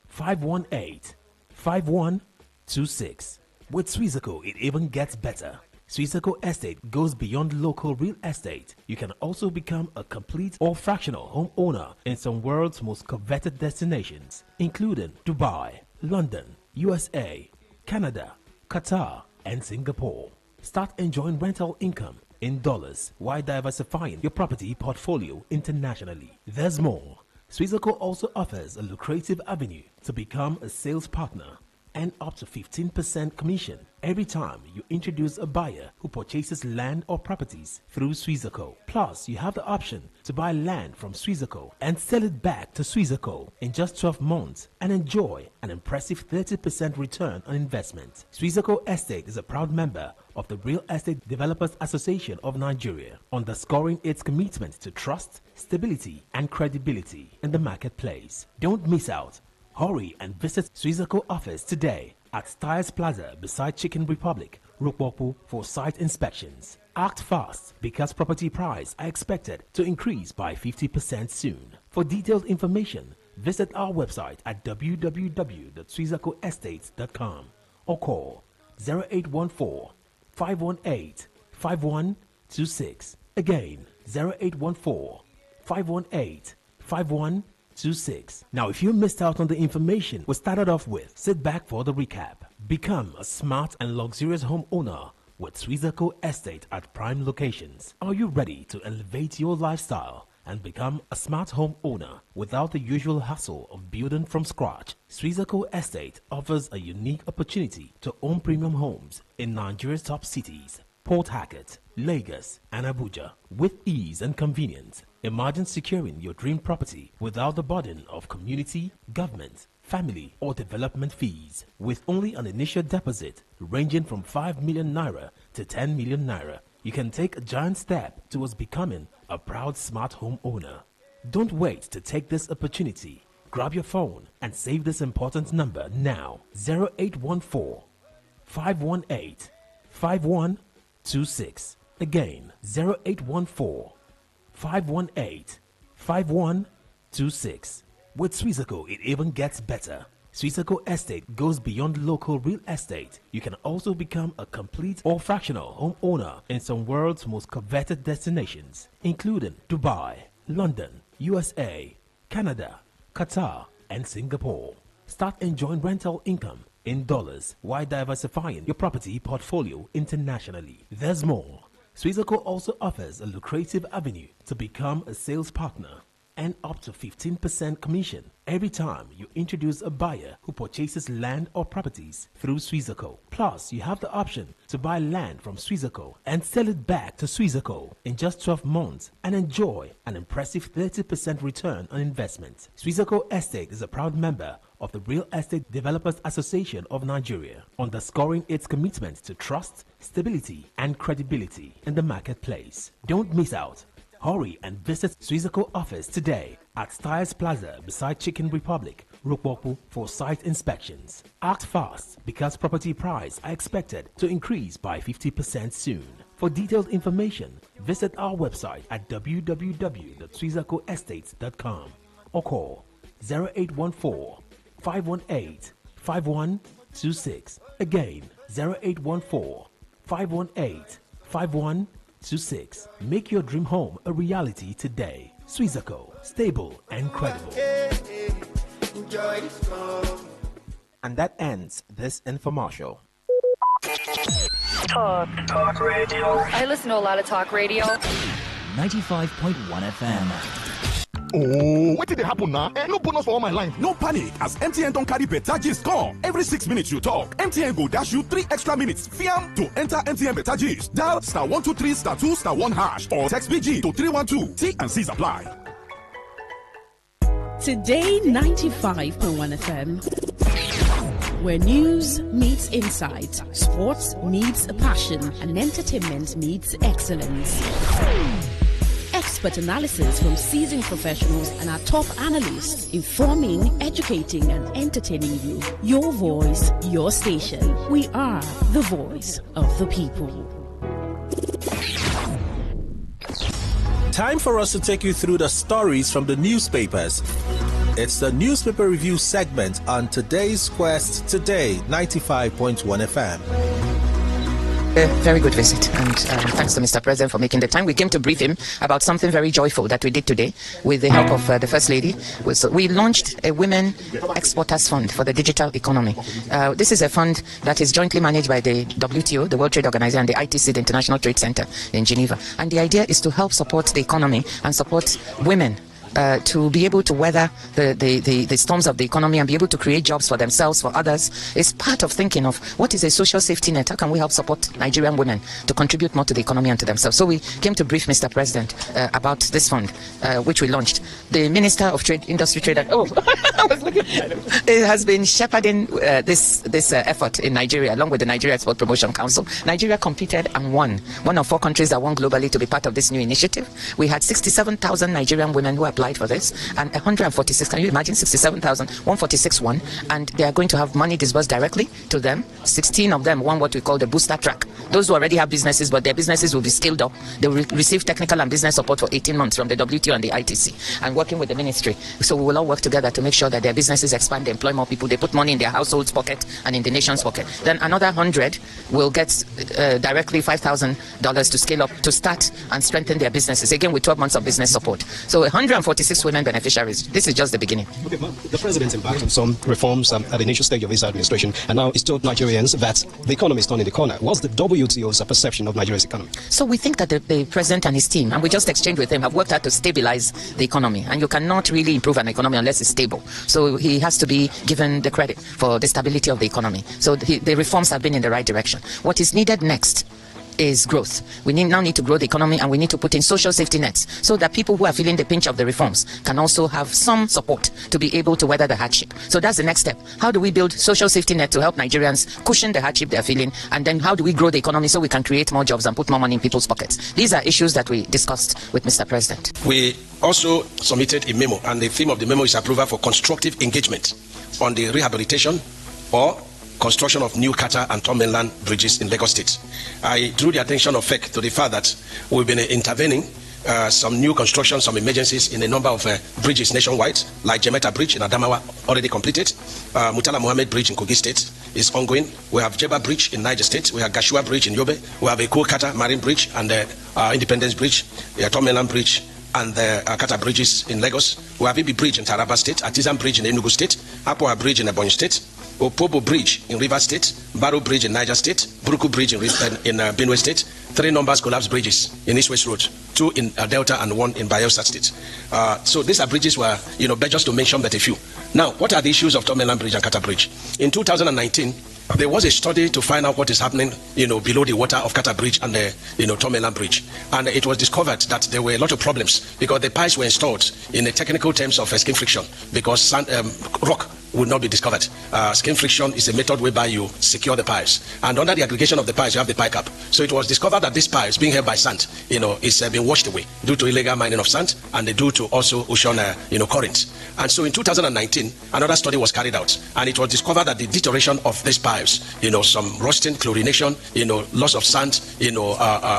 518 5126. With Swizaco, it even gets better. Swizaco Estate goes beyond local real estate. You can also become a complete or fractional homeowner in some world's most coveted destinations, including Dubai, London, USA, Canada, Qatar, and Singapore. Start enjoying rental income in dollars while diversifying your property portfolio internationally. There's more. Swizaco also offers a lucrative avenue to become a sales partner and up to 15% commission every time you introduce a buyer who purchases land or properties through Swizaco. Plus, you have the option to buy land from Swizaco and sell it back to Swizaco in just 12 months and enjoy an impressive 30% return on investment. Swizaco Estate is a proud member of the Real Estate Developers Association of Nigeria, underscoring its commitment to trust, stability, and credibility in the marketplace. Don't miss out. Hurry and visit Swizaco office today at Styles Plaza beside Chicken Republic, Rukboku, for site inspections. Act fast because property prices are expected to increase by 50% soon. For detailed information, visit our website at www.swizacoestates.com or call 0814 518 5126. Again, 0814 518 5126. Now, if you missed out on the information we started off with, sit back for the recap. Become a smart and luxurious homeowner with Swizaco Estate at prime locations. Are you ready to elevate your lifestyle and become a smart homeowner without the usual hassle of building from scratch? Swizaco Estate offers a unique opportunity to own premium homes in Nigeria's top cities, Port Harcourt, Lagos, and Abuja, with ease and convenience. Imagine securing your dream property without the burden of community, government, family, or development fees. With only an initial deposit ranging from 5 million naira to 10 million naira, you can take a giant step towards becoming a proud smart home owner. Don't wait to take this opportunity. Grab your phone and save this important number now. 0814 518 5126. Again, 0814 518 5126. With Swizaco, it even gets better. Swizaco Estate goes beyond local real estate. You can also become a complete or fractional homeowner in some world's most coveted destinations, including Dubai, London, USA, Canada, Qatar, and Singapore. Start enjoying rental income in dollars while diversifying your property portfolio internationally. There's more. Swizaco also offers a lucrative avenue to become a sales partner and up to 15% commission every time you introduce a buyer who purchases land or properties through Swizaco. Plus, you have the option to buy land from Swizaco and sell it back to Swizaco in just 12 months and enjoy an impressive 30% return on investment. Swizaco Estate is a proud member of the Real Estate Developers Association of Nigeria, underscoring its commitment to trust, stability, and credibility in the marketplace. Don't miss out. Hurry and visit Swizaco office today at Styles Plaza beside Chicken Republic, Rukboku, for site inspections. Act fast because property prices are expected to increase by 50% soon. For detailed information, visit our website at www.swizacoestates.com or call 0814 518 5126. Again, 0814 518 5126. Make your dream home a reality today. Swizaco, stable and credible. And that ends this infomercial. Talk radio. I listen to a lot of talk radio. 95.1 FM. Oh, what did they happen now? No bonus for all my line. No panic, as MTN don't carry better gist come. Every 6 minutes you talk, MTN go dash you 3 extra minutes. Fiam to enter MTN better gist. Dial *123 *2 *1 hash or text BG to 312. T and C's apply. Today 95.1 FM, where news meets insight, sports meets passion, and entertainment meets excellence. expert analysis from seasoned professionals and our top analysts, informing, educating, and entertaining you. Your voice, your station. We are the voice of the people. Time for us to take you through the stories from the newspapers. It's the newspaper review segment on today's Quest Today 95.1 FM. A very good visit, and thanks to Mr. President for making the time. We came to brief him about something very joyful that we did today with the help of the First Lady. We launched a Women Exporters Fund for the digital economy. This is a fund that is jointly managed by the WTO, the World Trade Organization, and the ITC, the International Trade Center in Geneva. And the idea is to help support the economy and support women to be able to weather the storms of the economy and be able to create jobs for themselves, for others. It's part of thinking of what is a social safety net. How can we help support Nigerian women to contribute more to the economy and to themselves? So we came to brief Mr. President about this fund, which we launched. The Minister of Trade, Industry, Trade and I was looking. It has been shepherding this effort in Nigeria, along with the Nigeria Export Promotion Council. Nigeria competed and won. One of 4 countries that won globally to be part of this new initiative. We had 67,000 Nigerian women who applied for this, and 146, can you imagine, 67,000, 146 won, and they are going to have money disbursed directly to them. 16 of them won what we call the booster track. Those who already have businesses, but their businesses will be scaled up. They will receive technical and business support for 18 months from the WTO and the ITC, and working with the ministry. So we will all work together to make sure that their businesses expand, they employ more people, they put money in their households' pocket and in the nation's pocket. Then another 100 will get directly $5,000 to scale up, to start and strengthen their businesses, again with 12 months of business support. So 146 women beneficiaries. This is just the beginning. Okay, the president embarked on some reforms at the initial stage of his administration, and now he's told Nigerians that the economy is turning the corner. What's the WTO's perception of Nigeria's economy? So we think that the president and his team, and we just exchanged with him, have worked hard to stabilize the economy, and you cannot really improve an economy unless it's stable. So he has to be given the credit for the stability of the economy. So the reforms have been in the right direction. What is needed next is growth. We now need to grow the economy, and we need to put in social safety nets so that people who are feeling the pinch of the reforms can also have some support to be able to weather the hardship. So that's the next step. How do we build social safety net to help Nigerians cushion the hardship they're feeling, and then how do we grow the economy so we can create more jobs and put more money in people's pockets? These are issues that we discussed with Mr. President. We also submitted a memo, and the theme of the memo is approval for constructive engagement on the rehabilitation or construction of new Kata and Tom Mainland bridges in Lagos State. I drew the attention of FEC to the fact that we've been intervening some new construction, some emergencies in a number of bridges nationwide, like Jemeta Bridge in Adamawa, already completed. Mutala Mohammed Bridge in Kogi State is ongoing. We have Jeba Bridge in Niger State. We have Gashua Bridge in Yobe. We have Eko Kata Marine Bridge and Independence Bridge, Tom Mainland Bridge, and the Kata bridges in Lagos. We have Ibi Bridge in Taraba State, Artisan Bridge in Enugu State, Apoa Bridge in Ebonyi State, Opobo Bridge in River State, Barrow Bridge in Niger State, Buruku Bridge in Benue State, 3 numbers collapsed bridges in East West Road, 2 in Delta and 1 in Bayelsa State. So these are bridges where, just to mention but a few. Now, what are the issues of Tom Mainland Bridge and Kata Bridge? In 2019, there was a study to find out what is happening, below the water of Kata Bridge and the Tom Mainland Bridge. And it was discovered that there were a lot of problems because the piles were installed in the technical terms of skin friction because rock would not be discovered. Skin friction is a method whereby you secure the piles. And under the aggregation of the piles, you have the pile cap. So it was discovered that this piles being held by sand, is being washed away due to illegal mining of sand and due to also ocean, currents. And so in 2019, another study was carried out, and it was discovered that the deterioration of these piles, some rusting, chlorination, loss of sand,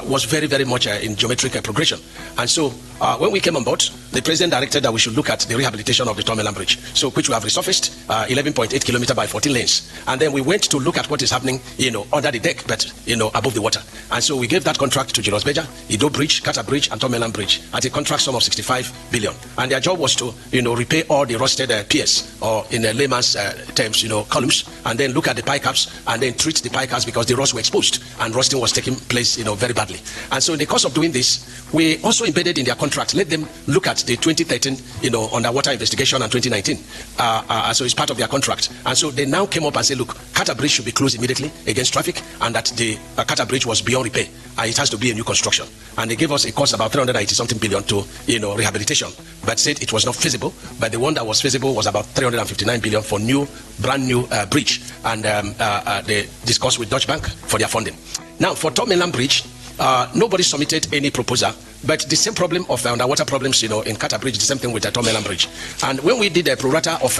was very, very much in geometric progression. And so when we came on board, the president directed that we should look at the rehabilitation of the Tom Mainland Bridge, so which we have resurfaced 11.8 kilometers by 14 lanes. And then we went to look at what is happening, under the deck, but, above the water. And so we gave that contract to Julius Berger, Ido Bridge, Kata Bridge, and Tom Mainland Bridge at a contract sum of 65 billion. And their job was to, repair all the rusted piers, or in a layman's terms, columns, and then look at the pie caps and then treat the pie caps because the rust were exposed and rusting was taking place, very badly. And so in the course of doing this, we also embedded in their contract, let them look at the 2013, underwater investigation and 2019. So it's part of their contract. And so they now came up and said, look, Kata Bridge should be closed immediately against traffic, and that the Kata Bridge was beyond repair. It has to be a new construction. And they gave us a cost about 380-something billion to, rehabilitation, but said it was not feasible. But the one that was feasible was about 359 billion for brand new bridge. And they discussed with Deutsche Bank for their funding. Now, for Tom Mainland Bridge, nobody submitted any proposal. But the same problem of underwater problems, in Kata Bridge, the same thing with the Tom Melan Bridge. And when we did a pro rata of,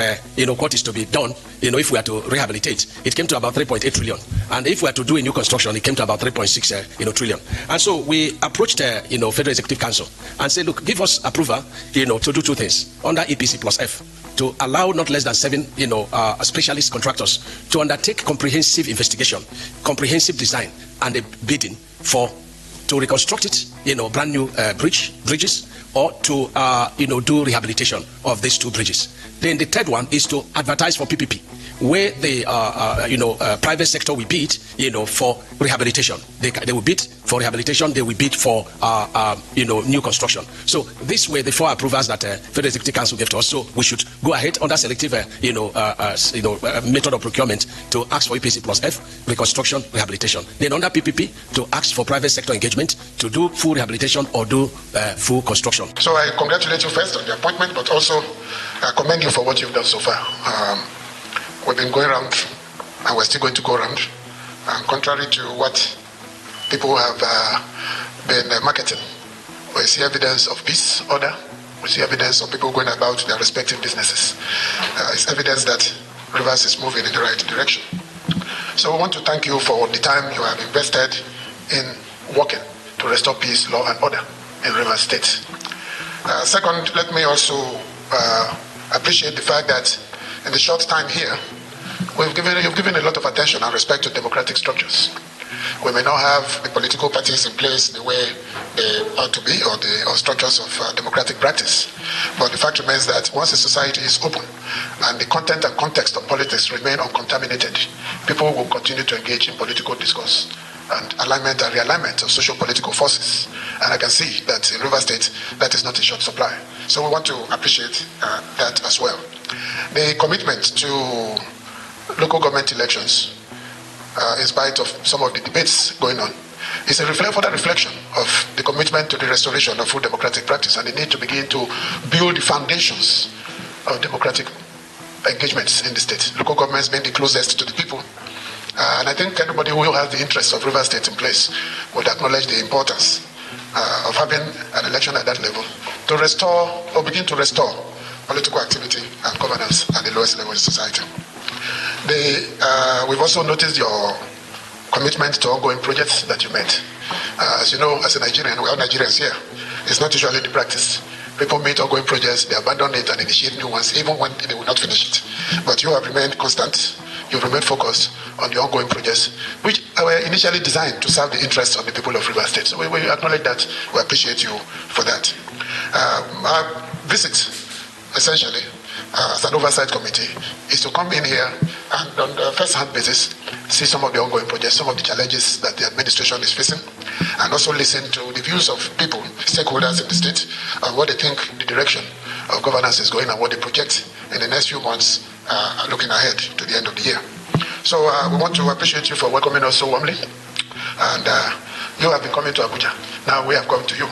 what is to be done, if we are to rehabilitate, it came to about 3.8 trillion. And if we are to do a new construction, it came to about 3.6 trillion. And so we approached, Federal Executive Council and said, look, give us approval, to do two things under EPC plus F, to allow not less than 7, specialist contractors to undertake comprehensive investigation, comprehensive design, and a bidding to reconstruct it, brand new bridges, or to, do rehabilitation of these two bridges. Then the third one is to advertise for PPP, where the, private sector will bid, for rehabilitation. They will bid for rehabilitation. They will bid for, new construction. So this way, the 4 approvals that Federal Executive Council gave to us. So we should go ahead under selective, method of procurement to ask for EPC plus F, reconstruction, rehabilitation. Then under PPP to ask for private sector engagement to do full rehabilitation or do full construction. So I congratulate you first on the appointment, but also commend you for what you've done so far. We've been going around, and we're still going to go around. And contrary to what people have been marketing, we see evidence of peace, order. We see evidence of people going about their respective businesses. It's evidence that Rivers is moving in the right direction. So we want to thank you for the time you have invested in working to restore peace, law, and order in Rivers State. Second, let me also appreciate the fact that in the short time here, you've given a lot of attention and respect to democratic structures. We may not have the political parties in place the way they ought to be, or structures of democratic practice. But the fact remains that once a society is open and the content and context of politics remain uncontaminated, people will continue to engage in political discourse and alignment and realignment of social-political forces. And I can see that in Rivers State, that is not in short supply. So we want to appreciate that as well. The commitment to local government elections, in spite of some of the debates going on, is a further reflection of the commitment to the restoration of full democratic practice and the need to begin to build the foundations of democratic engagements in the state. Local governments being the closest to the people. And I think anybody who has the interests of Rivers State in place would acknowledge the importance of having an election at that level to restore or begin to restore political activity and governance at the lowest level in society. We've also noticed your commitment to ongoing projects that you made. As you know, as a Nigerian, we are Nigerians here. It's not usually the practice. People meet ongoing projects, they abandon it and initiate new ones, even when they will not finish it. But you have remained constant. You've remained focused on the ongoing projects, which were initially designed to serve the interests of the people of Rivers State. So we acknowledge that. We appreciate you for that. Our visit, essentially, as an oversight committee, is to come in here and on a first-hand basis see some of the ongoing projects, some of the challenges that the administration is facing, and also listen to the views of people, stakeholders in the state, on what they think the direction of governance is going and what they project in the next few months, looking ahead to the end of the year. So we want to appreciate you for welcoming us so warmly, and you have been coming to Abuja. Now we have come to you.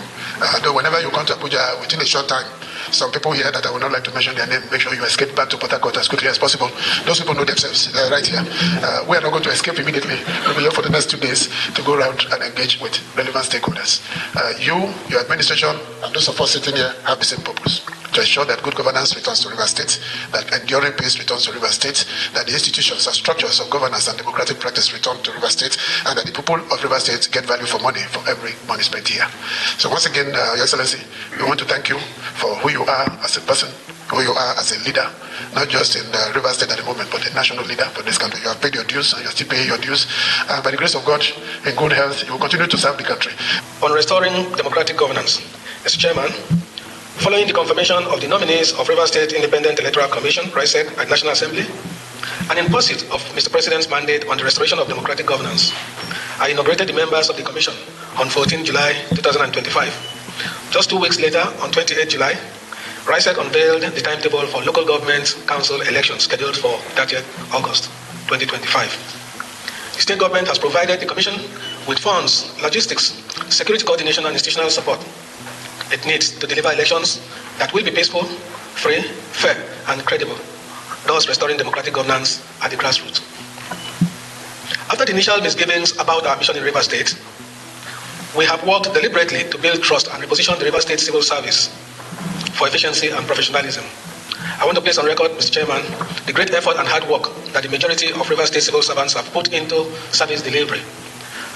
Though whenever you come to Abuja within a short time, some people here that I would not like to mention their name, make sure you escape back to Port Harcourt as quickly as possible. Those people know themselves right here. We are not going to escape immediately. We'll be here for the next 2 days to go around and engage with relevant stakeholders. You, your administration, and those of us sitting here have the same purpose: to ensure that good governance returns to Rivers State, that enduring peace returns to Rivers State, that the institutions and structures of governance and democratic practice return to Rivers State, and that the people of Rivers State get value for money for every money spent here. So once again, Your Excellency, we want to thank you for who you are as a person, who you are as a leader, not just in Rivers State at the moment, but a national leader for this country. You have paid your dues and you're still paying your dues. By the grace of God, in good health, you will continue to serve the country. On restoring democratic governance, Mr. Chairman, following the confirmation of the nominees of Rivers State Independent Electoral Commission, RISEC, at National Assembly, and in pursuit of Mr. President's mandate on the restoration of democratic governance, I inaugurated the members of the Commission on 14 July 2025. Just 2 weeks later, on 28 July, RISEC unveiled the timetable for local government council elections scheduled for 30th August 2025. The state government has provided the Commission with funds, logistics, security coordination, and institutional support it needs to deliver elections that will be peaceful, free, fair, and credible, thus restoring democratic governance at the grassroots. After the initial misgivings about our mission in Rivers State, We have worked deliberately to build trust and reposition the River State civil service for efficiency and professionalism. I want to place on record, Mr. Chairman, the great effort and hard work that the majority of River State civil servants have put into service delivery.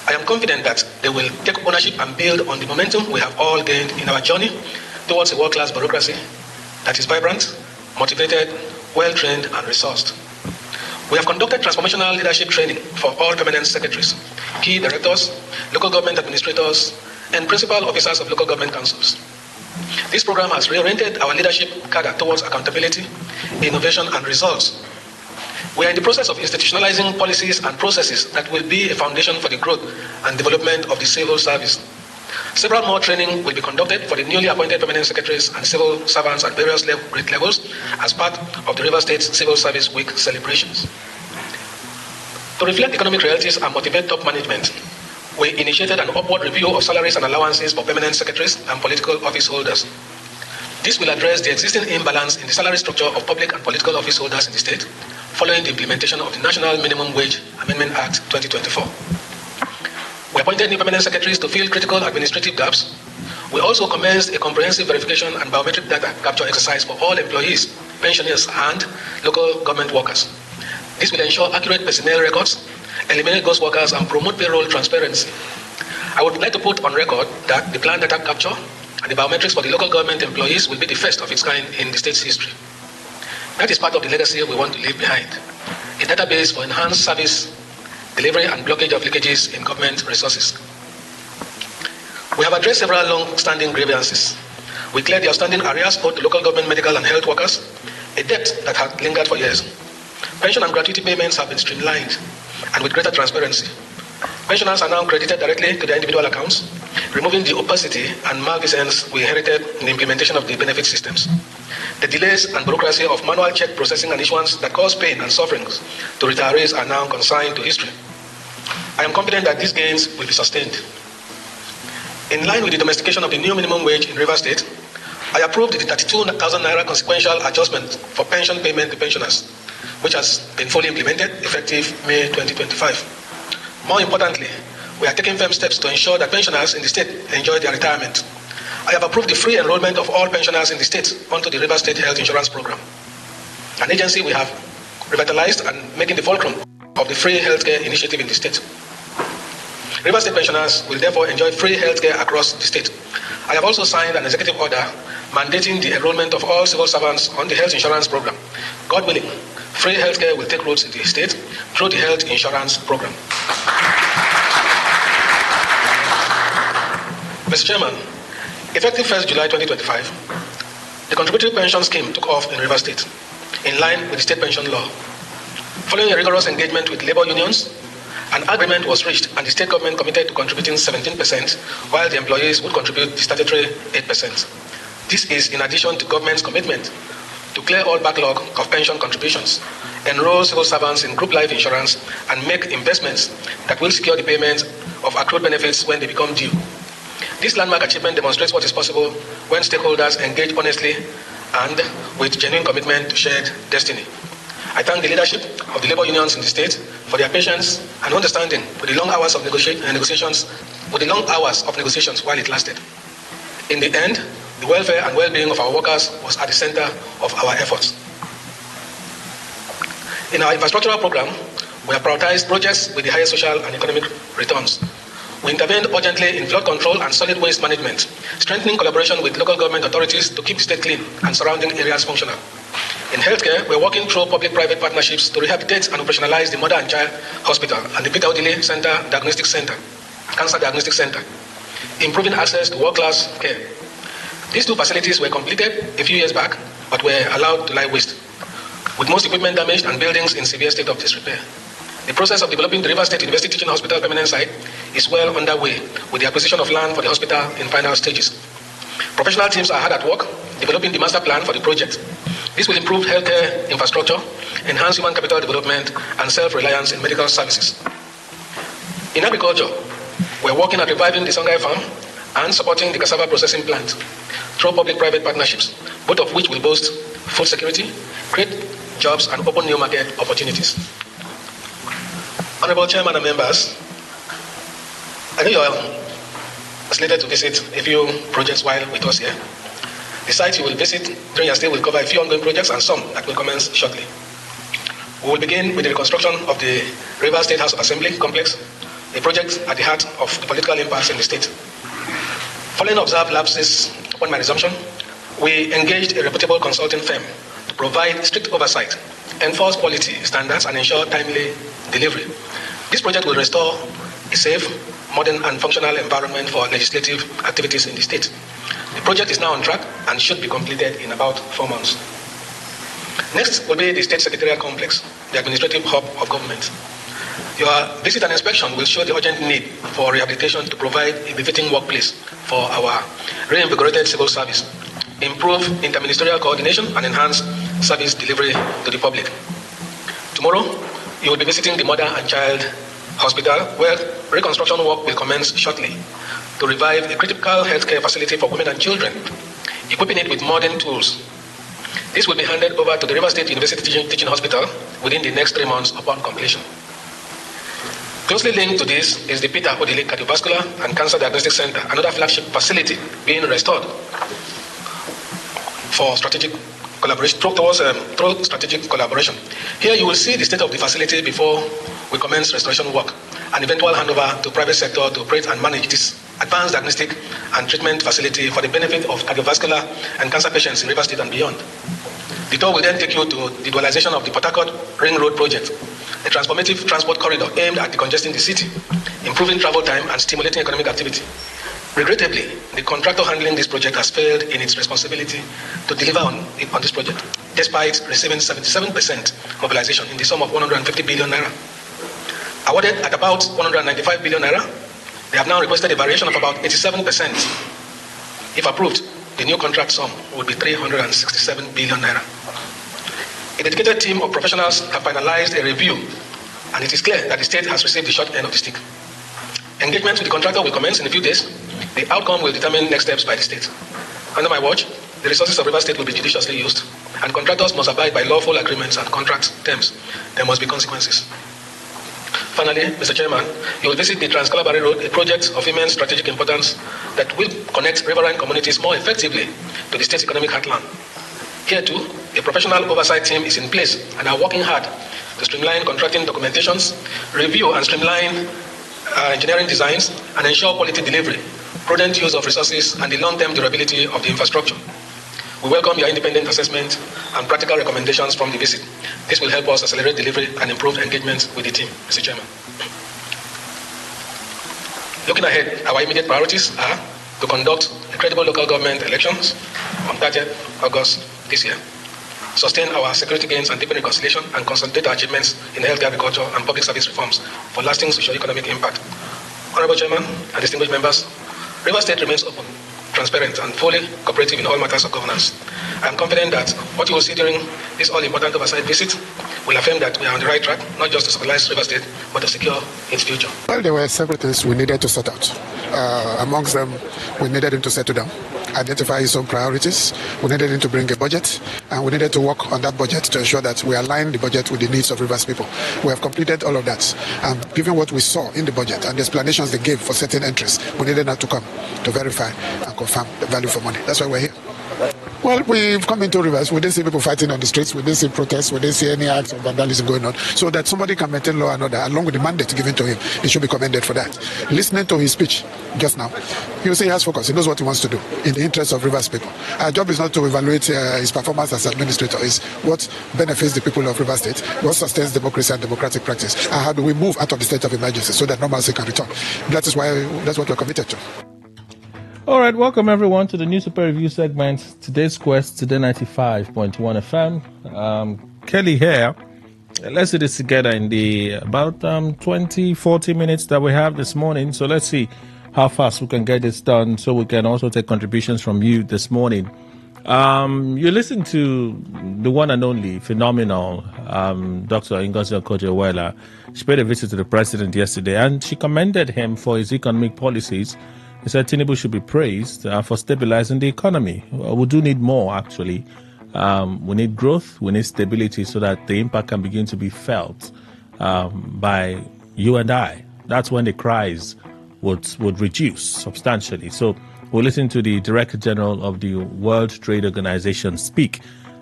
I am confident that they will take ownership and build on the momentum we have all gained in our journey towards a world-class bureaucracy that is vibrant, motivated, well-trained, and resourced. We have conducted transformational leadership training for all permanent secretaries, key directors, local government administrators, and principal officers of local government councils. This program has reoriented our leadership cadre towards accountability, innovation, and results. We are in the process of institutionalizing policies and processes that will be a foundation for the growth and development of the civil service. Several more training will be conducted for the newly appointed permanent secretaries and civil servants at various grade levels as part of the River State Civil Service Week celebrations. To reflect economic realities and motivate top management, we initiated an upward review of salaries and allowances for permanent secretaries and political office holders. This will address the existing imbalance in the salary structure of public and political office holders in the state following the implementation of the National Minimum Wage Amendment Act 2024. We appointed new permanent secretaries to fill critical administrative gaps. We also commenced a comprehensive verification and biometric data capture exercise for all employees, pensioners, and local government workers. This will ensure accurate personnel records, eliminate ghost workers, and promote payroll transparency. I would like to put on record that the planned data capture and the biometrics for the local government employees will be the first of its kind in the state's history. That is part of the legacy we want to leave behind, a database for enhanced service delivery and blockage of leakages in government resources. We have addressed several long-standing grievances. We cleared the outstanding arrears owed to local government medical and health workers, a debt that had lingered for years. Pension and gratuity payments have been streamlined and with greater transparency. Pensioners are now credited directly to their individual accounts, removing the opacity and malfeasance we inherited in the implementation of the benefit systems. The delays and bureaucracy of manual check processing and issuance that cause pain and sufferings to retirees are now consigned to history. I am confident that these gains will be sustained. In line with the domestication of the new minimum wage in River State, I approved the 32,000 naira consequential adjustment for pension payment to pensioners, which has been fully implemented effective May 2025. More importantly, we are taking firm steps to ensure that pensioners in the state enjoy their retirement. I have approved the free enrollment of all pensioners in the state onto the River State Health Insurance Program, an agency we have revitalized and making the fulcrum of the free healthcare initiative in the state. River State pensioners will therefore enjoy free healthcare across the state. I have also signed an executive order mandating the enrollment of all civil servants on the health insurance program. God willing, free healthcare will take roots in the state through the health insurance program. Mr. Chairman, effective 1st July 2025, the contributory pension scheme took off in River State, in line with the state pension law. Following a rigorous engagement with labor unions, an agreement was reached and the state government committed to contributing 17%, while the employees would contribute the statutory 8%. This is in addition to government's commitment to clear all backlog of pension contributions, enroll civil servants in group life insurance, and make investments that will secure the payment of accrued benefits when they become due. This landmark achievement demonstrates what is possible when stakeholders engage honestly and with genuine commitment to shared destiny. I thank the leadership of the labor unions in the state for their patience and understanding with the long hours of negotiations while it lasted. In the end, the welfare and well-being of our workers was at the center of our efforts. In our infrastructural program, we have prioritized projects with the highest social and economic returns. We intervened urgently in flood control and solid waste management, strengthening collaboration with local government authorities to keep the state clean and surrounding areas functional. In healthcare, we're working through public-private partnerships to rehabilitate and operationalize the Mother and Child Hospital and the Peter Odile Cancer Diagnostic Center, improving access to world-class care. These two facilities were completed a few years back, but were allowed to lie waste, with most equipment damaged and buildings in severe state of disrepair. The process of developing the River State University Teaching Hospital permanent site is well underway, with the acquisition of land for the hospital in final stages. Professional teams are hard at work developing the master plan for the project. This will improve healthcare infrastructure, enhance human capital development, and self-reliance in medical services. In agriculture, we're working at reviving the Songhai farm and supporting the cassava processing plant through public-private partnerships, both of which will boost food security, create jobs, and open new market opportunities. Honorable Chairman and members, I know you're slated to visit a few projects while with us here. The site you will visit during your stay will cover a few ongoing projects and some that will commence shortly. We will begin with the reconstruction of the Rivers State House of Assembly complex, a project at the heart of the political impasse in the state. Following observed lapses upon my resumption, we engaged a reputable consulting firm to provide strict oversight, enforce quality standards, and ensure timely delivery. This project will restore a safe, modern, and functional environment for legislative activities in the state. The project is now on track and should be completed in about 4 months. Next will be the State Secretarial Complex, the administrative hub of government. Your visit and inspection will show the urgent need for rehabilitation to provide a befitting workplace for our reinvigorated civil service, improve interministerial coordination, and enhance service delivery to the public. Tomorrow, you will be visiting the Mother and Child Hospital, where reconstruction work will commence shortly to revive a critical healthcare facility for women and children, equipping it with modern tools. This will be handed over to the Rivers State University Teaching Hospital within the next 3 months upon completion. Closely linked to this is the Peter Odile Cardiovascular and Cancer Diagnostic Center, another flagship facility being restored for strategic collaboration, through strategic collaboration. Here you will see the state of the facility before we commence restoration work, and eventual handover to private sector to operate and manage this advanced diagnostic and treatment facility for the benefit of cardiovascular and cancer patients in Rivers State and beyond. The tour will then take you to the dualization of the Port Harcourt Ring Road project, a transformative transport corridor aimed at decongesting the city, improving travel time, and stimulating economic activity. Regrettably, the contractor handling this project has failed in its responsibility to deliver on this project, despite receiving 77% mobilization in the sum of 150 billion naira. Awarded at about 195 billion naira, they have now requested a variation of about 87%. If approved, the new contract sum would be 367 billion naira. A dedicated team of professionals have finalized a review, and it is clear that the state has received the short end of the stick. Engagement with the contractor will commence in a few days. The outcome will determine next steps by the state. Under my watch, the resources of Rivers State will be judiciously used, and contractors must abide by lawful agreements and contract terms. There must be consequences. Finally, Mr. Chairman, you will visit the Trans-Calabari Road, a project of immense strategic importance that will connect riverine communities more effectively to the state's economic heartland. Here too, a professional oversight team is in place and are working hard to streamline contracting documentations, review and streamline engineering designs, and ensure quality delivery, prudent use of resources, and the long-term durability of the infrastructure. We welcome your independent assessment and practical recommendations from the visit. This will help us accelerate delivery and improve engagement with the team, Mr. Chairman. Looking ahead, our immediate priorities are to conduct credible local government elections on 30th August this year, sustain our security gains and deepen reconciliation, and consolidate our achievements in health, agriculture, and public service reforms for lasting socio-economic impact. Honorable Chairman and distinguished members, Rivers State remains open, transparent, and fully cooperative in all matters of governance. I am confident that what you will see during this all-important oversight visit will affirm that we are on the right track, not just to stabilize Rivers State, but to secure its future. Well, there were several things we needed to sort out. Amongst them, we needed him to settle down, identify his own priorities. We needed him to bring a budget, and we needed to work on that budget to ensure that we align the budget with the needs of Rivers people. We have completed all of that. Given what we saw in the budget and the explanations they gave for certain entries, we needed that to come to verify and confirm the value for money. That's why we're here. Well, we've come into Rivers. We didn't see people fighting on the streets. We didn't see protests. We didn't see any acts of vandalism going on. So that somebody can maintain law and order, along with the mandate given to him, he should be commended for that. Listening to his speech just now, you see he has focus. He knows what he wants to do in the interest of Rivers people. Our job is not to evaluate his performance as administrator. It's what benefits the people of Rivers State, what sustains democracy and democratic practice, and how do we move out of the state of emergency so that normalcy can return. That's what we're committed to. All right, welcome everyone to the newspaper review segment. Today's quest, Today 95.1 FM. Kelly here. Let's do this together in the about 20-40 minutes that we have this morning. So let's see how fast we can get this done so we can also take contributions from you this morning. You listen to the one and only phenomenal Dr. Ngozi Okonjo-Iweala. She paid a visit to the president yesterday and she commended him for his economic policies. He said Tinubu should be praised for stabilizing the economy. We do need more, actually. We need growth, we need stability so that the impact can begin to be felt by you and I. That's when the cries would reduce substantially. So we'll listen to the Director General of the World Trade Organization speak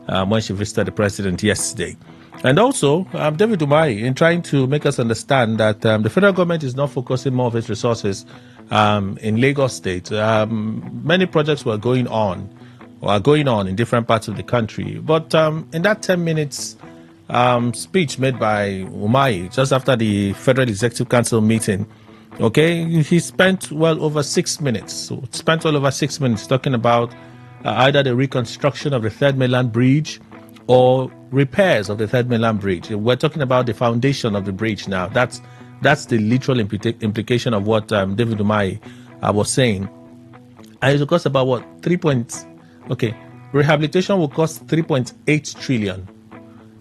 when she visited the president yesterday. And also, David Umahi, in trying to make us understand that the federal government is not focusing more of its resources in Lagos State. Many projects were going on or are going on in different parts of the country. But in that 10 minutes speech made by Umahi just after the Federal Executive Council meeting, okay, he spent well over 6 minutes. So spent all over 6 minutes talking about either the reconstruction of the Third Mainland Bridge or repairs of the Third Mainland Bridge. We're talking about the foundation of the bridge now. That's the literal implication of what David Umahi was saying. And it will cost about what? Rehabilitation will cost 3.8 trillion.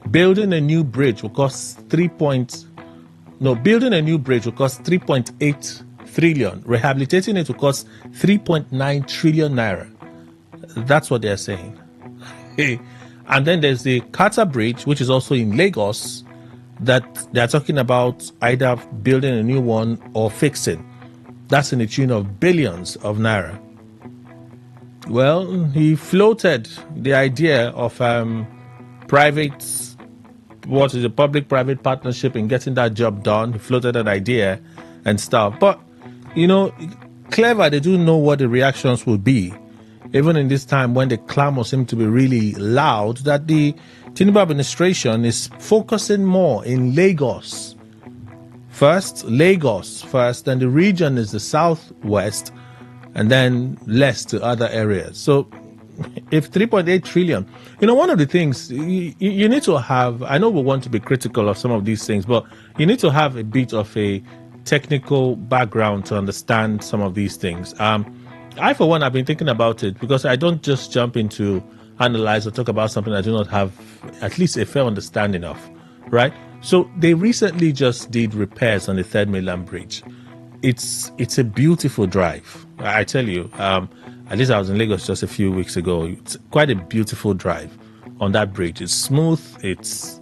Building a new bridge will cost building a new bridge will cost 3.8 trillion. Rehabilitating it will cost 3.9 trillion naira. That's what they're saying. And then there's the Kata Bridge, which is also in Lagos, that they're talking about either building a new one or fixing. That's in the tune of billions of naira. Well, he floated the idea of public-private partnership in getting that job done. He floated that idea and stuff. But, clever, they do know what the reactions will be. Even in this time when the clamor seems to be really loud, that the Tinubu administration is focusing more in Lagos first, then the region is the southwest, and then less to other areas. So if 3.8 trillion, one of the things you need to have, I know we want to be critical of some of these things, but you need to have a bit of a technical background to understand some of these things. I, for one, have been thinking about it because I don't just jump into analyze or talk about something I do not have at least a fair understanding of, right? So they recently just did repairs on the Third Mainland Bridge. It's a beautiful drive. I tell you, at least I was in Lagos just a few weeks ago. It's quite a beautiful drive on that bridge. It's smooth. It's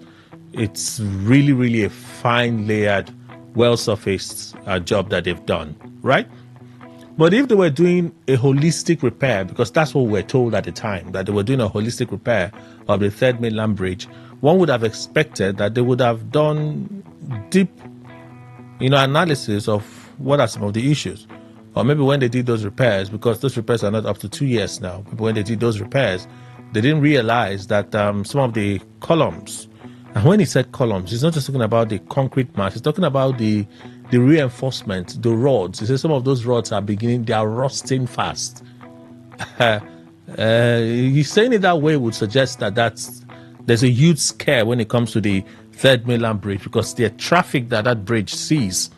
really, really a fine layered, well-surfaced job that they've done, right? But if they were doing a holistic repair, because that's what we were told at the time, that they were doing a holistic repair of the Third Mainland Bridge, one would have expected that they would have done deep, analysis of what are some of the issues. Or maybe when they did those repairs, because those repairs are not up to 2 years now, but when they did those repairs, they didn't realize that some of the columns, and when he said columns, he's not just talking about the concrete mass, he's talking about the reinforcement, the rods. He says some of those rods they are rusting fast. He's saying it that way would suggest that there's a huge scare when it comes to the Third Mainland Bridge, because the traffic that bridge sees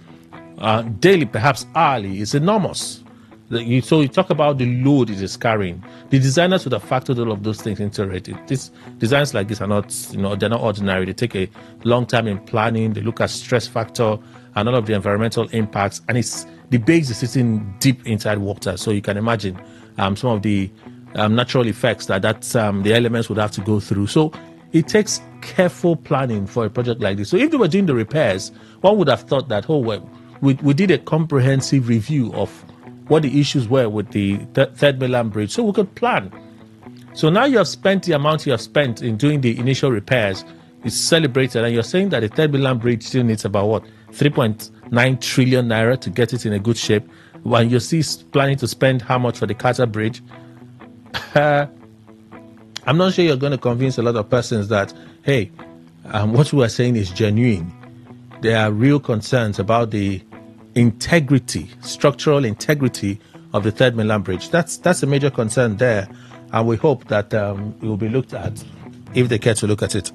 daily, perhaps hourly, is enormous. So you talk about the load it is carrying. The designers would have factored all of those things into it. These designs like this are not, they're not ordinary. They take a long time in planning. They look at stress factor and all of the environmental impacts. And the base is sitting deep inside water. So you can imagine some of the natural effects that the elements would have to go through. So it takes careful planning for a project like this. So if they were doing the repairs, one would have thought that, we did a comprehensive review of what the issues were with the Third Mainland Bridge, so we could plan. So now you have spent the amount you have spent in doing the initial repairs, it's celebrated, and you're saying that the Third Mainland Bridge still needs about 3.9 trillion naira to get it in a good shape, when you're still planning to spend how much for the Kata Bridge. I'm not sure you're going to convince a lot of persons that, hey, what we are saying is genuine. There are real concerns about the structural integrity of the Third Mainland Bridge. That's a major concern there, and we hope that it will be looked at if they care to look at it.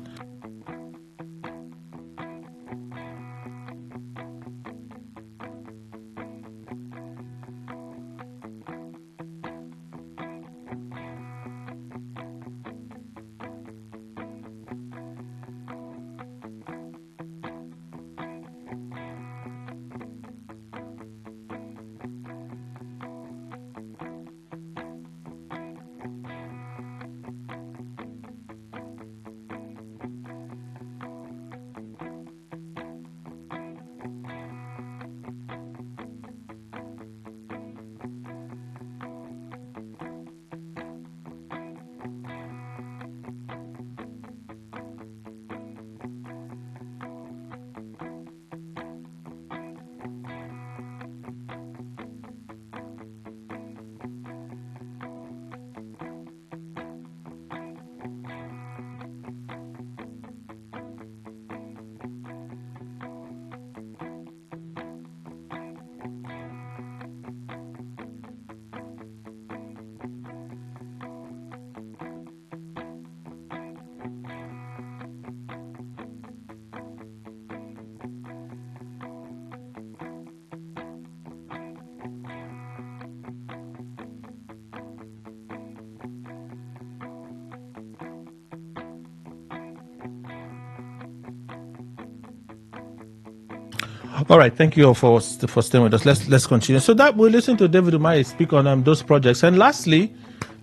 All right, thank you all for staying with us. Let's continue. So that we'll listen to David Umahi speak on those projects. And lastly,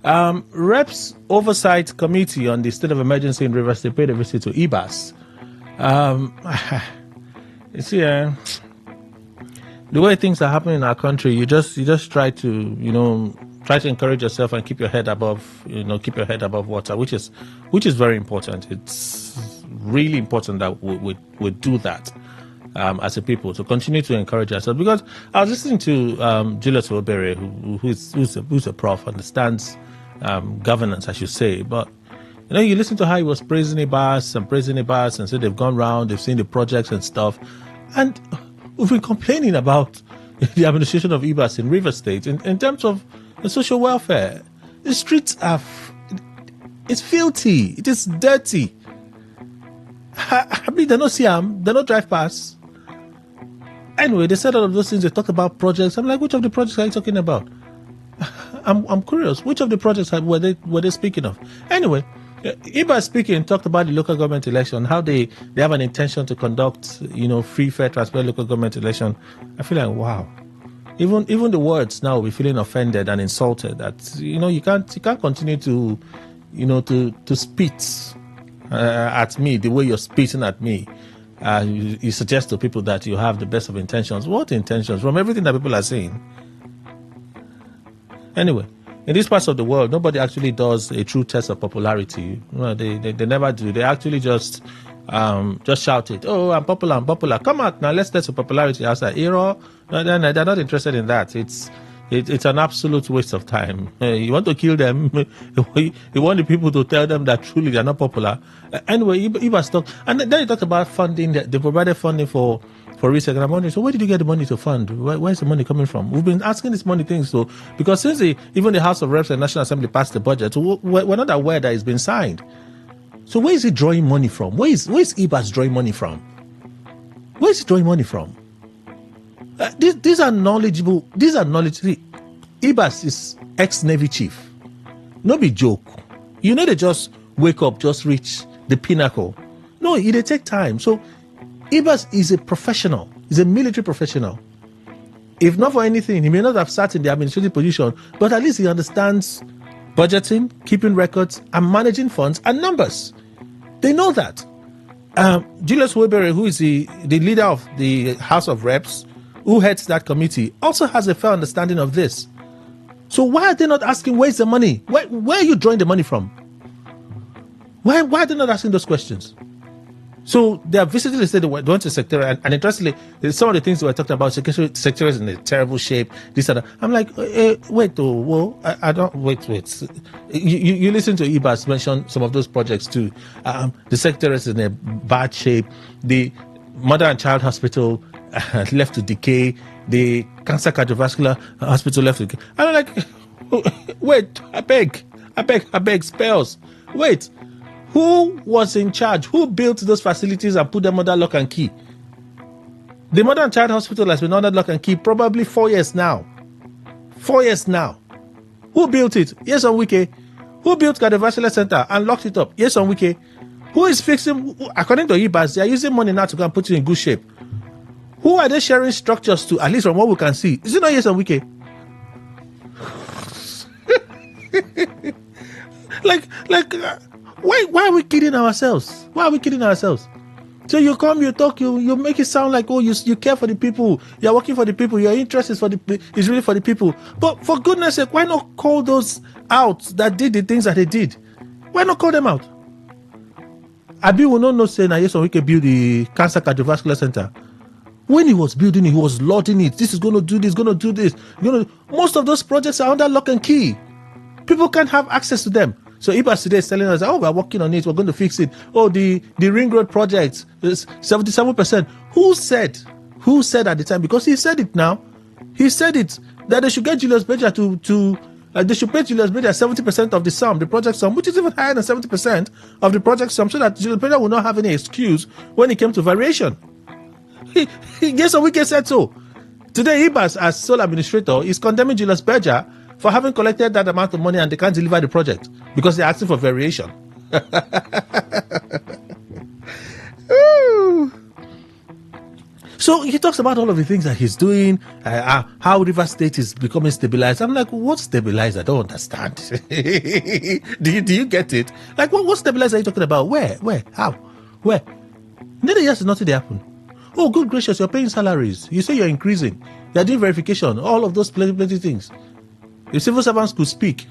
Reps Oversight Committee on the State of Emergency in Rivers State paid a visit to IBAS. You see, the way things are happening in our country, you just try to encourage yourself and keep your head above water, which is very important. It's really important that we do that. As a people, to continue to encourage ourselves, because I was listening to Julius Obere, who's a prof, understands governance, I should say, but you listen to how he was praising IBAS and said they've gone round, they've seen the projects and stuff, and we've been complaining about the administration of IBAS in Rivers State in terms of the social welfare. The streets it's filthy, it is dirty. I mean, they don't see them, they don't drive past. Anyway, they said all of those things. They talked about projects. I'm like, which of the projects are you talking about? I'm curious. Which of the projects were they speaking of? Anyway, IBA speaking talked about the local government election, how they have an intention to conduct, free, fair, transparent local government election. I feel like, wow. Even the words now will be feeling offended and insulted. That you can't continue to spit at me the way you're spitting at me. You suggest to people that you have the best of intentions. What intentions? From everything that people are saying. Anyway, in these parts of the world, nobody actually does a true test of popularity. They never do. They actually just shout it. Oh, I'm popular. Come out now, let's test the popularity outside. They're not interested in that. It's an absolute waste of time. You want to kill them. You want the people to tell them that truly they're not popular. Anyway, Ibas talked, and then he talked about funding. They provided funding for research. And I'm wondering, so where did you get the money to fund? Where's the money coming from? We've been asking this money things, so because since even the House of Reps and National Assembly passed the budget, so we're not aware that it's been signed. So where is he drawing money from? Where is Ibas drawing money from? Where is he drawing money from? These are knowledgeable. Ibas is ex-Navy chief. No be joke. They just wake up, just reach the pinnacle. No, it take time. So Ibas is a professional. He's a military professional. If not for anything, he may not have sat in the administrative position, but at least he understands budgeting, keeping records, and managing funds and numbers. They know that. Julius Webere, who is the leader of the House of Reps, who heads that committee, also has a fair understanding of this. So why are they not asking, where's the money? Where are you drawing the money from? Why are they not asking those questions? So they are visiting the state, they went to secretariat, and interestingly, some of the things they were talking about, secretariat is in a terrible shape, this and that. I'm like, wait. You listen to Ibas mention some of those projects too. The secretariat is in a bad shape. The mother and child hospital left to decay. The cancer cardiovascular hospital left to decay. And I'm like, wait, I beg, spells. Wait, who was in charge? Who built those facilities and put them under lock and key? The mother and child hospital has been under lock and key probably 4 years now. 4 years now. Who built it? Yes, on Wiki. Who built cardiovascular center and locked it up? Yes, on Wiki. Who is fixing? According to IBAS, they are using money now to go and put it in good shape. Who are they sharing structures to? At least from what we can see, is it not Yes on Wiki? Why are we kidding ourselves? Why are we kidding ourselves? So you come, you talk, you make it sound like, oh, you care for the people, you're working for the people, your interest is really for the people. But for goodness sake, why not call those out that did the things that they did? Why not call them out? Abi will not know saying that Yes on Wiki build the cancer cardiovascular center. When he was building it, he was lauding it. This is going to do this, going to do this. Most of those projects are under lock and key. People can't have access to them. So Ibas today is telling us, oh, we're working on it, we're going to fix it. Oh, the ring road project is 77%. Who said at the time? Because he said it now. He said it, that they should get Julius Berger they should pay Julius Berger 70% of the sum, the project sum, which is even higher than 70% of the project sum, so that Julius Berger will not have any excuse when it came to variation. Yes, on Wiki said so. Today, Ibas, as sole administrator, is condemning Julius Berger for having collected that amount of money and they can't deliver the project because they're asking for variation. So he talks about all of the things that he's doing, how River State is becoming stabilized. I'm like, what stabilized? I don't understand. Do you get it? Like, what stabilized are you talking about? Where? How? Where? Then yes, nothing happen. Oh, good gracious, you're paying salaries. You say you're increasing. You're doing verification. All of those plenty things. If civil servants could speak,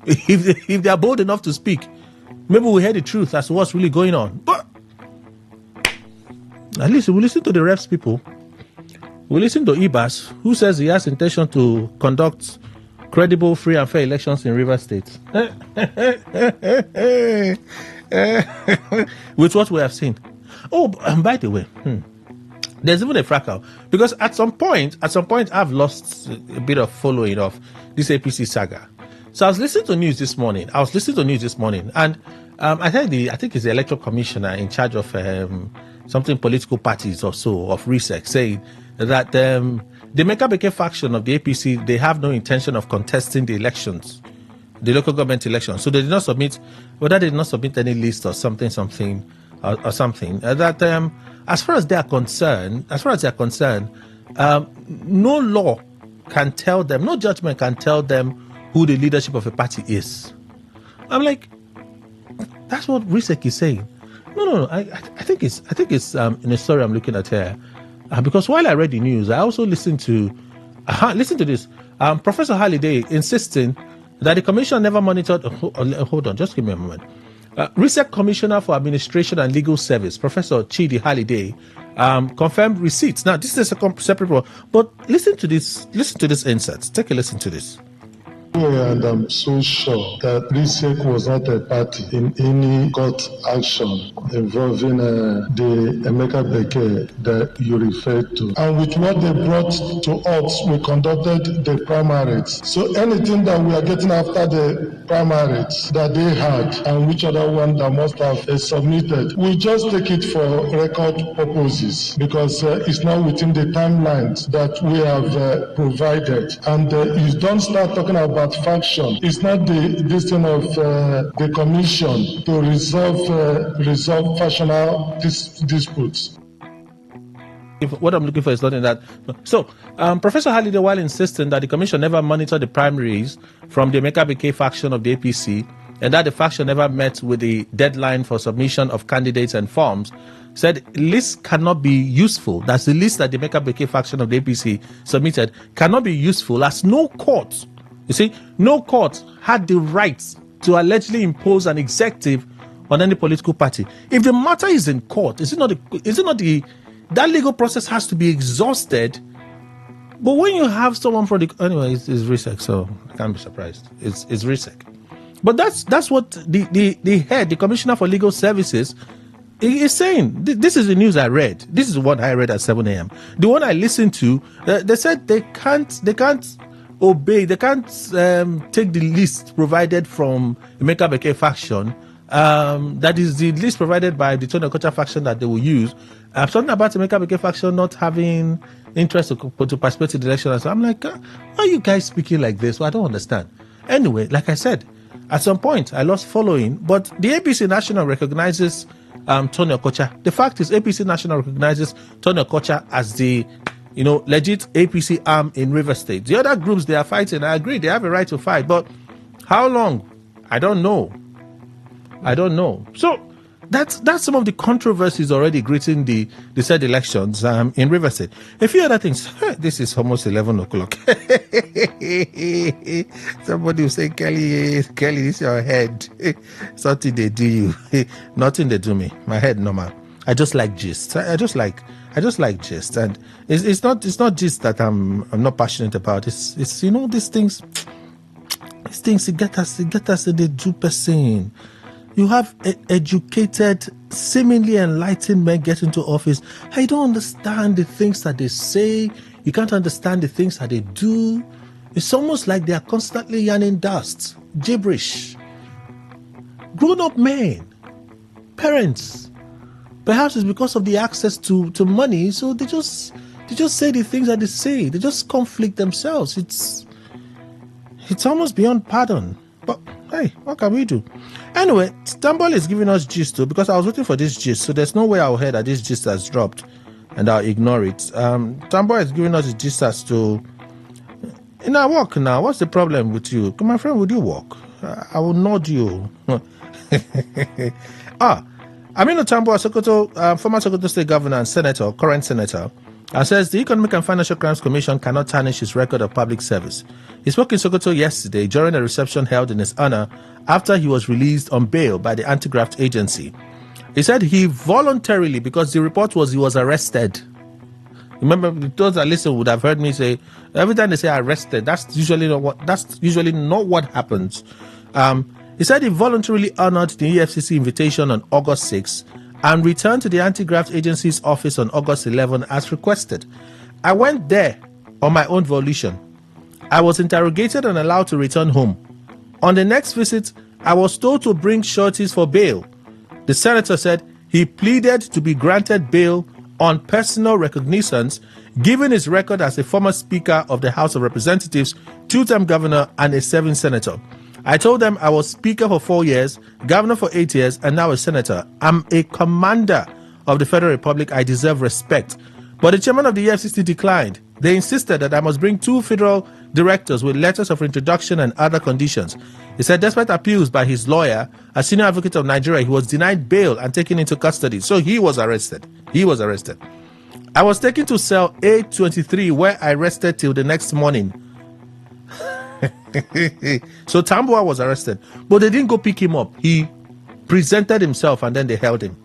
if they are bold enough to speak, maybe we'll hear the truth as to what's really going on. But at least we listen to the refs people. We listen to Ibas, who says he has intention to conduct credible, free and fair elections in River State. With what we have seen. Oh, and by the way, there's even a fracas, because at some point I've lost a bit of following of this APC saga. So I was listening to news this morning, and I think it's the electoral commissioner in charge of something political parties or so of RISEC saying that the Mekabeke faction of the APC, they have no intention of contesting the elections, the local government elections. So they did not submit, whether they did not submit any list or something. That as far as they are concerned, no law can tell them, no judgment can tell them who the leadership of a party is. I'm like, that's what RISEC is saying. No. I think it's in a story I'm looking at here, because while I read the news, I also listened to this. Professor Halliday insisting that the commission never monitored. Hold on, just give me a moment. RISEC Commissioner for Administration and Legal Service, Professor Chidi Halliday, confirmed receipts. Now, this is a separate one, but listen to this insert. Take a listen to this. And I'm so sure that RISEC was not a party in any court action involving the Emeka Beke that you referred to. And with what they brought to us, we conducted the primaries. So anything that we are getting after the primaries that they had and which other one that must have submitted, we just take it for record purposes because it's not within the timelines that we have provided. And you don't start talking about faction. It's not the thing of the commission to resolve factional disputes. What I'm looking for is not in that. So, Professor Halliday, while insisting that the commission never monitored the primaries from the Emeka faction of the APC and that the faction never met with the deadline for submission of candidates and forms, said lists cannot be useful. That's the list that the Emeka faction of the APC submitted cannot be useful as no court. You see, no court had the right to allegedly impose an executive on any political party. If the matter is in court, that legal process has to be exhausted. But when you have someone from it's RISEC, so I can't be surprised. It's RISEC. But that's what the head, the Commissioner for Legal Services, is saying. This is the news I read. This is what I read at 7 a.m. The one I listened to, they said they can't obey, they can't take the list provided from Emeka Beke faction. That is the list provided by the Tony Okocha faction that they will use. Something about the Emeka Beke faction not having interest to participate in the election. So I'm like, why are you guys speaking like this? Well, I don't understand. Anyway, like I said, at some point I lost following, but the APC National recognizes Tony Okocha. The fact is, APC National recognizes Tony Okocha as the legit APC arm in River State. The other groups, they are fighting. I agree, they have a right to fight, but how long? I don't know. So that's some of the controversies already greeting the said elections in River State. A few other things. This is almost 11 o'clock. Somebody will say, Kelly, this is your head. Something they do you. Nothing they do me. My head normal. I just like gist. I just like gist, and it's not gist that I'm not passionate about. It's these things it get us in the due person. You have educated, seemingly enlightened men get into office. I don't understand the things that they say. You can't understand the things that they do. It's almost like they are constantly yarning dust, gibberish. Grown-up men, parents. Perhaps it's because of the access to money, so they just say the things that they say. They just conflict themselves. It's almost beyond pardon. But hey, what can we do? Anyway, Stambol is giving us gist too, because I was waiting for this gist, so there's no way I'll hear that this gist has dropped. and I'll ignore it. Tambo is giving us a gist as to, in our work now, what's the problem with you? My friend, would you walk? I will nod you. Aminu Tambo, Sokoto, former Sokoto State Governor and Senator, current Senator, says the Economic and Financial Crimes Commission cannot tarnish his record of public service. He spoke in Sokoto yesterday during a reception held in his honor after he was released on bail by the Anti-Graft Agency. He said he voluntarily, because the report was he was arrested. Remember, those that listen would have heard me say, every time they say arrested, that's usually not what happens. He said he voluntarily honored the EFCC invitation on August 6 and returned to the Anti-Graft Agency's office on August 11 as requested. I went there on my own volition. I was interrogated and allowed to return home. On the next visit, I was told to bring sureties for bail. The senator said he pleaded to be granted bail on personal recognizance, given his record as a former Speaker of the House of Representatives, two-term governor, and a serving senator. I told them I was Speaker for 4 years, Governor for 8 years, and now a Senator. I'm a commander of the Federal Republic. I deserve respect. But the chairman of the EFCC declined. They insisted that I must bring 2 federal directors with letters of introduction and other conditions. He said despite appeals by his lawyer, a senior advocate of Nigeria, he was denied bail and taken into custody. So he was arrested. I was taken to cell A23 where I rested till the next morning. So Tamboa was arrested, but they didn't go pick him up. He presented himself and then they held him.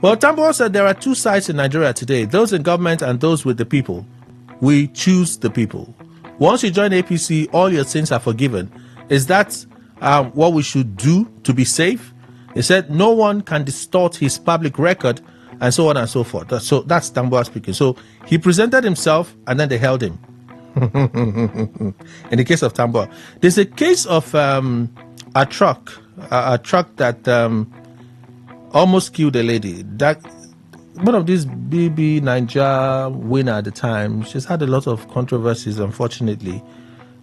Well, Tamboa said there are 2 sides in Nigeria today, those in government and those with the people. We choose the people. Once you join APC, all your sins are forgiven. Is that what we should do to be safe? He said no one can distort his public record, and so on and so forth. So that's Tamboa speaking. So he presented himself and then they held him. In the case of Tamboa, there's a case of a truck that almost killed a lady. That one of these BB Niger winner at the time. She's had a lot of controversies, unfortunately.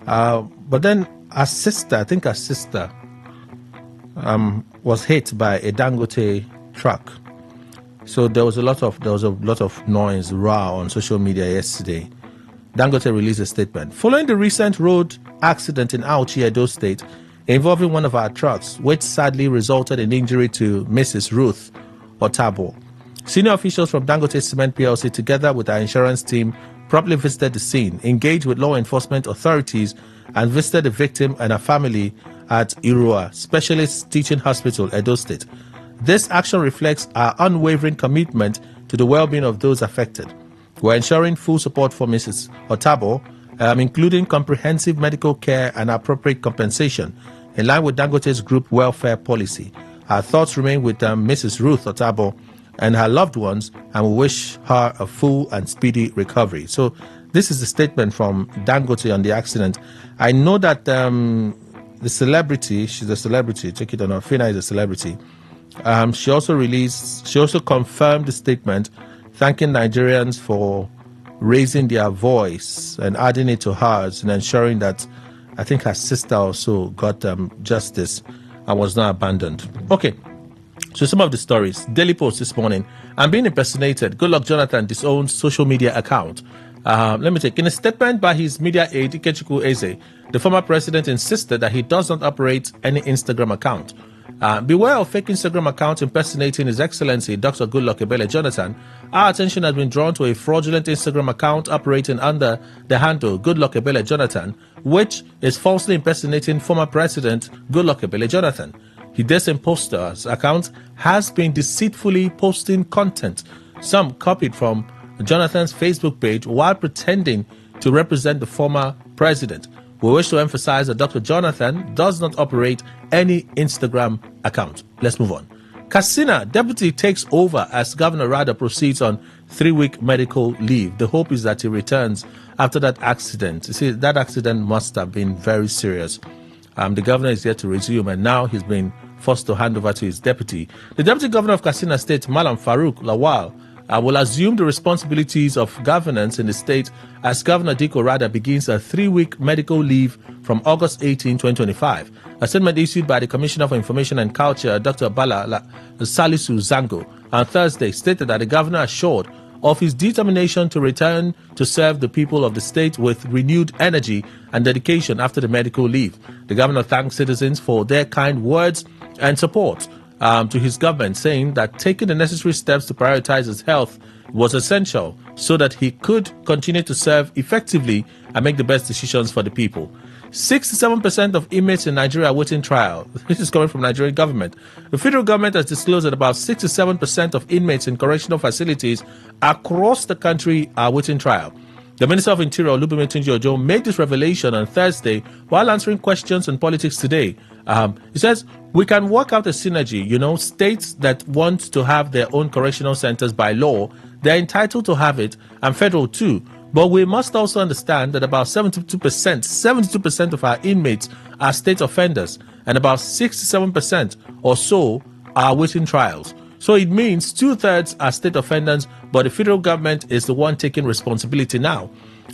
But then her sister was hit by a Dangote truck. So there was a lot of noise, row on social media yesterday. Dangote released a statement. Following the recent road accident in Auchi, Edo State, involving one of our trucks, which sadly resulted in injury to Mrs. Ruth Otabo, senior officials from Dangote Cement PLC, together with our insurance team, promptly visited the scene, engaged with law enforcement authorities, and visited the victim and her family at Irua Specialist Teaching Hospital, Edo State. This action reflects our unwavering commitment to the well-being of those affected. We're ensuring full support for Mrs. Otabo, including comprehensive medical care and appropriate compensation, in line with Dangote's group welfare policy. Our thoughts remain with Mrs. Ruth Otabo and her loved ones, and we wish her a full and speedy recovery. So this is the statement from Dangote on the accident. I know that the celebrity, she's a celebrity, check it on her, Fina is a celebrity. She also confirmed the statement, thanking Nigerians for raising their voice and adding it to hers and ensuring that I think her sister also got justice and was not abandoned. Okay, so some of the stories. Daily Post this morning. I'm being impersonated. Goodluck Jonathan disowns social media account. In a statement by his media aide, Ikechukwu Eze, the former president insisted that he does not operate any Instagram account. Beware of fake Instagram accounts impersonating His Excellency Dr. Goodluck Ebele Jonathan. Our attention has been drawn to a fraudulent Instagram account operating under the handle Goodluck Ebele Jonathan, which is falsely impersonating former President Goodluck Ebele Jonathan. This imposter's account has been deceitfully posting content, some copied from Jonathan's Facebook page, while pretending to represent the former president. We wish to emphasize that Dr. Jonathan does not operate any Instagram account. Let's move on. Katsina deputy takes over as Governor Rada proceeds on 3-week medical leave. The hope is that he returns after that accident. You see, that accident must have been very serious. The governor is yet to resume, and now he's been forced to hand over to his deputy. The deputy governor of Katsina State, Malam Farouk Lawal, will assume the responsibilities of governance in the state as Governor Diko Rada begins a 3-week medical leave from August 18, 2025. A statement issued by the Commissioner for Information and Culture, Dr. Bala Salisu Zango, on Thursday stated that the governor assured of his determination to return to serve the people of the state with renewed energy and dedication after the medical leave. The governor thanked citizens for their kind words and support to his government, saying that taking the necessary steps to prioritize his health was essential so that he could continue to serve effectively and make the best decisions for the people. 67% of inmates in Nigeria are waiting trial. This is coming from the Nigerian government. The federal government has disclosed that about 67% of inmates in correctional facilities across the country are waiting trial. The Minister of Interior, Olubunmi Tunji-Ojo, made this revelation on Thursday while answering questions on politics today. He says, we can work out a synergy. States that want to have their own correctional centers by law, they're entitled to have it, and federal too. But we must also understand that about 72% of our inmates are state offenders, and about 67% or so are waiting trials. So it means 2/3 are state offenders, but the federal government is the one taking responsibility now.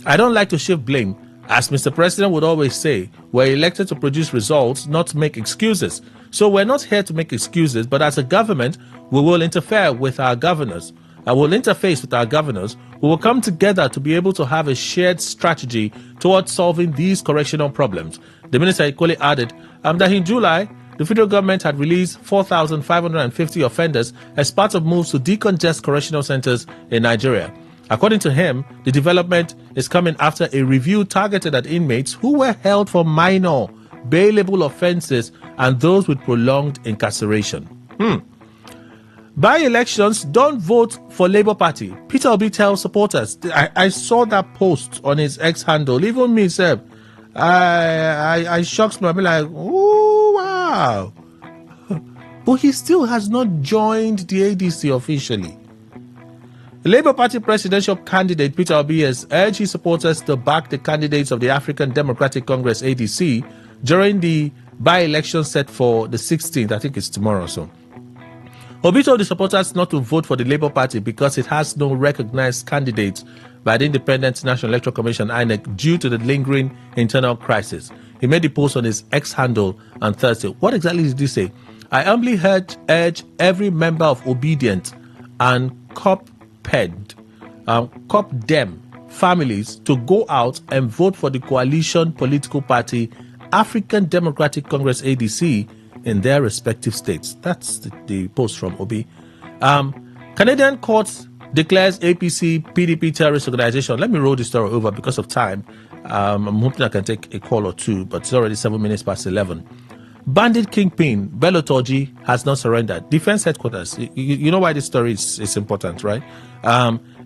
I don't like to shift blame. As Mr. President would always say, we're elected to produce results, not to make excuses. So we're not here to make excuses, but as a government, we will interfere with our governors. I will interface with our governors. We will come together to be able to have a shared strategy towards solving these correctional problems. The minister equally added that in July, the federal government had released 4,550 offenders as part of moves to decongest correctional centers in Nigeria. According to him, the development is coming after a review targeted at inmates who were held for minor, bailable offenses and those with prolonged incarceration. By-elections, don't vote for Labour Party. Peter Obi tells supporters. I saw that post on his X handle. Even me, Seb, I shocked me. I'll be like, oh, wow. But he still has not joined the ADC officially. The Labour Party presidential candidate Peter Obi has urged his supporters to back the candidates of the African Democratic Congress, ADC, during the by-election set for the 16th. I think it's tomorrow or so. Obi told the supporters not to vote for the Labour Party because it has no recognized candidates by the Independent National Electoral Commission, INEC, due to the lingering internal crisis. He made the post on his X handle on Thursday. What exactly did he say? I humbly urge every member of Obedient and COP-DEM families to go out and vote for the coalition political party African Democratic Congress, ADC, in their respective states. That's the post from Obi. Canadian court declares APC PDP terrorist organization. Let me roll this story over because of time. I'm hoping I can take a call or two, but it's already 7 minutes past 11. Bandit kingpin Bello Turji has not surrendered. Defense headquarters. You know why this story is important, right?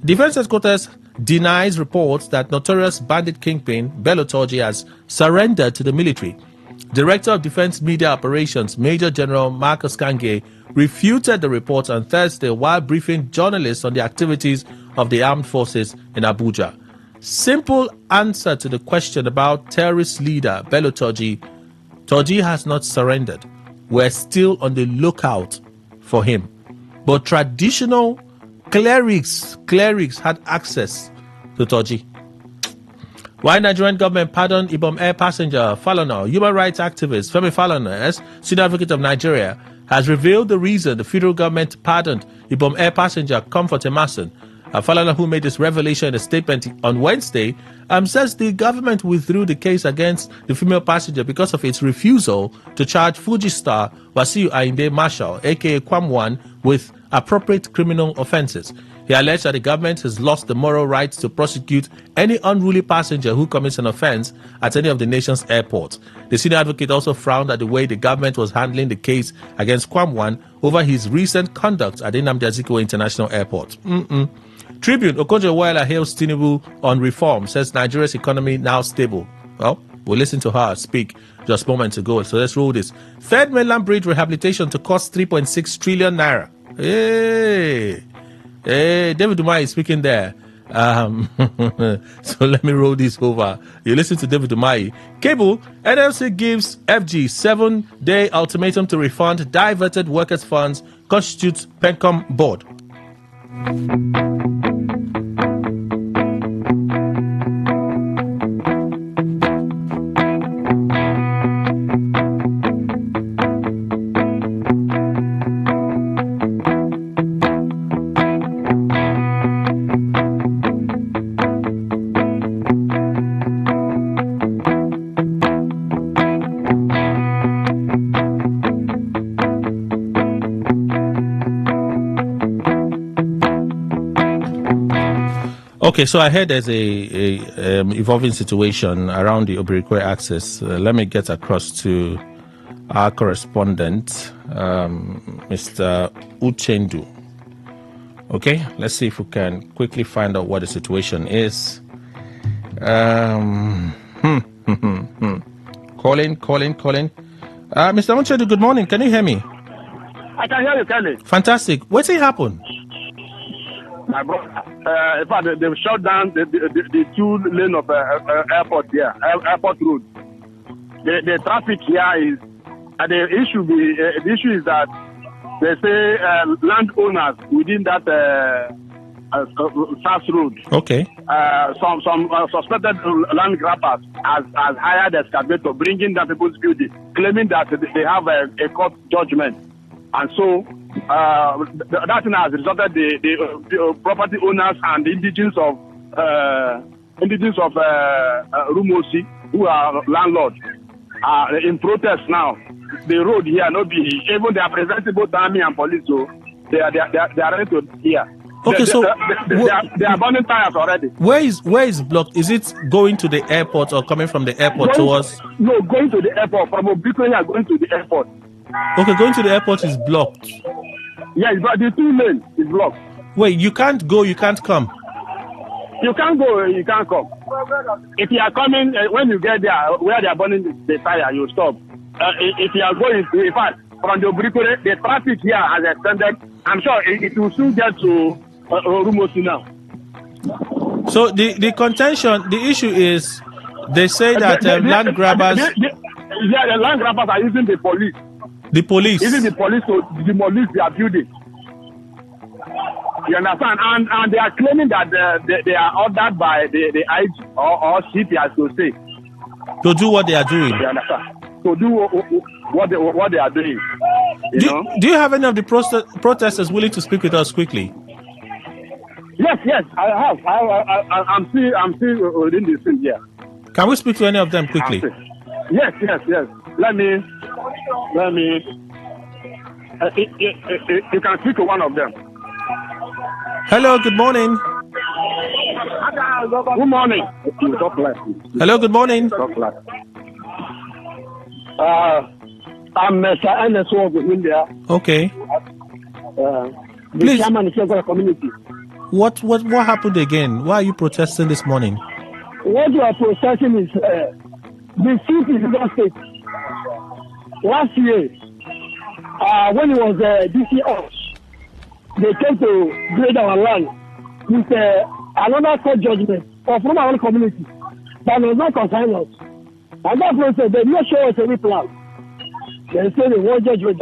Defense headquarters denies reports that notorious bandit kingpin Bello Turji has surrendered to the military. Director of Defense Media Operations, Major General Marcus Kange, refuted the report on Thursday while briefing journalists on the activities of the armed forces in Abuja. Simple answer to the question about terrorist leader Bello Turji. Turji has not surrendered. We're still on the lookout for him. But traditional clerics had access to Turji. Why Nigerian government pardoned Ibom Air passenger Falana, human rights activist Femi Falana, senior advocate of Nigeria, has revealed the reason the federal government pardoned Ibom Air passenger Comfort Emerson. Falana, who made this revelation in a statement on Wednesday, says the government withdrew the case against the female passenger because of its refusal to charge Fuji star Wasiu Ayinde Marshall, aka Kwamwan, with appropriate criminal offenses. He alleged that the government has lost the moral right to prosecute any unruly passenger who commits an offense at any of the nation's airports. The senior advocate also frowned at the way the government was handling the case against Kwamwan over his recent conduct at the Nnamdi Azikiwe International Airport. Tribune, Okonjo-Iweala hails Tinubu on reform, says Nigeria's economy now stable. Well, we'll listen to her speak just moments ago, so let's roll this. Third mainland bridge rehabilitation to cost 3.6 trillion naira. Hey, David Umahi is speaking there. So let me roll this over. You listen to David Umahi. Cable, NLC gives FG 7-day ultimatum to refund diverted workers' funds, constitutes PENCOM board. Okay, so I heard there's a evolving situation around the Obirikwe axis. Let me get across to our correspondent, Mr. Uchendu. Okay, let's see if we can quickly find out what the situation is. Calling. Mr. Uchendu, good morning. Can you hear me? I can hear you, Kelly. Fantastic. What's happened? My brother, in fact, they've shut down the 2 lane of airport here, airport road. The traffic here is, the issue is that they say landowners within that SAS road. Okay. Some suspected land grabbers has hired excavator, bringing down people's building, claiming that they have a court judgment, and so. That thing has resulted the property owners and the indigenous of Rumosi, who are landlords, in protest now. The road here, even they are presenting both army and police, so they are ready to here. Okay, they are burning tires already. Where is blocked? Is it going to the airport or coming from the airport towards? No, going to the airport. From Obirikwe, going to the airport. Okay, going to the airport is blocked. Yeah, but the 2 lanes is blocked. Wait, you can't go, you can't come. You can't go, you can't come. If you are coming, when you get there, where they are burning the tire, you stop. If you are going, in fact, from the Obirikwe, the traffic here has extended. I'm sure it will soon get to Rumosi now. So the contention, the issue is, they say that land grabbers... the land grabbers are using the police. The police? Using the police to demolish their building. You understand? And they are claiming that they are ordered by the IG or CP, as to say. To do what they are doing? You understand? To do what they are doing. Do you have any of the protesters willing to speak with us quickly? Yes, I have. I'm still within the scene here. Can we speak to any of them quickly? Yes. Let me. You can speak to one of them. Hello, good morning. Good morning. Hello, good morning. I'm Mr. NSO of India. Okay. The chairman of the community. What happened again? Why are you protesting this morning? What we are protesting is the chief in the state. Last year, when it was DC off, they came to grade our land with another court judgment from our own community that was not concerned us. And that process, they did not show us any plan. They said they want judgment.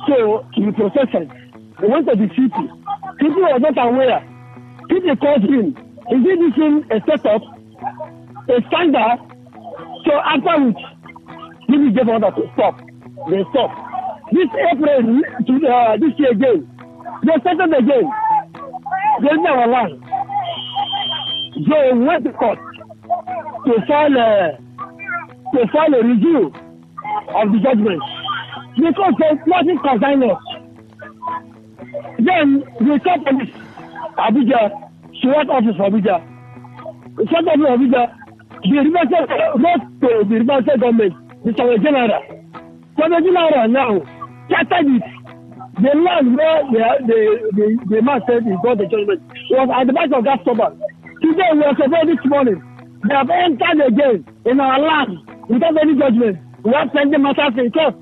So we protested. We went to the city. People were not aware. People called him. Is this thing a setup? A scandal? So after which, people gave order to stop. They stopped. This April, this year again, they started again. They did our land. So we went to court to file a review of the judgment. Because there's nothing concerning us. Then we called police, Abuja, Surat office for Abuja. The Surat office for Abuja, the Riverside wrote to the Riverside government, the Survey General. Survey General now scattered it. The land where the man said he got the judgment was at the back of that suburb. Today we are surveyed this morning. They have entered again in our land without any judgment. We have sent the matters in court.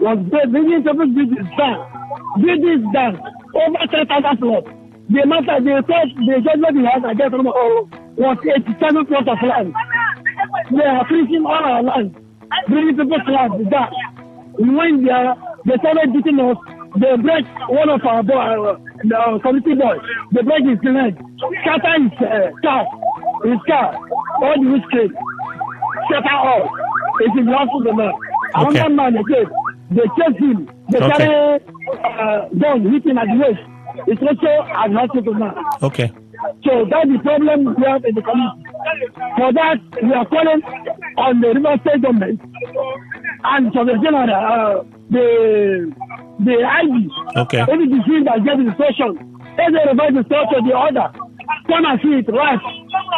Was bringing people's business down. Business down. Over 3,000 plots. The matter, the judgment he has against them was 87 plots of land. They are freezing all our land. Bringing people's land down. When they started beating us, they break one of our the committee boy, the break his leg, scatter his car, all the whiskey, scatter all. It is lost to the man. Another man again, they chase him, they carry gun, hit him at the waist. It's also an hospital man. Okay. So that's the problem we have in the community. For that, we are calling on the River State government and for the general, the IG. Okay. Any disease that gets instruction, if they revise the structure of the order, come and see it right.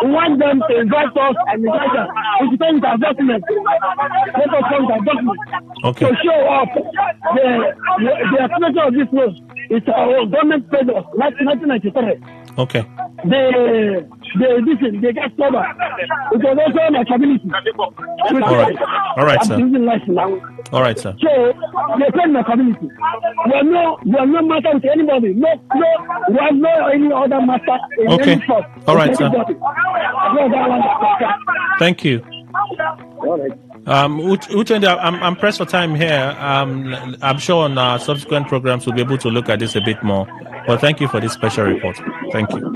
We want them to invite us and invite us. It depends on document. Let us come with document. Okay. To show up the application of this law. It's our government paid us, 1993. Okay. They get sober. It was also my community. All right, sir. All right, sir. So they paid my community. We have no matter with anybody. We have no any other matter in any sport. All right, sir. Thank you. All right. Uchende, I'm pressed for time here. I'm sure on our subsequent programs we'll be able to look at this a bit more. But thank you for this special report. Thank you.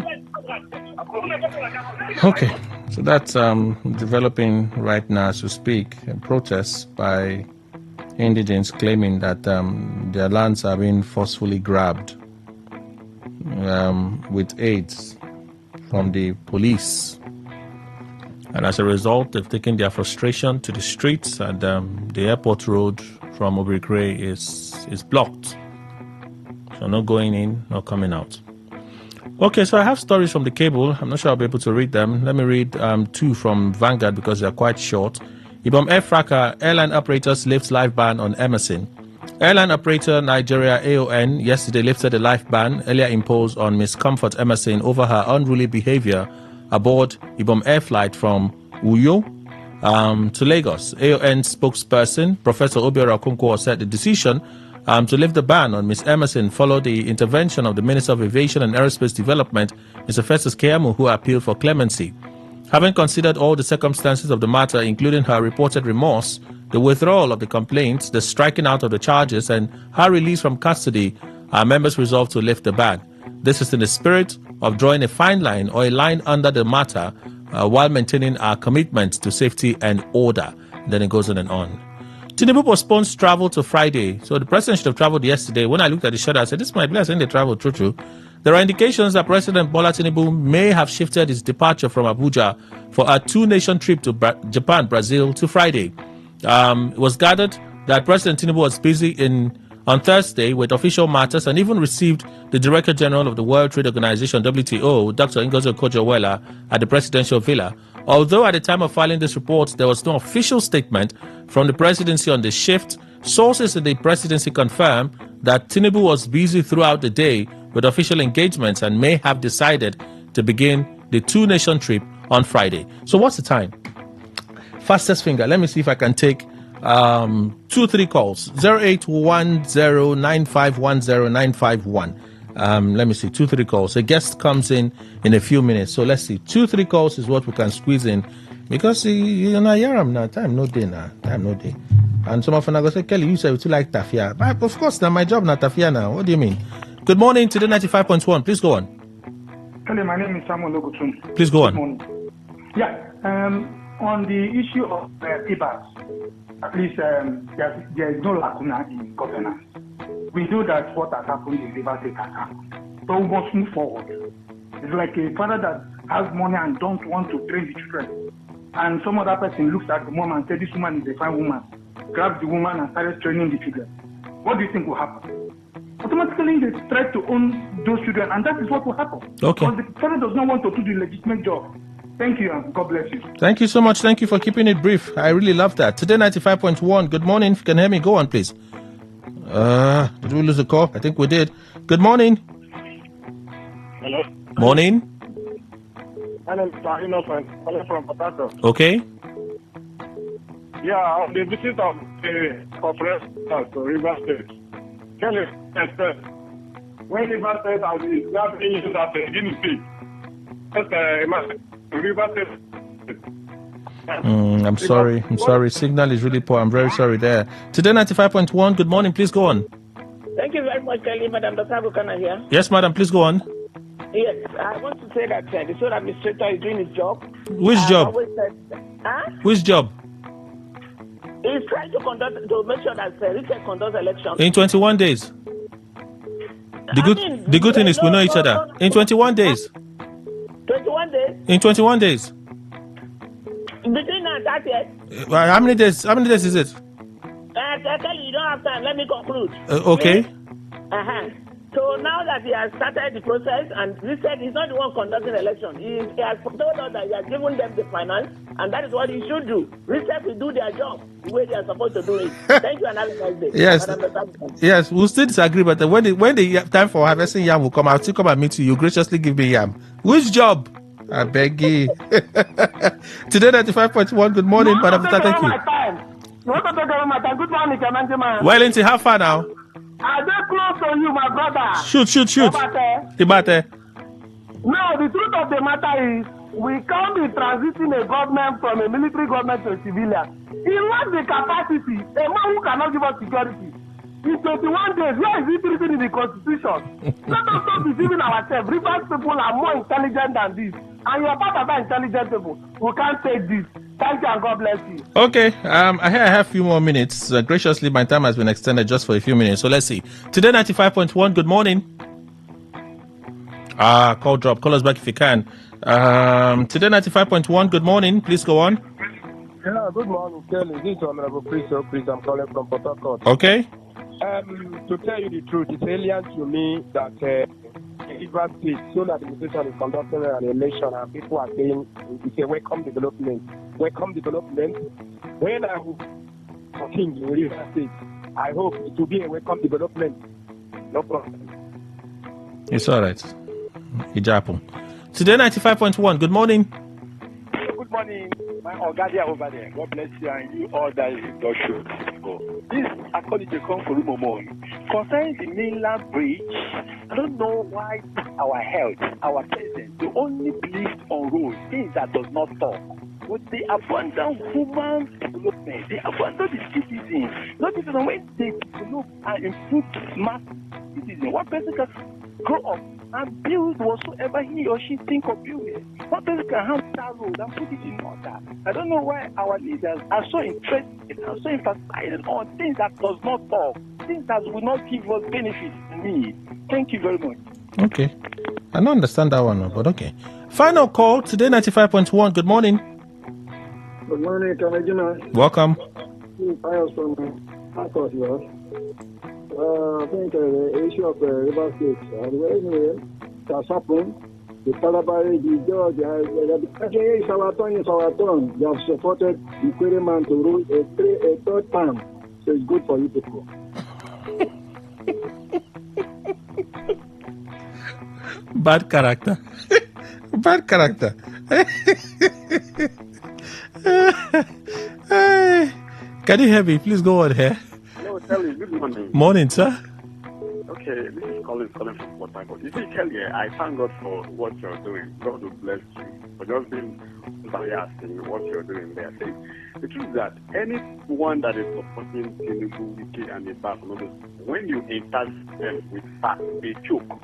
Okay, so that's developing right now as we speak. Protests by indigents claiming that their lands are being forcefully grabbed with aids from the police. And as a result, they've taken their frustration to the streets, and the airport road from Obirikre is blocked. So no going in, no coming out. Okay, so I have stories from the cable. I'm not sure I'll be able to read them. Let me read two from Vanguard because they're quite short. Ibom Air Fracas, airline operators lift life ban on Emerson. Airline operator Nigeria AON yesterday lifted a life ban earlier imposed on Miss Comfort Emerson over her unruly behavior aboard Ibom Air flight from Uyo to Lagos. AON spokesperson Professor Obiora Okonkwo said the decision to lift the ban on Ms. Emerson followed the intervention of the Minister of Aviation and Aerospace Development, Mr. Festus Keyamo, who appealed for clemency. Having considered all the circumstances of the matter, including her reported remorse, the withdrawal of the complaints, the striking out of the charges, and her release from custody, our members resolved to lift the ban. This is in the spirit of drawing a fine line or a line under the matter while maintaining our commitment to safety and order. Then it goes on and on. Tinubu postpones travel to Friday. So the president should have traveled yesterday. When I looked at the schedule, I said, this might be as in the travel true. There are indications that President Bola Tinubu may have shifted his departure from Abuja for a two-nation trip to Japan, Brazil, to Friday. It was gathered that President Tinubu was busy on Thursday with official matters and even received the Director General of the World Trade Organization, WTO, Dr. Ngozi Okonjo-Iweala, at the presidential villa. Although at the time of filing this report, there was no official statement from the presidency on the shift, sources in the presidency confirm that Tinubu was busy throughout the day with official engagements and may have decided to begin the two-nation trip on Friday. So what's the time? Fastest finger. Let me see if I can take 2-3 calls. 0810951091. Let me see, 2-3 calls. A guest comes in a few minutes. So let's see, 2-3 calls is what we can squeeze in. Because, you know, Yaram now, time no day. And some of them go say, Kelly, you say you like Tafia. But of course, now my job not Tafia now. What do you mean? Good morning to the 95.1. Please go on. Hello, my name is Samuel Ogutun. Please go on. Good morning. Yeah, on the issue of IBAS, at least there is no lacuna in governance. We know that what has happened in Rivers State has happened. So we must move forward. It's like a father that has money and don't want to train the children. And some other person looks at the woman and says, this woman is a fine woman. Grabs the woman and starts training the children. What do you think will happen? Automatically they try to own those children, and that is what will happen. Okay. Because the father does not want to do the legitimate job. Thank you, and God bless you. Thank you so much. Thank you for keeping it brief. I really love that. Today 95.1. Good morning. If you can hear me, go on, please. Did we lose the call? I think we did. Good morning. Hello. Morning. My name is Innocent. I'm from Potato. Okay. Yeah, on the visit of the conference to River State. Kelly express when River State has been used as a guinea pig. River State. I'm sorry. Signal is really poor. I'm very sorry there. Today 95.1. Good morning. Please go on. Thank you very much, Kelly. Madam Dr. Bukana here. Yes, madam, please go on. Yes, I want to say that the sole administrator is doing his job. Which job? Which job? He's trying to make sure that Richard conducts elections. In 21 days. The good thing is we know each other. In 21 days. 21 days? In 21 days. Between now and that yet? How many days? How many days is it? I tell you, you don't have time. Let me conclude. Okay. So now that he has started the process, and he said he's not the one conducting the election, he has told us that he has given them the finance, and that is what he should do. Reset will do their job the way they are supposed to do it. Thank you, and have a nice day. Yes, we'll still disagree, but when the time for harvesting yam will come, I'll still come and meet you. You graciously give me yam. Which job? I beg you. Today 95.1. Good morning, Madam. Thank you. Good morning, man. Wellington, how far now? Are they close to you, my brother? Shoot. Ibate. No, the truth of the matter is, we can't be transiting a government from a military government to a civilian. He lacks the capacity. A man who cannot give us security. In 21 days, where is it written in the Constitution? Let us stop deceiving ourselves. Rivers people are more intelligent than this. And you're part of that intelligent people. We can't take this. Thank you and God bless you. Okay, I have a few more minutes. Graciously, my time has been extended just for a few minutes. So let's see. Today 95.1, good morning. Call drop. Call us back if you can. Today 95.1, good morning. Please go on. Yeah, good morning, Kelly. This is Honorable Chris. I'm calling from Port Harcourt. Okay. To tell you the truth, it's alien to me that River State, solar administration is conducting an election and people are saying it's a welcome development. Welcome development. When I was talking in River State, I hope it will be a welcome development. No problem. It's all right. Ijapo. Today 95.1. Good morning. Good morning, my Ogadia over there. God bless you and you all that is your show. This according to Konfurumomon. Concerning the mainland bridge, I don't know why our health, our president, they only believe on roads, things that does not talk. But they abandon human development, they abandon the citizens. Not even when they develop and improve smart citizens. One person can grow up and build whatsoever he or she think of building. One person can have that road and put it in order. I don't know why our leaders are so interested, are so emphasizing on things that does not talk, things that will not give us benefits to me. Thank you very much. Okay. I don't understand that one, but okay. Final call, today 95.1. Good morning. Good morning, Canadian. Welcome. I was from Harcourt, yes. I think the issue of River State, anyway, has happened. The Calabari, the George, the country is our turn. They have supported the Query man to rule a third term. So it's good for you people. Bad character. Bad character. Can you hear me? Please go on here. Hello, Kelly. Good morning. Morning, sir. Okay, this is Colin from Port Harcourt. You see, Kelly, I thank God for what you're doing. God will bless you for just being biased in what you're doing there. See, the truth is that anyone that is supporting Tinubu, Wiki, and the back, when you interact them with facts, they choke.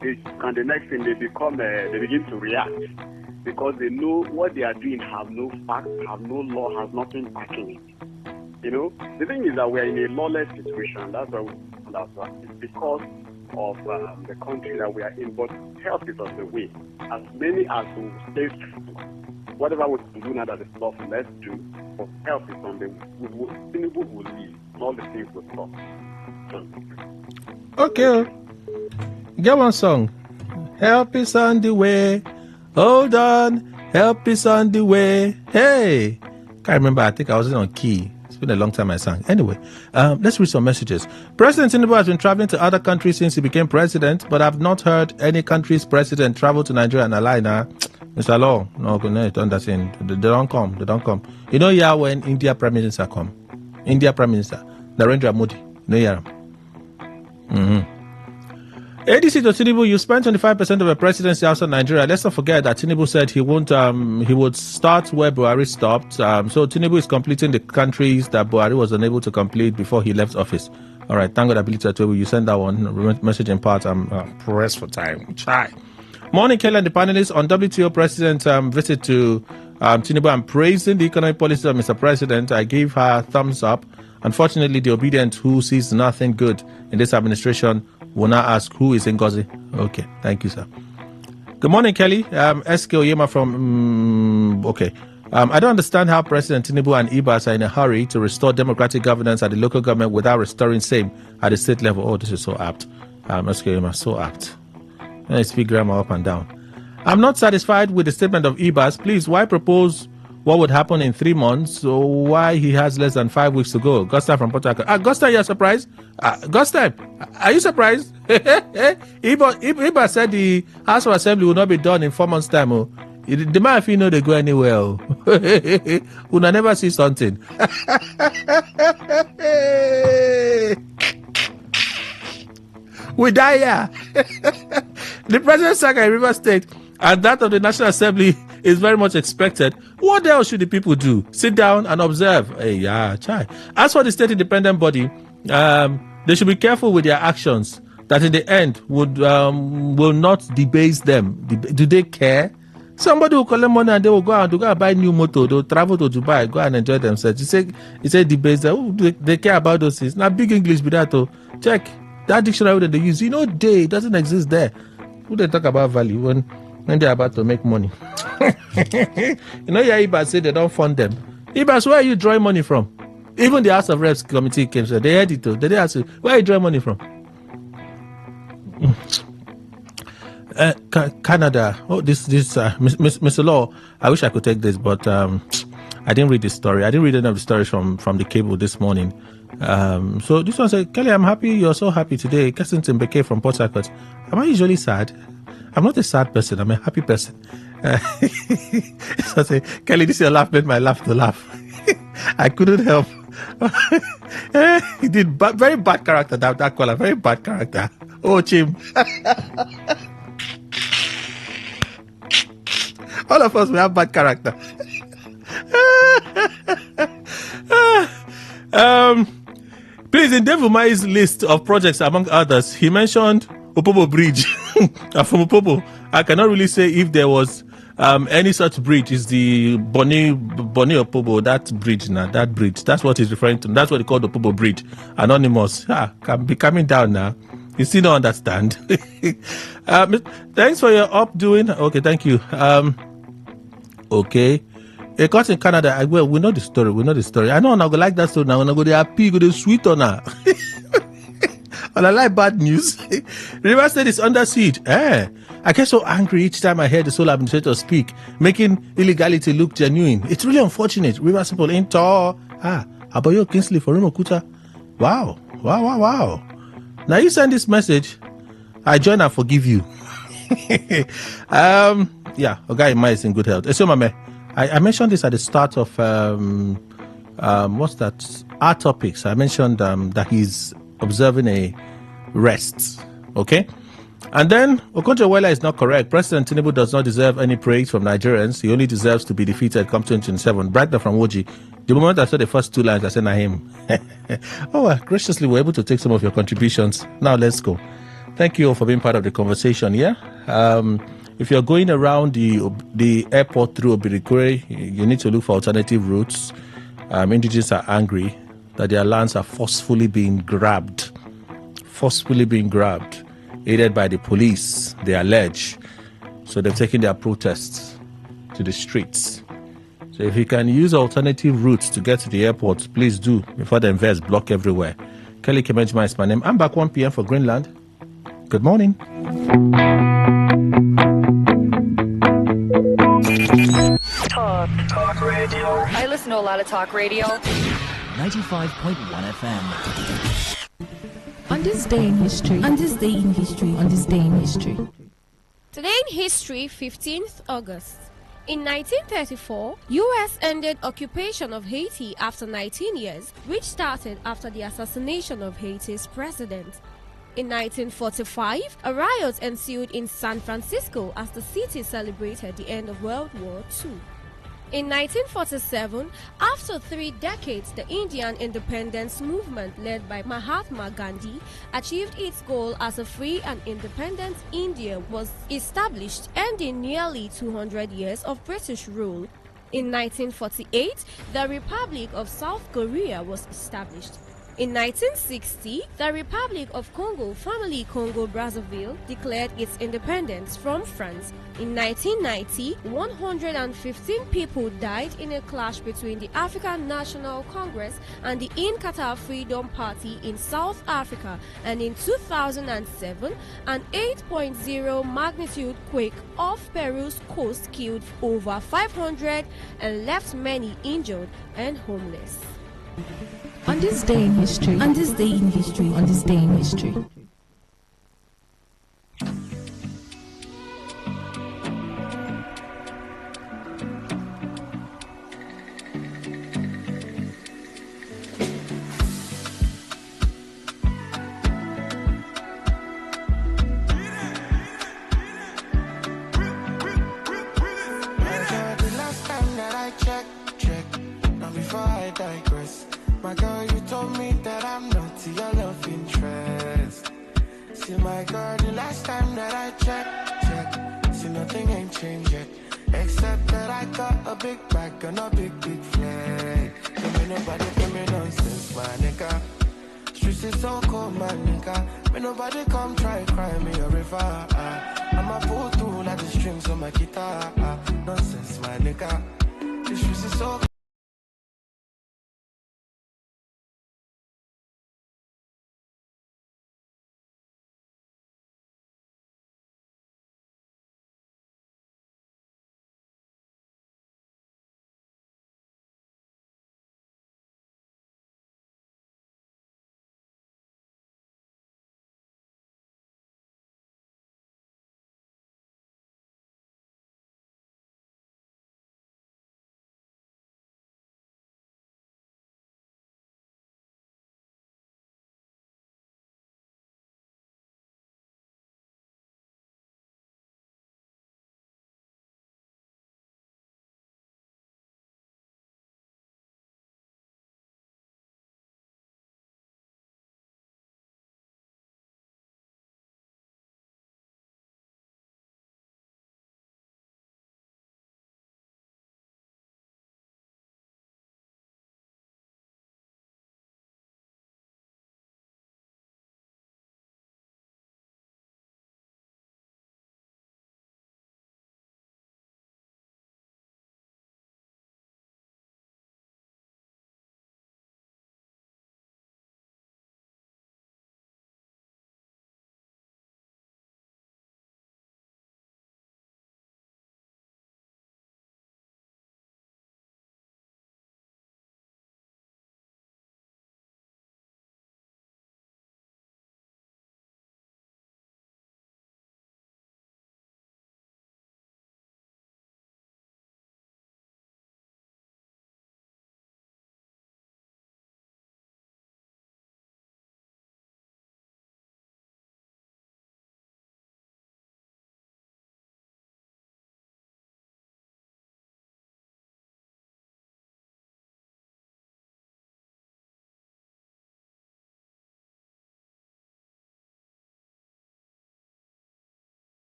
And the next thing they become, they begin to react because they know what they are doing have no facts, have no law, has nothing backing it. You know, the thing is that we are in a lawless situation. That's why it's because of the country that we are in. But help is on the way. As many as will stay true, whatever we can do now that is lawful, let's do. But help is on the way. Tinubu will leave. All the things will stop. Okay. Get one song. Help is on the way. Hold on. Help is on the way. Hey. Can't remember. I think I wasn't on key. It's been a long time I sang. Anyway, let's read some messages. President Tinubu has been traveling to other countries since he became president, but I've not heard any country's president travel to Nigeria and Alina. Mr. Law, no, don't that in. They don't come. They don't come. You know, yeah, when India Prime Minister come. India Prime Minister, Narendra Modi. You know, yeah. ADC to Tinubu, you spent 25% of the presidency outside Nigeria. Let's not forget that Tinubu said he won't. He would start where Buhari stopped. So Tinubu is completing the countries that Buhari was unable to complete before he left office. All right, thank God, ability to you send that one message in part. I'm pressed for time. Try. Morning, Kelly and the panelists on WTO President visit to Tinubu. I'm praising the economic policies of Mr. President. I gave her thumbs up. Unfortunately, the obedient who sees nothing good in this administration will now ask who is Ngozi. Okay, thank you, sir. Good morning, Kelly. SK Oyema from I don't understand how President Tinubu and Ibas are in a hurry to restore democratic governance at the local government without restoring same at the state level. Oh, this is so apt. SK Oyema, so apt. I speak grammar up and down. I'm not satisfied with the statement of Ibas. Please, why propose what would happen in 3 months? So why he has less than 5 weeks to go? Gustav from Port Harcourt. Gustav, you're surprised? Gustav, are you surprised? Ibas said the House of Assembly will not be done in 4 months' time. Oh. The man, if you know, they go anywhere. Oh. We'll never see something. We die here. The president's saga in River State and that of the National Assembly is very much expected. What else should the people do? Sit down and observe. Hey, yeah, try. As for the state independent body, they should be careful with their actions that in the end will not debase them. Do they care? Somebody will collect money and they will go and buy new motor. They'll travel to Dubai, go and enjoy themselves. He said debase them. Oh, they care about those things. Now, big English be that. Check that dictionary that they use. It doesn't exist there. Who they talk about value when they're about to make money? Ibas say they don't fund them. Ibas, where are you drawing money from? Even the House of Reps committee came, so they had it too. They asked you, where are you drawing money from? Canada. Oh, this Mr. Law, I wish I could take this, but I didn't read this story. I didn't read any of the stories from the cable this morning. So this one said, Kelly, I'm happy you're so happy today. Kensington Beke from Port Harcourt. Am I usually sad? I'm not a sad person. I'm a happy person. So I say, Kelly, this your laugh made my laugh to laugh. I couldn't help. He did very bad character, that caller. Very bad character. Oh, Chim. All of us, we have bad character. Please, in Dave Umai's list of projects, among others, he mentioned Opobo Bridge. From Opobo, I cannot really say if there was any such bridge. Is the Boni Opobo, that bridge now? That bridge. That's what he's referring to. That's what they call the Opobo Bridge. Anonymous. Can be coming down now. You still don't understand. Thanks for your updoing. Okay, thank you. Okay. A court in Canada, we know the story. I know I'm not going to like that story now. I'm going to go to happy, go to sweet on her. And I like bad news. River State is under siege. I get so angry each time I hear the sole administrator speak, making illegality look genuine. It's really unfortunate. River people ain't tall. Abayo Kingsley for Kuta. Wow. Now you send this message, I join and forgive you. Okay, Ima is in good health. So, Mame, I mentioned this at the start of what's that? Our topics. I mentioned that he's observing a rest. Okay, and then Okonjo-Iweala is not correct. President Tinubu does not deserve any praise from Nigerians. He only deserves to be defeated come 2027. Bragda from Woji. The moment I saw the first 2 lines, I said, "Na him." Graciously, we're able to take some of your contributions. Now let's go. Thank you all for being part of the conversation. Yeah. If you're going around the airport through Obirikure, you need to look for alternative routes. Indigenous are angry that their lands are forcefully being grabbed, aided by the police, they allege. So they've taken their protests to the streets. So if you can use alternative routes to get to the airport, please do, before the invest block everywhere. Kelly Kemejma is my name. I'm back 1 p.m. for Greenland. Good morning. Talk radio. I listen to a lot of talk radio. 95.1 FM. On this day in history. Today in history, 15th August. In 1934, U.S. ended occupation of Haiti after 19 years, which started after the assassination of Haiti's president. In 1945, a riot ensued in San Francisco as the city celebrated the end of World War II. In 1947, after 3 decades, the Indian independence movement led by Mahatma Gandhi achieved its goal as a free and independent India was established, ending nearly 200 years of British rule. In 1948, the Republic of South Korea was established. In 1960, the Republic of Congo, formerly Congo-Brazzaville, declared its independence from France. In 1990, 115 people died in a clash between the African National Congress and the Inkatha Freedom Party in South Africa, and in 2007, an 8.0 magnitude quake off Peru's coast killed over 500 and left many injured and homeless. On this day in history, on this day in history, on this day in history. My girl, you told me that I'm not your love interest. See, my girl, the last time that I checked, see, nothing ain't changed yet. Except that I got a big bag and a big flag. Give me nobody, give me nonsense, my nigga. Streets is so cold, my nigga. Me nobody come try cry me a river. I'ma pull through like the strings on my guitar. Nonsense, my nigga. The streets is so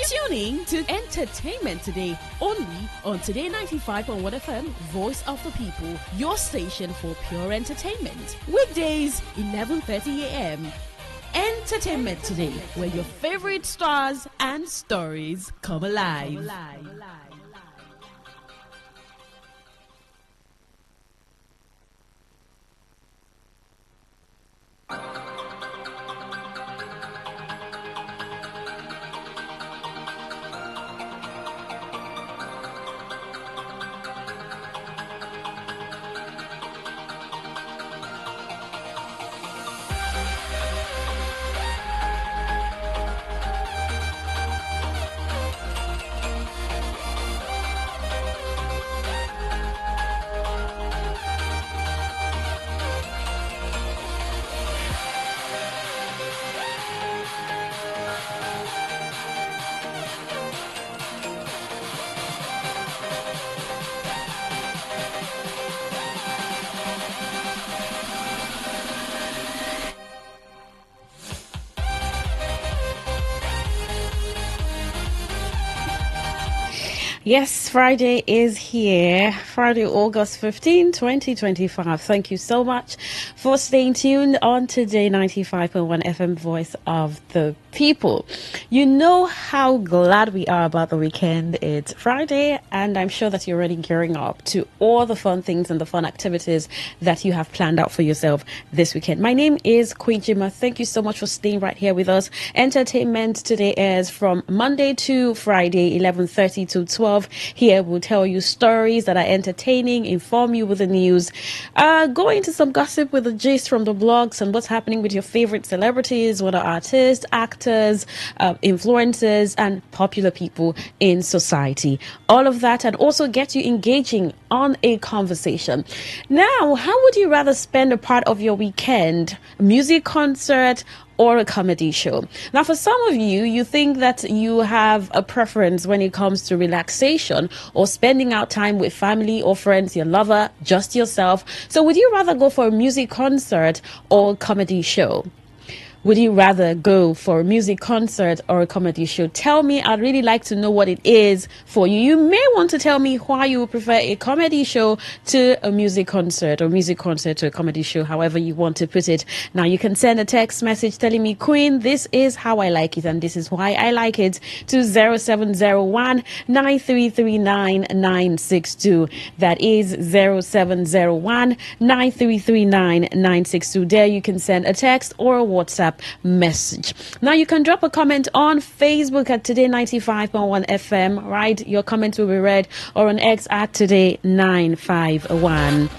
Tuning to Entertainment Today, only on Today95.1 FM, Voice of the People, your station for pure entertainment. Weekdays, 11:30 a.m. Entertainment Today, where your favorite stars and stories come alive. Yes, Friday is here. Friday, August 15, 2025. Thank you so much for staying tuned on Today 95.1 FM, Voice of the People. You know how glad we are about the weekend. It's Friday, and I'm sure that you're already gearing up to all the fun things and the fun activities that you have planned out for yourself this weekend. My name is Queen Jima. Thank you so much for staying right here with us. Entertainment today airs from Monday to Friday, 11:30 to 12. Here we'll tell you stories that are entertaining, inform you with the news, go into some gossip with the gist from the blogs and what's happening with your favorite celebrities, whether artists, actors, influencers, and popular people in society. All of that, and also get you engaging on a conversation. Now, how would you rather spend a part of your weekend? A music concert or a comedy show? Now, for some of you, you think that you have a preference when it comes to relaxation or spending out time with family or friends, your lover, just yourself. So would you rather go for a music concert or a comedy show? Would you rather go for a music concert or a comedy show? Tell me. I'd really like to know what it is for you. You may want to tell me why you would prefer a comedy show to a music concert, or music concert to a comedy show, however you want to put it. Now, you can send a text message telling me, Queen, this is how I like it and this is why I like it, to 0701 9339 962. That is 0701 9339 962. There you can send a text or a WhatsApp message. Now you can drop a comment on Facebook at Today95.1 FM, right? Your comment will be read, or on X at Today951.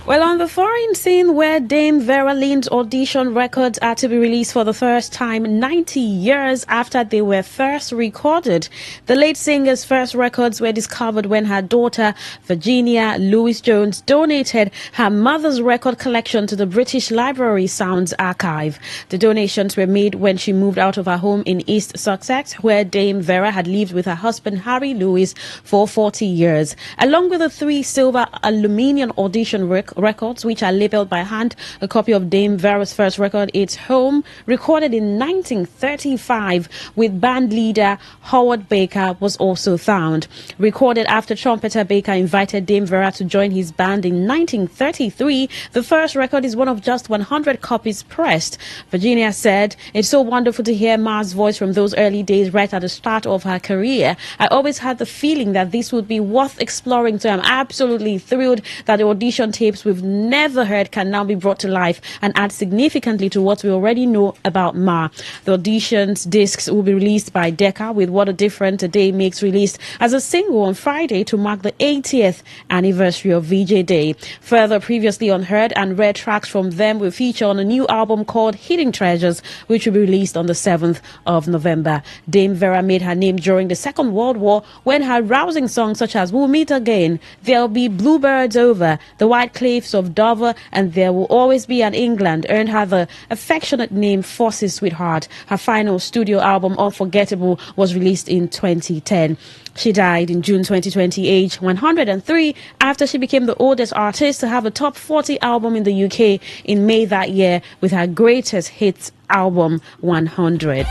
Well, on the foreign scene, where Dame Vera Lynn's audition records are to be released for the first time 90 years after they were first recorded. The late singer's first records were discovered when her daughter, Virginia Louise Jones, donated her mother's record collection to the British Library Sounds Archive. The donations were made when she moved out of her home in East Sussex, where Dame Vera had lived with her husband, Harry Lewis, for 40 years. Along with the 3 silver aluminium audition records, which are labeled by hand, a copy of Dame Vera's first record, It's Home, recorded in 1935 with band leader Howard Baker, was also found. Recorded after trumpeter Baker invited Dame Vera to join his band in 1933, the first record is one of just 100 copies pressed. Virginia said, "It's so wonderful to hear Ma's voice from those early days right at the start of her career. I always had the feeling that this would be worth exploring, so I'm absolutely thrilled that the audition tapes we've never heard can now be brought to life and add significantly to what we already know about Ma." The auditions discs will be released by Decca, with What a Difference a Day Makes released as a single on Friday to mark the 80th anniversary of VJ Day. Further, previously unheard and rare tracks from them will feature on a new album called Hidden Treasures, which will be released on the 7th of November. Dame Vera made her name during the Second World War when her rousing songs such as We'll Meet Again, There'll Be Bluebirds Over, The White Cliffs of Dover, and There Will Always Be an England earned her the affectionate name Forces Sweetheart. Her final studio album, Unforgettable, was released in 2010. She died in June 2020, aged 103, after she became the oldest artist to have a top 40 album in the UK in May that year with her greatest hits album, 100.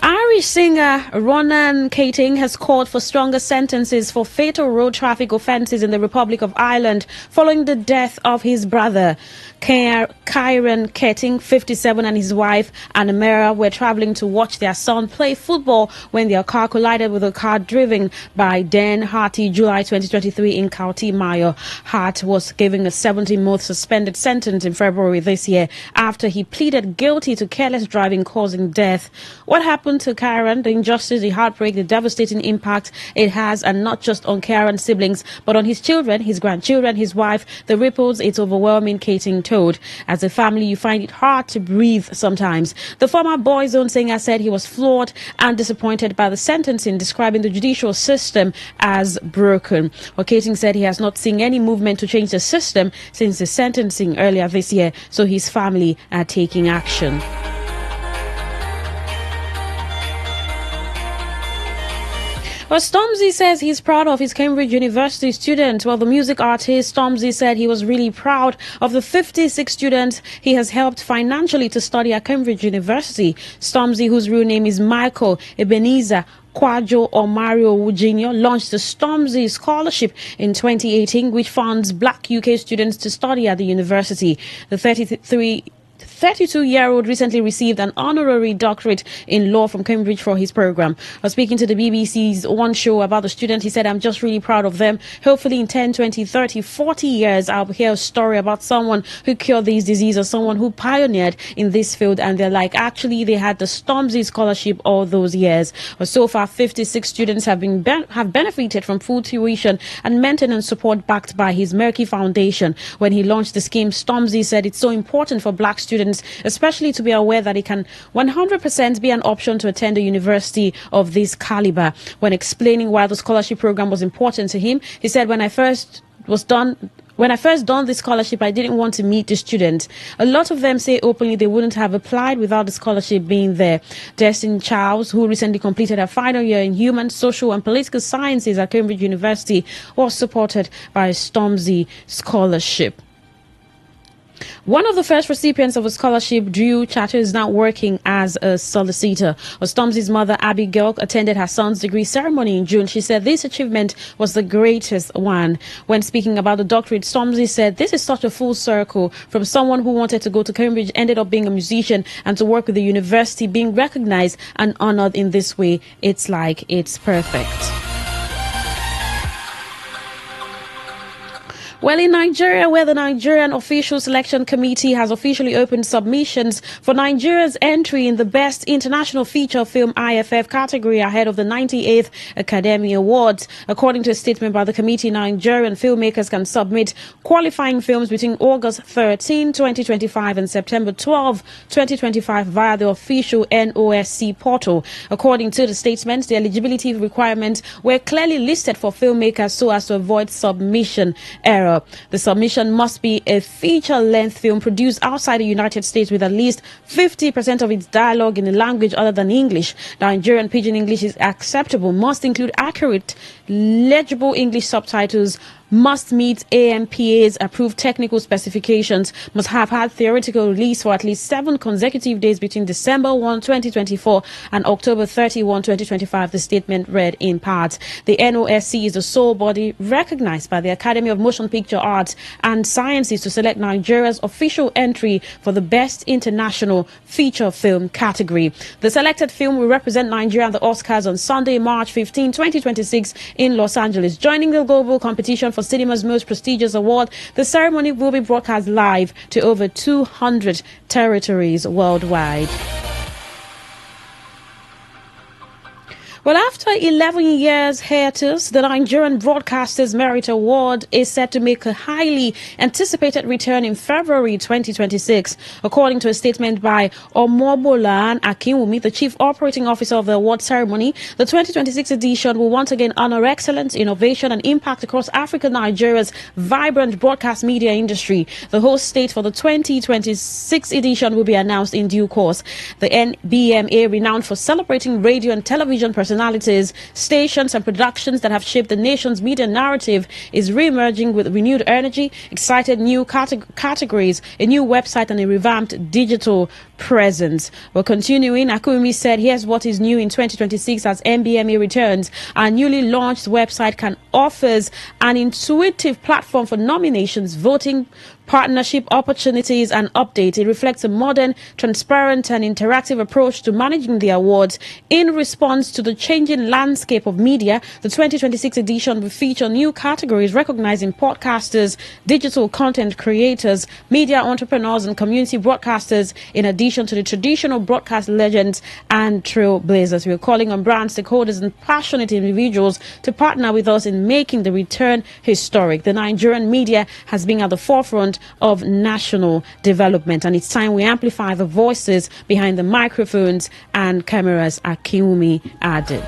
Irish singer Ronan Keating has called for stronger sentences for fatal road traffic offences in the Republic of Ireland following the death of his brother. Kieran Keating, 57, and his wife Anna were travelling to watch their son play football when their car collided with a car driven by Dan Harty, July 2023 in County Mayo. Hart was given a 17-month suspended sentence in February this year after he pleaded guilty to careless driving causing death. What happened to Kieran? The injustice, the heartbreak, the devastating impact it has, and not just on Kieran's siblings, but on his children, his grandchildren, his wife. The ripples, it's overwhelming, Keating told. As a family, you find it hard to breathe sometimes. The former Boyzone singer said he was floored and disappointed by the sentencing, describing the judicial system as broken. Well, Keating said he has not seen any movement to change the system since the sentencing earlier this year, so his family are taking action. Well, Stormzy says he's proud of his Cambridge University students. Well, the music artist Stormzy said he was really proud of the 56 students he has helped financially to study at Cambridge University. Stormzy, whose real name is Michael Ebenezer Kwajo or Mario Jr., launched the Stormzy Scholarship in 2018, which funds black UK students to study at the university. The 32-year-old recently received an honorary doctorate in law from Cambridge for his program. Speaking to the BBC's One Show about the student, he said, I'm just really proud of them. Hopefully in 10, 20, 30, 40 years, I'll hear a story about someone who cured this disease or someone who pioneered in this field. And they're like, actually, they had the Stormzy Scholarship all those years. So far, 56 students have benefited from full tuition and maintenance support backed by his Merky Foundation. When he launched the scheme, Stormzy said it's so important for black students, especially to be aware that it can 100% be an option to attend a university of this caliber. When explaining why the scholarship program was important to him, he said, When I first done this scholarship, I didn't want to meet the students. A lot of them say openly they wouldn't have applied without the scholarship being there. Destin Charles, who recently completed her final year in human, social and political sciences at Cambridge University, was supported by a Stormzy scholarship. One of the first recipients of a scholarship, Drew Chatter, is now working as a solicitor. Stormzy's mother, Abigail, attended her son's degree ceremony in June. She said this achievement was the greatest one. When speaking about the doctorate, Stormzy said, this is such a full circle from someone who wanted to go to Cambridge, ended up being a musician, and to work with the university, being recognized and honored in this way. It's like it's perfect. Well, in Nigeria, where the Nigerian Official Selection Committee has officially opened submissions for Nigeria's entry in the Best International Feature Film IFF category ahead of the 98th Academy Awards. According to a statement by the committee, Nigerian filmmakers can submit qualifying films between August 13, 2025 and September 12, 2025 via the official NOSC portal. According to the statement, the eligibility requirements were clearly listed for filmmakers so as to avoid submission error. The submission must be a feature-length film produced outside the United States with at least 50% of its dialogue in a language other than English. Nigerian Pidgin English is acceptable, must include accurate, legible English subtitles, must meet AMPA's approved technical specifications, must have had theoretical release for at least 7 consecutive days between December 1, 2024 and October 31, 2025, the statement read in part. The NOSC is the sole body recognized by the Academy of Motion Picture Arts and Sciences to select Nigeria's official entry for the Best International Feature Film category. The selected film will represent Nigeria at the Oscars on Sunday, March 15, 2026 in Los Angeles. Joining the global competition for cinema's most prestigious award, the ceremony will be broadcast live to over 200 territories worldwide. Well, after 11 years hiatus, the Nigerian Broadcasters Merit Award is set to make a highly anticipated return in February 2026. According to a statement by Omobolan Akinwumi, the Chief Operating Officer of the award ceremony, the 2026 edition will once again honor excellence, innovation and impact across Africa, Nigeria's vibrant broadcast media industry. The host state for the 2026 edition will be announced in due course. The NBMA, renowned for celebrating radio and television personalities, stations and productions that have shaped the nation's media narrative, is re-emerging with renewed energy, excited new categories, a new website and a revamped digital presence. Well, continuing, Akumi said, here's what is new in 2026 as NBMA returns. Our newly launched website offers an intuitive platform for nominations, voting, partnership opportunities and updates. It reflects a modern, transparent and interactive approach to managing the awards. In response to the changing landscape of media, the 2026 edition will feature new categories recognizing podcasters, digital content creators, media entrepreneurs and community broadcasters, in addition to the traditional broadcast legends and trailblazers. We're calling on brand stakeholders and passionate individuals to partner with us in making the return historic. The Nigerian media has been at the forefront of national development, and it's time we amplify the voices behind the microphones and cameras, Akiwumi added.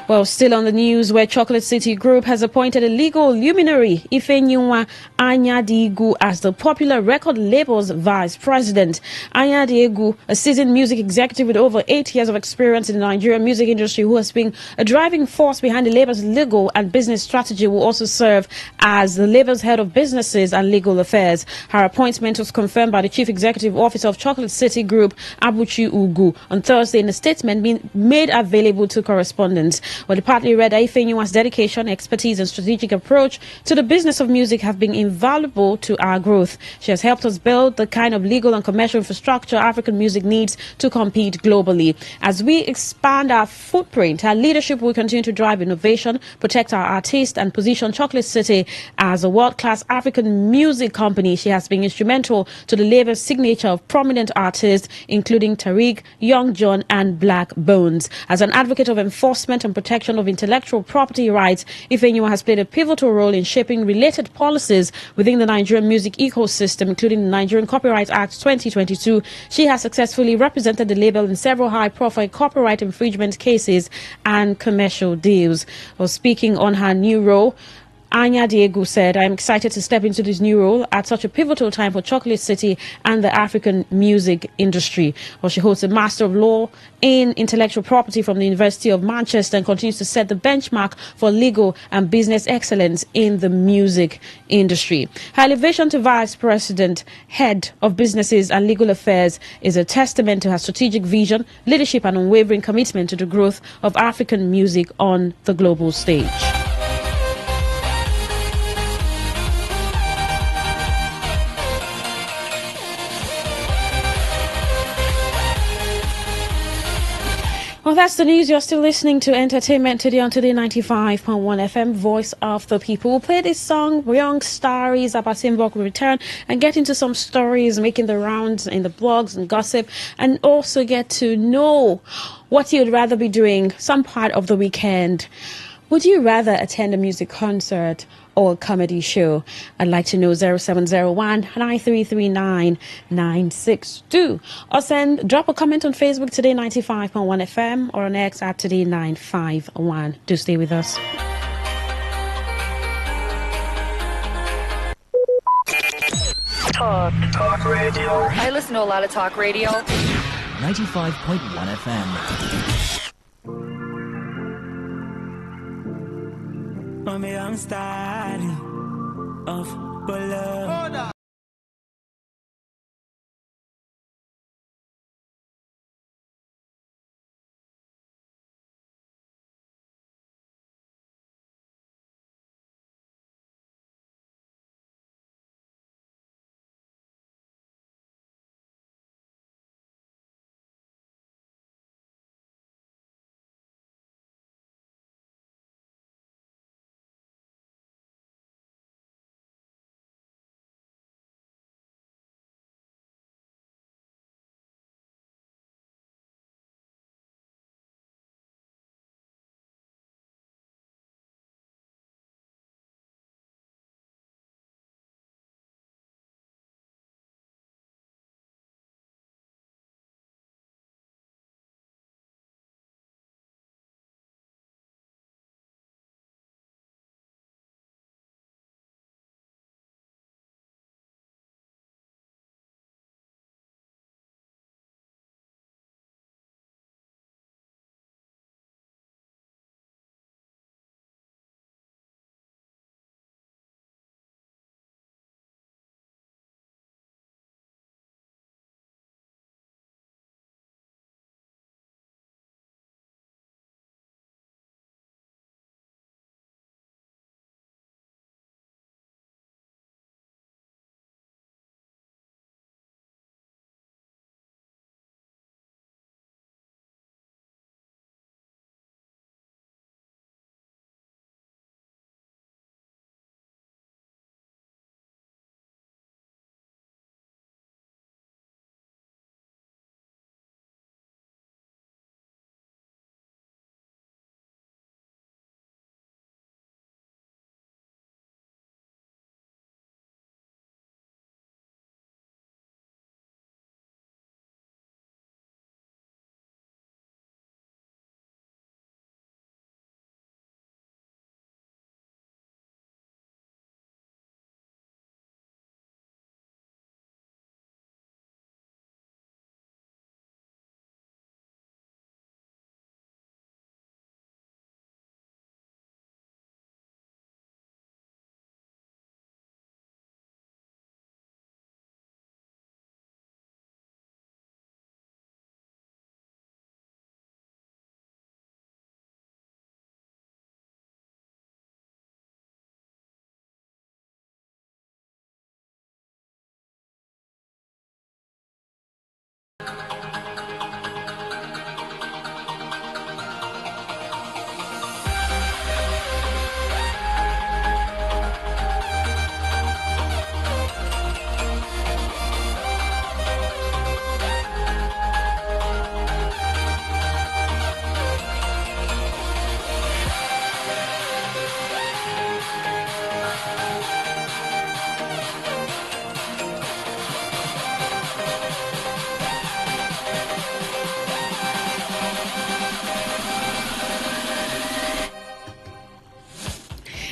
Well, still on the news, where Chocolate City Group has appointed a legal luminary, Ifenyinwa Anyadiegu, as the popular record label's vice president. Anyadiegu, a seasoned music executive with over 8 years of experience in the Nigerian music industry, who has been a driving force behind the label's legal and business strategy, will also serve as the label's head of businesses and legal affairs. Her appointment was confirmed by the Chief Executive Officer of Chocolate City Group, Abuchi Ugu, on Thursday in a statement being made available to correspondents. Well, the party read that Ifenyinwa's dedication, expertise, and strategic approach to the business of music have been invaluable to our growth. She has helped us build the kind of legal and commercial infrastructure African music needs to compete globally. As we expand our footprint, our leadership will continue to drive innovation, protect our artists, and position Chocolate City as a world-class African music company. She has been instrumental to the label's signature of prominent artists, including Tariq, Young John, and Black Bones. As an advocate of enforcement and protection of intellectual property rights, Ifenyinwa has played a pivotal role in shaping related policies within the Nigerian music ecosystem, including the Nigerian Copyright Act 2022. She has successfully represented the label in several high-profile copyright infringement cases and commercial deals. Well, speaking on her new role, Anyadiegu said, "I'm excited to step into this new role at such a pivotal time for Chocolate City and the African music industry." Well, she holds a Master of Law in Intellectual Property from the University of Manchester and continues to set the benchmark for legal and business excellence in the music industry. Her elevation to Vice President, Head of Businesses and Legal Affairs, is a testament to her strategic vision, leadership, and unwavering commitment to the growth of African music on the global stage. Well, that's the news. You're still listening to Entertainment Today on Today 95.1 FM, Voice of the People. We'll play this song, Young Starries, Abasimbok will return and get into some stories making the rounds in the blogs and gossip, and also get to know what you'd rather be doing some part of the weekend. Would you rather attend a music concert or a comedy show? I'd like to know. 0701 9339 962, or drop a comment on Facebook, Today 95.1 FM, or on X at Today 951. Do stay with us. Talk radio. I listen to a lot of talk radio. 95.1 FM. I'm a young star of love.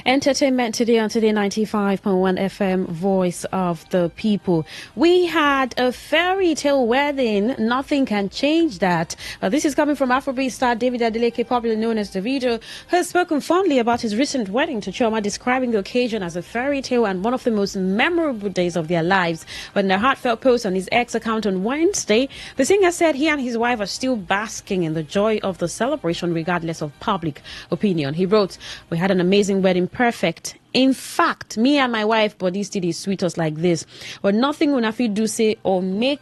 Entertainment today on Today95.1 FM, Voice of the People. We had a fairy tale wedding. Nothing can change that. This is coming from Afrobeat star David Adeleke, popularly known as Davido, who has spoken fondly about his recent wedding to Chioma, describing the occasion as a fairy tale and one of the most memorable days of their lives. But in a heartfelt post on his X account on Wednesday, the singer said he and his wife are still basking in the joy of the celebration regardless of public opinion. He wrote, "We had an amazing wedding, perfect. In fact, me and my wife body still is sweet us like this. But nothing Unafi do say or make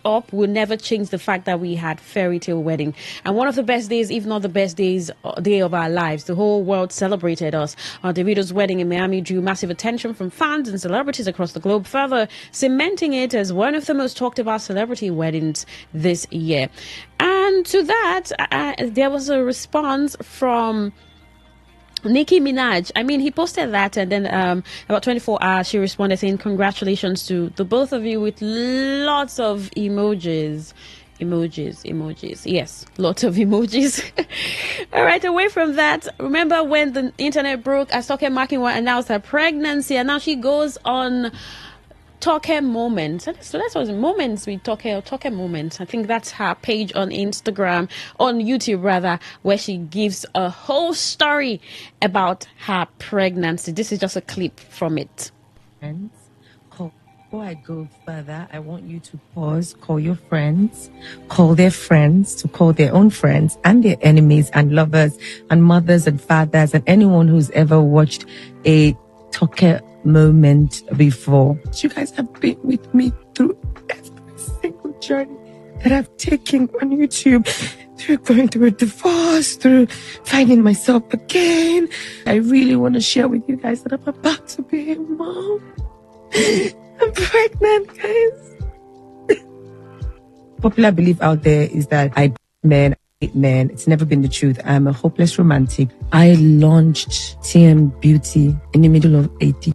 up will never change the fact that we had fairy tale wedding. And one of the best days, if not the best day of our lives. The whole world celebrated us. Davido's wedding in Miami drew massive attention from fans and celebrities across the globe, further cementing it as one of the most talked about celebrity weddings this year." And to that, there was a response from Nicki Minaj. I mean, he posted that, and then about 24 hours, she responded saying, "Congratulations to the both of you," with lots of emojis. Yes, lots of emojis. All right, away from that, remember when the internet broke as Toke Makinwa announced her pregnancy, and now she goes on Toke Moments. So that's what Moments with Toke Moments. I think that's her page on Instagram, on YouTube rather, where she gives a whole story about her pregnancy. This is just a clip from it. Friends, before I go further, I want you to pause, call your friends, call their friends, to call their own friends and their enemies and lovers and mothers and fathers and anyone who's ever watched a Toke moment before. You guys have been with me through every single journey that I've taken on YouTube, through going through a divorce, through finding myself again. I really want to share with you guys that I'm about to be a mom. I'm pregnant, guys. Popular belief out there is that I men. It's never been the truth. I'm a hopeless romantic. I launched TM Beauty in the middle of a depression.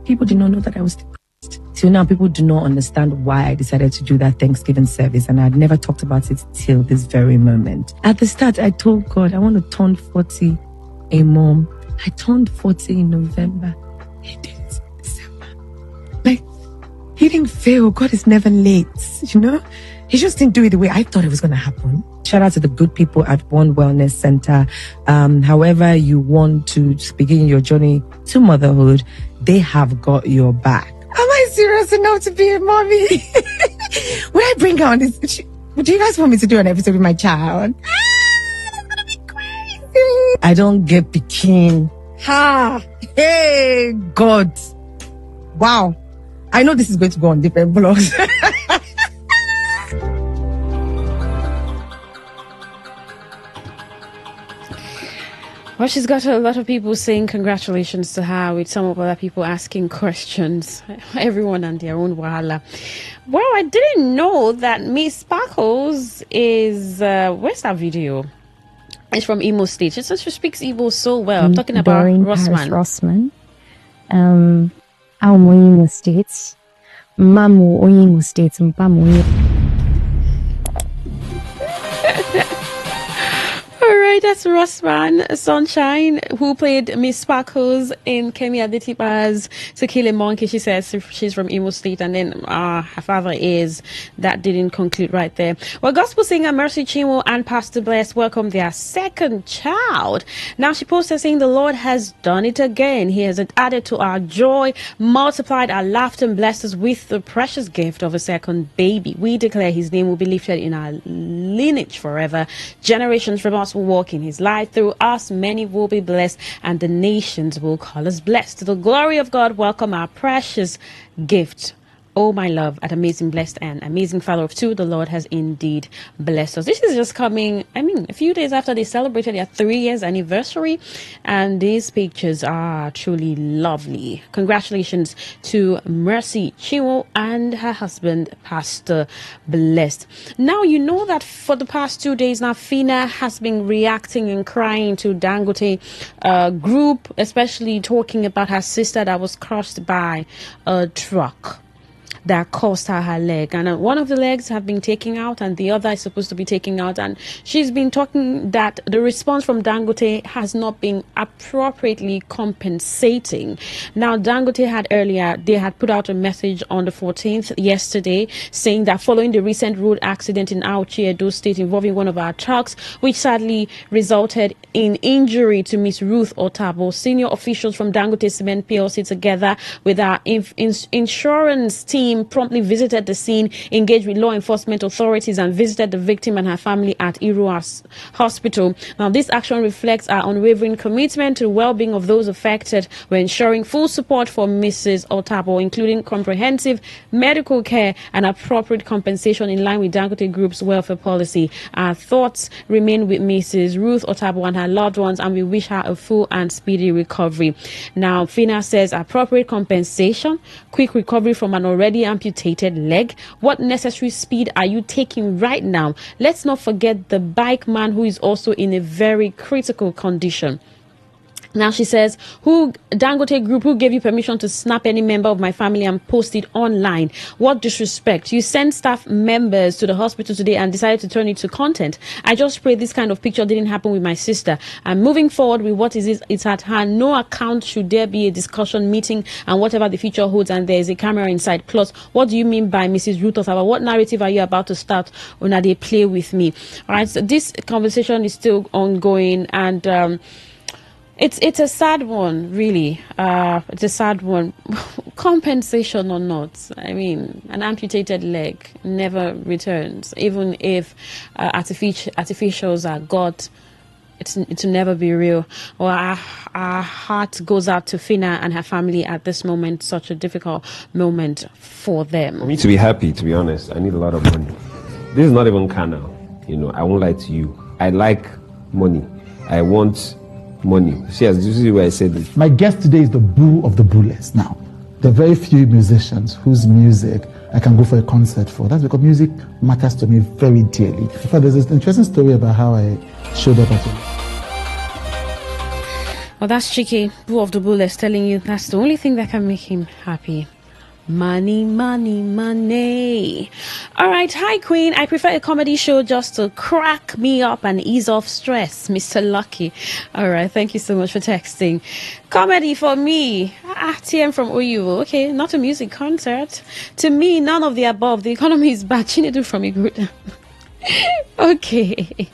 People did not know that I was depressed. Till now, people do not understand why I decided to do that Thanksgiving service, and I had never talked about it till this very moment. At the start, I told God I want to turn 40 a mom. I turned 40 in November. He did it in December. Like, he didn't fail. God is never late, you know? He just didn't do it the way I thought it was going to happen. Shout out to the good people at One Wellness Center. However you want to begin your journey to motherhood, they have got your back. Am I serious enough to be a mommy? Would I bring her on this? Do you guys want me to do an episode with my child? That's gonna be crazy. I don't get bikini. Hey, God. Wow. I know this is going to go on different blogs. Well, she's got a lot of people saying congratulations to her, with some of other people asking questions. Everyone and their own wahala. Well, I didn't know that Miss Sparkles is... where's that video? It's from Imo State. She says she speaks Igbo so well. I'm talking about Rossman. Rossman. Imo State. Mamu Imo State. Mpamu. All right, that's Rossman Sunshine, who played Miss Sparkles in Kemi Adetipa's To Kill a Monkey. She says she's from Imo State, and then her father is. That didn't conclude right there. Well, gospel singer Mercy Chinwo and Pastor Bless welcomed their second child. Now she posted saying the Lord has done it again. He has added to our joy, multiplied our laughter, and blessed us with the precious gift of a second baby. We declare his name will be lifted in our lineage forever. Generations from us will walk in his light. Through us, many will be blessed, and the nations will call us blessed. To the glory of God, welcome our precious gift Oh, my love, at amazing, blessed, and amazing father of two, the Lord has indeed blessed us. This is just coming, a few days after they celebrated their 3 years anniversary, and these pictures are truly lovely. Congratulations to Mercy Chiwo and her husband, Pastor Blessed. Now, you know that for the past 2 days now, Fina has been reacting and crying to Dangote group, especially talking about her sister that was crushed by a truck that cost her leg, and one of the legs have been taken out and the other is supposed to be taken out, and she's been talking that the response from Dangote has not been appropriately compensating. Now, Dangote they had put out a message on the 14th yesterday saying that following the recent road accident in Auchi, Edo State, involving one of our trucks, which sadly resulted in injury to Miss Ruth Otabo, senior officials from Dangote Cement PLC, together with our insurance team, promptly visited the scene, engaged with law enforcement authorities, and visited the victim and her family at Iruas Hospital. Now, this action reflects our unwavering commitment to the well-being of those affected. We're ensuring full support for Mrs. Otabo, including comprehensive medical care and appropriate compensation in line with Dangote Group's welfare policy. Our thoughts remain with Mrs. Ruth Otabo and her loved ones, and we wish her a full and speedy recovery. Now, Fina says appropriate compensation, quick recovery from an already amputated leg. What necessary speed are you taking right now? Let's not forget the bike man who is also in a very critical condition. Now, she says, Dangote Group, who gave you permission to snap any member of my family and post it online? What disrespect. You sent staff members to the hospital today and decided to turn it to content. I just pray this kind of picture didn't happen with my sister. I'm moving forward with what it's at hand. No account should there be a discussion meeting and whatever the future holds, and there is a camera inside. Plus, what do you mean by Mrs. Ruth Otabo? What narrative are you about to start when they play with me? All right, so this conversation is still ongoing, and It's a sad one, really. It's a sad one. Compensation or not, an amputated leg never returns. Even if artificials are God, it will never be real. Well, our heart goes out to Fina and her family at this moment, such a difficult moment for them. For me to be happy, to be honest, I need a lot of money. This is not even carnal, I won't lie to you. I like money. I want money. See, this is where I said this. My guest today is the bull of the bullets. Now, there are very few musicians whose music I can go for a concert for. That's because music matters to me very dearly. In fact, there's this interesting story about how I showed up at it. Well, that's Chike, bull of the bullets, telling you that's the only thing that can make him happy. Money, money, money. All right. Hi, Queen. I prefer a comedy show just to crack me up and ease off stress. Mr. Lucky. All right. Thank you so much for texting. Comedy for me. TM from OU. Okay. Not a music concert. To me, none of the above. The economy is bad. Chinedu from Igruda. Okay.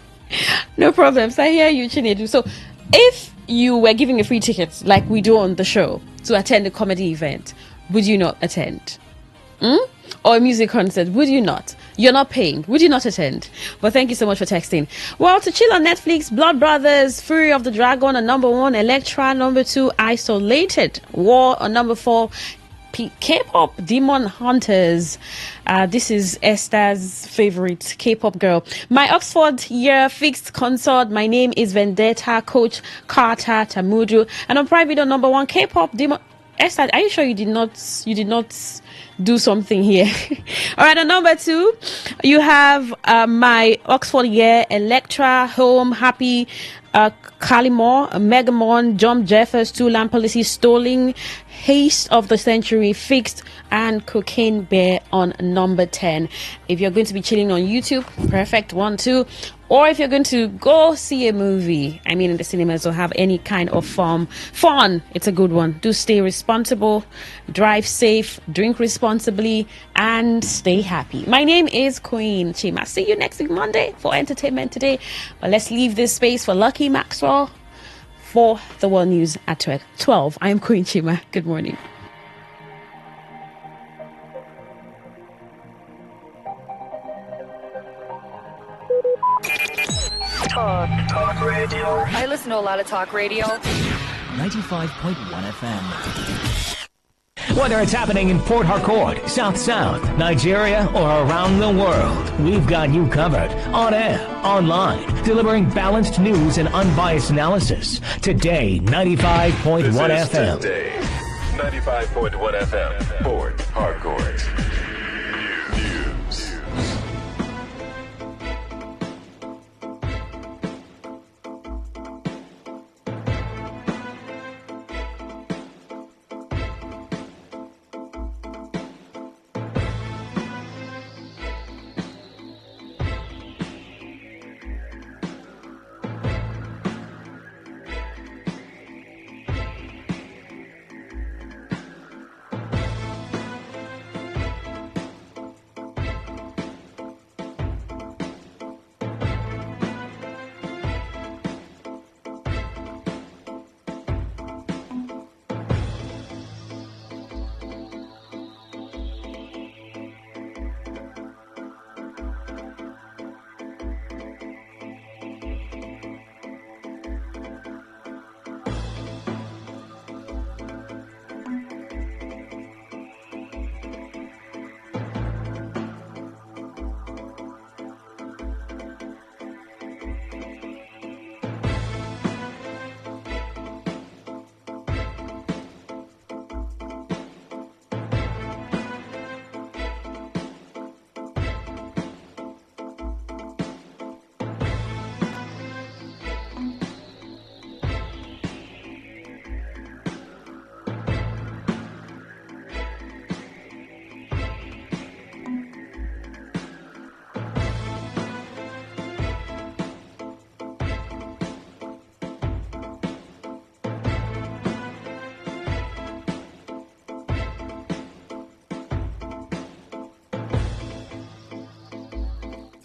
No problems. I hear you, Chinedu. So if you were giving a free ticket like we do on the show to attend a comedy event, would you not attend? Or a music concert, would you not? You're not paying. Would you not attend? Well, thank you so much for texting. Well, to chill on Netflix, Blood Brothers, Fury of the Dragon on number 1, Elektra number 2, Isolated, War on number 4, K-pop Demon Hunters. This is Esther's favorite K-pop girl. My Oxford year fixed consort. My name is Vendetta, Coach Carter Tamudu. And on private on number 1, K-pop Demon... Esther, are you sure you did not do something here? All right, on number 2, you have my Oxford year, Electra, Home, Happy, Calimore, Megamon, Jump Jeffers, Two Lamp Policy, Stalling, Haste of the Century, Fixed, and Cocaine Bear on number 10. If you're going to be chilling on YouTube, perfect, 1, 2. Or if you're going to go see a movie, in the cinemas, or have any kind of fun, it's a good one. Do stay responsible, drive safe, drink responsibly, and stay happy. My name is Queen Chima. See you next week, Monday, for Entertainment Today. But let's leave this space for Lucky Maxwell for the World News at 12. I am Queen Chima. Good morning. Talk radio. I listen to a lot of talk radio. 95.1 FM. Whether it's happening in Port Harcourt, South South, Nigeria, or around the world, we've got you covered. On air, online, delivering balanced news and unbiased analysis. Today, 95.1 FM. Today, 95.1 FM, Port Harcourt. News.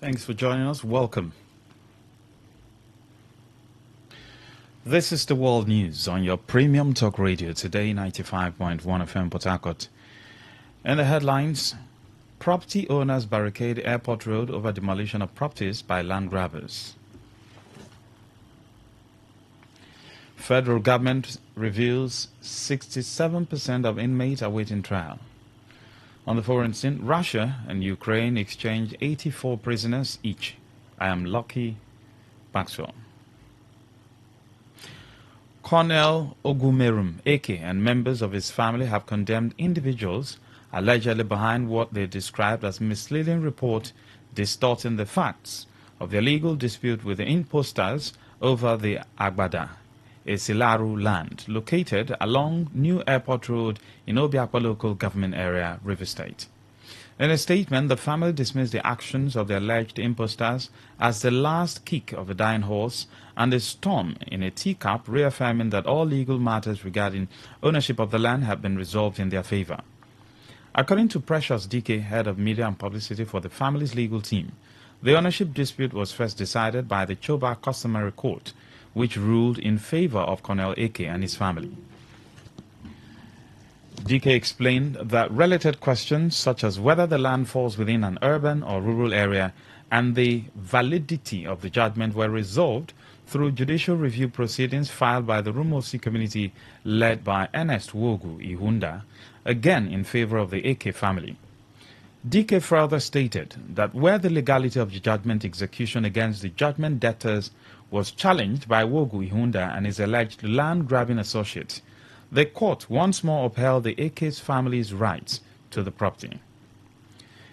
Thanks for joining us. Welcome. This is the World News on your premium talk radio today, 95.1 FM Port Harcourt. In the headlines, property owners barricade Airport Road over demolition of properties by land grabbers. Federal government reveals 67% of inmates awaiting trial. On the foreign scene, Russia and Ukraine exchanged 84 prisoners each. I am Lucky Maxwell. Colonel Ogumerum Eke and members of his family have condemned individuals allegedly behind what they described as misleading report distorting the facts of their legal dispute with the imposters over the Agbada, a Silaru land located along New Airport Road in Obiakpa local government area, River State. In a statement, the family dismissed the actions of the alleged imposters as the last kick of a dying horse and a storm in a teacup, reaffirming that all legal matters regarding ownership of the land have been resolved in their favor. According to Precious DK, head of media and publicity for the family's legal team, the ownership dispute was first decided by the Choba Customary Court, which ruled in favor of Colonel Eke and his family. DK explained that related questions such as whether the land falls within an urban or rural area and the validity of the judgment were resolved through judicial review proceedings filed by the Rumosi community led by Ernest Wogu Ihunda, again in favor of the Eke family. DK further stated that where the legality of the judgment execution against the judgment debtors was challenged by Wogu Ihunda and his alleged land-grabbing associates, the court once more upheld the Ake's family's rights to the property.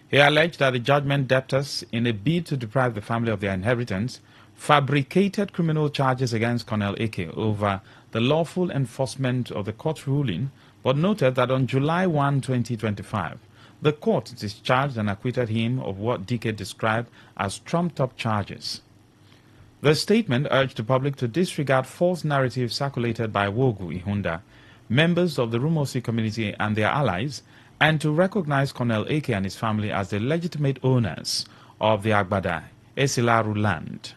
He alleged that the judgment debtors, in a bid to deprive the family of their inheritance, fabricated criminal charges against Colonel Eke over the lawful enforcement of the court's ruling, but noted that on July 1, 2025, the court discharged and acquitted him of what DK described as trumped-up charges. The statement urged the public to disregard false narratives circulated by Wogu Ihunda, members of the Rumosi community and their allies, and to recognize Colonel Eke and his family as the legitimate owners of the Agbada, Esilaru land.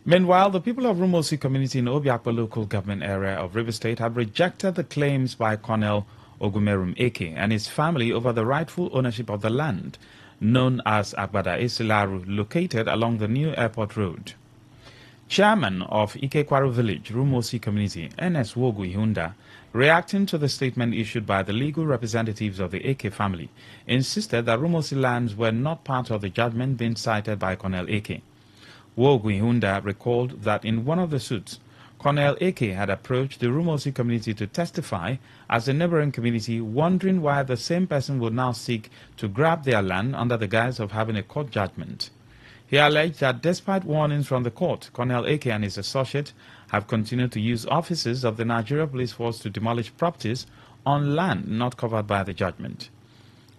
Meanwhile, the people of Rumosi community in Obiakpa local government area of River State have rejected the claims by Colonel Ogumerum Eke and his family over the rightful ownership of the land known as Agbada Esilaru, located along the New Airport Road. Chairman of Ikekwaru Village, Rumosi Community, NS Wogu Ihunda, reacting to the statement issued by the legal representatives of the Eke family, insisted that Rumosi lands were not part of the judgment being cited by Colonel Eke. Wogu Ihunda recalled that in one of the suits, Colonel Eke had approached the Rumosi community to testify as a neighboring community, wondering why the same person would now seek to grab their land under the guise of having a court judgment. He alleged that despite warnings from the court, Colonel Eke and his associate have continued to use officers of the Nigeria Police Force to demolish properties on land not covered by the judgment.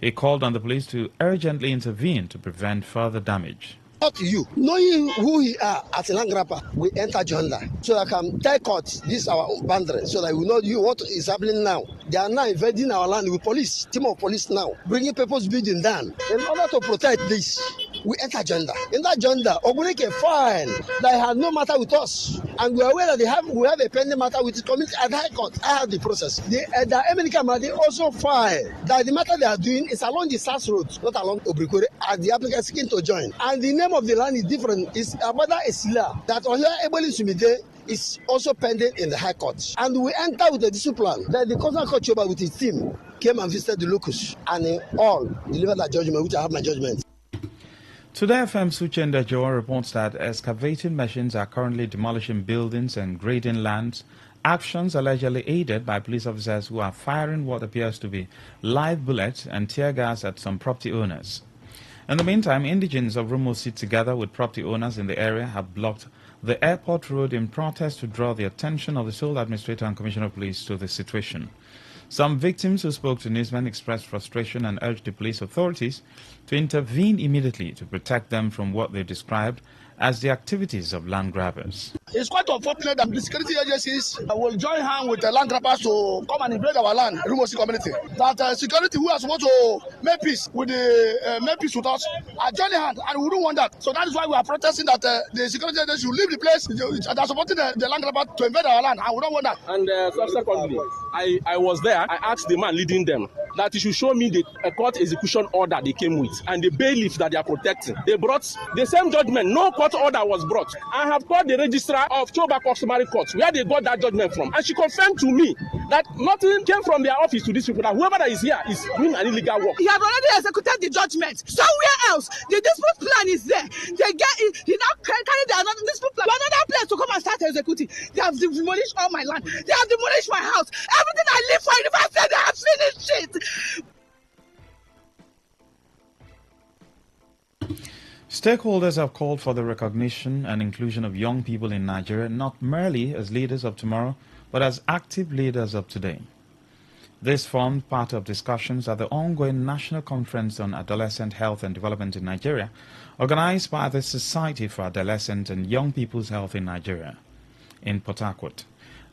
He called on the police to urgently intervene to prevent further damage. Not you. Knowing who we are as a land grabber, we enter Jonda so that I can tell court this is our boundary so that we know you what is happening now. They are now invading our land with police, team of police now, bringing people's building down. In order to protect this, we enter Jonda. In that Jonda, Ogunike fine that had no matter with us. And we are aware that we have a pending matter with the community at High Court. I have the process. The American they also file that the matter they are doing is along the SAS road, not along Obrikore, and the applicant seeking to join. And the name of the land is different. It's Abada Esila. That Ohia Eboli Sumide is also pending in the High Court. And we enter with a discipline that the Constitutional Court Chamber with his team came and visited the locus and in all delivered that judgment, which I have my judgment. Today FM Suchenda Joa reports that excavating machines are currently demolishing buildings and grading lands, actions allegedly aided by police officers who are firing what appears to be live bullets and tear gas at some property owners. In the meantime, indigents of Rumosi together with property owners in the area have blocked the airport road in protest to draw the attention of the sole administrator and commissioner of police to the situation. Some victims who spoke to newsmen expressed frustration and urged the police authorities to intervene immediately to protect them from what they described as the activities of land grabbers. It's quite unfortunate that the security agencies will join hands with the land grabbers to come and invade our land, Rumosi community. That security who are supposed to make peace with us are joining hands, and we don't want that. So that is why we are protesting that the security agencies should leave the place. They are supporting the land grabber to invade our land, and we don't want that. And subsequently, I was there. I asked the man leading them that he should show me the court execution order they came with and the bailiff that they are protecting. They brought the same judgment. No court order was brought. I have called the registrar of Choba Customary Court where they got that judgment from, and she confirmed to me that nothing came from their office to these people, that whoever that is here is doing an illegal work. He had already executed the judgment. Somewhere else, the dispute plan is there. They get it. He now carried another dispute plan to another place to come and start executing. They have demolished all my land. They have demolished my house. Everything I live for, if I said they have finished it. Stakeholders have called for the recognition and inclusion of young people in Nigeria, not merely as leaders of tomorrow, but as active leaders of today. This formed part of discussions at the ongoing National Conference on Adolescent Health and Development in Nigeria, organized by the Society for Adolescent and Young People's Health in Nigeria, in Port Harcourt.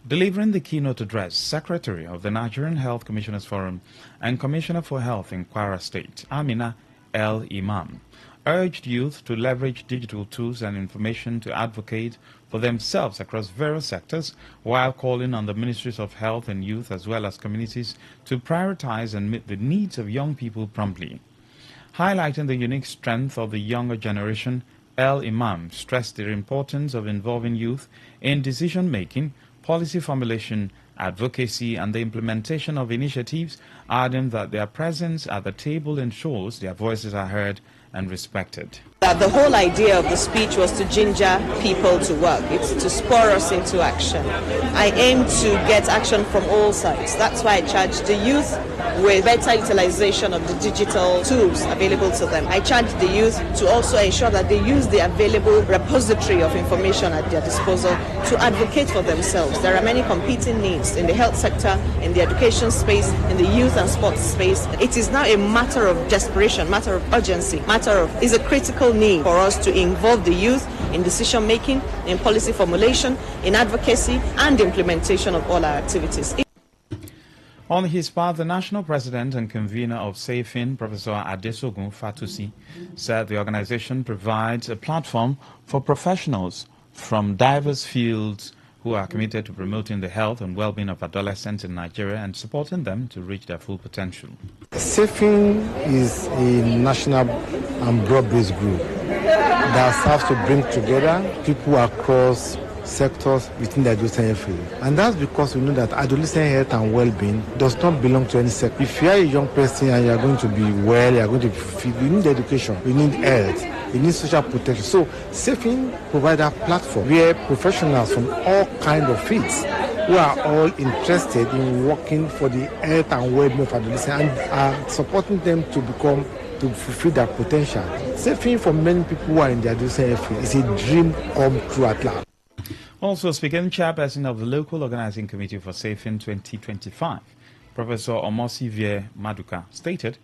Delivering the keynote address, Secretary of the Nigerian Health Commissioners Forum and Commissioner for Health in Kwara State, Amina El Imam, urged youth to leverage digital tools and information to advocate for themselves across various sectors, while calling on the Ministries of Health and Youth as well as communities to prioritize and meet the needs of young people promptly. Highlighting the unique strength of the younger generation, El Imam stressed the importance of involving youth in decision-making, policy formulation, advocacy, and the implementation of initiatives, adding that their presence at the table ensures their voices are heard and respected. The whole idea of the speech was to ginger people to work. It's to spur us into action. I aim to get action from all sides. That's why I charge the youth with better utilization of the digital tools available to them. I charge the youth to also ensure that they use the available repository of information at their disposal to advocate for themselves. There are many competing needs in the health sector, in the education space, in the youth and sports space. It is now a matter of desperation, matter of urgency, is a critical need for us to involve the youth in decision making, in policy formulation, in advocacy, and implementation of all our activities. On his part, the national president and convener of SAFIN, Professor Adesogun Fatusi, said the organization provides a platform for professionals from diverse fields who are committed to promoting the health and well-being of adolescents in Nigeria and supporting them to reach their full potential. SAFIN is a national and broad-based group that serves to bring together people across sectors within the adolescent field. And that's because we know that adolescent health and well-being does not belong to any sector. If you are a young person and you are going to be well, you are going to be fit, you need education, you need health, you need social protection. So SafeIn provides a platform where professionals from all kinds of fields who are all interested in working for the health and well-being of adolescents and are supporting them to fulfill their potential. SafeIn for many people who are in the adolescent field is a dream come true at last. Also speaking, chairperson of the local organizing committee for SafeIn 2025, Professor Omosivie Maduka, stated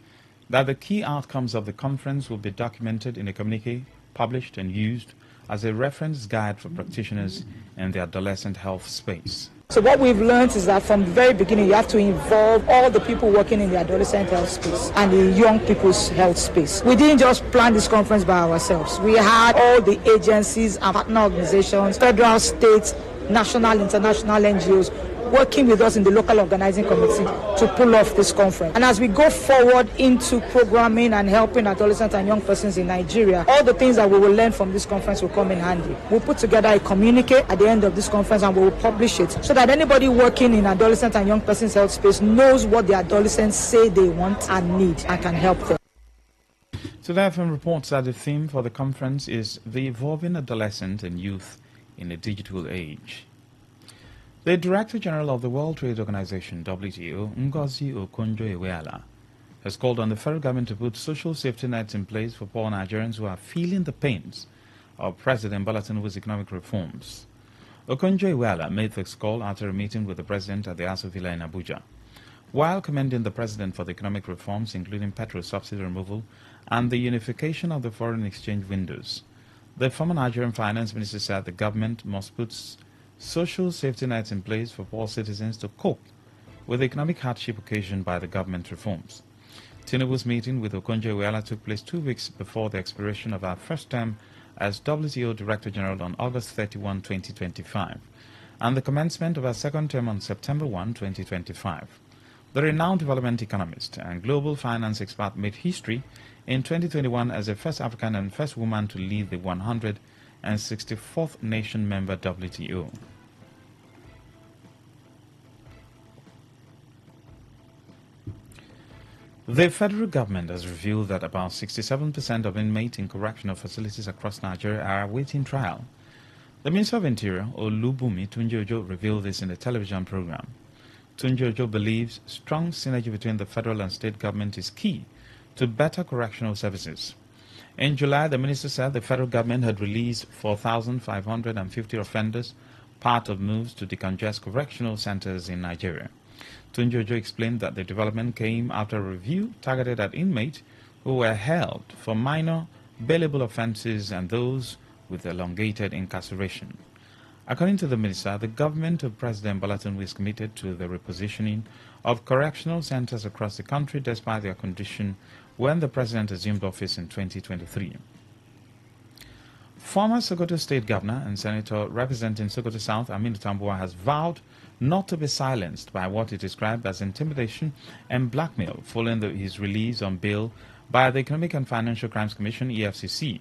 that the key outcomes of the conference will be documented in a communique published and used as a reference guide for practitioners in the adolescent health space. So what we've learned is that from the very beginning, you have to involve all the people working in the adolescent health space and the young people's health space. We didn't just plan this conference by ourselves. We had all the agencies and partner organizations, federal, state, national, international NGOs working with us in the local organizing committee to pull off this conference. And as we go forward into programming and helping adolescents and young persons in Nigeria, all the things that we will learn from this conference will come in handy. We'll put together a communique at the end of this conference and we will publish it so that anybody working in adolescent and young persons health space knows what the adolescents say they want and need and can help them. Today FM reports that the theme for the conference is the evolving adolescent and youth in a digital age. The Director General of the World Trade Organization, WTO, Ngozi Okonjo-Iweala, has called on the federal government to put social safety nets in place for poor Nigerians who are feeling the pains of President Bola Tinubu's economic reforms. Okonjo-Iweala made this call after a meeting with the President at the Aso Villa in Abuja. While commending the President for the economic reforms, including petrol subsidy removal and the unification of the foreign exchange windows, the former Nigerian Finance Minister said the government must put social safety nets in place for poor citizens to cope with the economic hardship occasioned by the government reforms. Tinubu's meeting with Okonjo-Iweala took place 2 weeks before the expiration of our first term as WTO Director General on August 31, 2025, and the commencement of our second term on September 1, 2025. The renowned development economist and global finance expert made history in 2021 as the first African and first woman to lead the 164th nation member WTO. The federal government has revealed that about 67% of inmates in correctional facilities across Nigeria are awaiting trial. The Minister of Interior, Olubumi Tunji-Ojo, revealed this in a television program. Tunji-Ojo believes strong synergy between the federal and state government is key to better correctional services. In July, the minister said the federal government had released 4,550 offenders, part of moves to decongest correctional centers in Nigeria. Tunji-Ojo explained that the development came after a review targeted at inmates who were held for minor bailable offenses and those with elongated incarceration. According to the minister, the government of President Bola Tinubu is committed to the repositioning of correctional centers across the country despite their condition when the president assumed office in 2023. Former Sokoto State Governor and Senator representing Sokoto South, Aminu Tambuwal, has vowed not to be silenced by what he described as intimidation and blackmail following his release on bail by the Economic and Financial Crimes Commission, EFCC.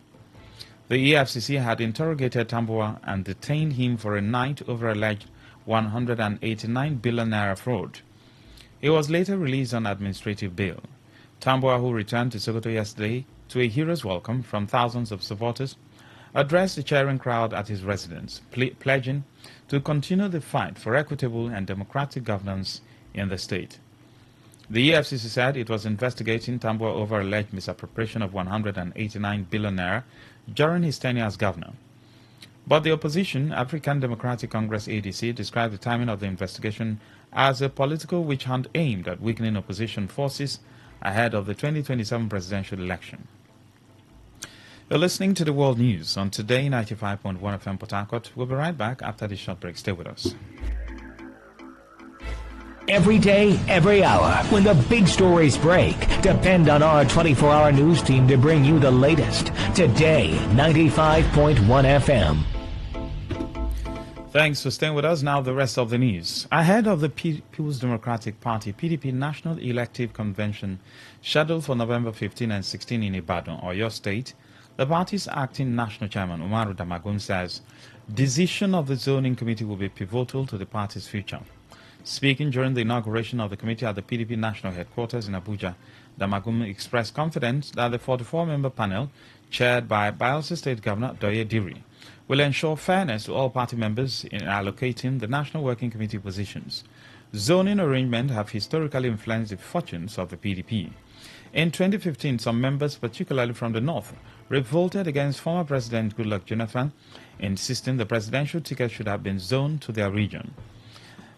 The EFCC had interrogated Tambuwal and detained him for a night over alleged 189 billion naira fraud. He was later released on administrative bail. Tambuwal, who returned to Sokoto yesterday to a hero's welcome from thousands of supporters, addressed the cheering crowd at his residence, pledging to continue the fight for equitable and democratic governance in the state. The EFCC said it was investigating Tambuwal over alleged misappropriation of 189 billion naira during his tenure as governor. But the opposition, African Democratic Congress ADC, described the timing of the investigation as a political witch hunt aimed at weakening opposition forces ahead of the 2027 presidential election. You're listening to the World News on Today 95.1 FM Port Harcourt. We'll be right back after this short break. Stay with us. Every day, every hour, when the big stories break, depend on our 24-hour news team to bring you the latest. Today 95.1 FM. Thanks for staying with us. Now the rest of the news. Ahead of the People's Democratic Party, PDP National Elective Convention scheduled for November 15 and 16 in Ibadan, Oyo State, The party's acting national chairman, Umaru Damagun, says decision of the zoning committee will be pivotal to the party's future. Speaking during the inauguration of the committee at the PDP national headquarters in Abuja, Damagun expressed confidence that the 44-member panel, chaired by Bayelsa State Governor Doye Diri, will ensure fairness to all party members in allocating the National Working Committee positions. Zoning arrangements have historically influenced the fortunes of the PDP. In 2015, some members, particularly from the north, revolted against former President Goodluck Jonathan, insisting the presidential ticket should have been zoned to their region.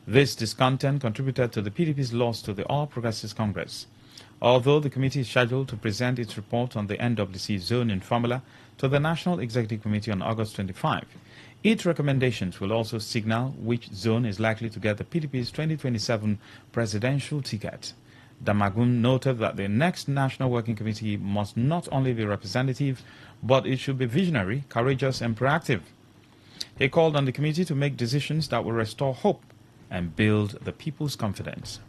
This discontent contributed to the PDP's loss to the All Progressives Congress. Although the committee is scheduled to present its report on the NWC zoning formula to the National Executive Committee on August 25, its recommendations will also signal which zone is likely to get the PDP's 2027 presidential ticket. Damagun noted that the next National Working Committee must not only be representative, but it should be visionary, courageous, and proactive. He called on the committee to make decisions that will restore hope and build the people's confidence.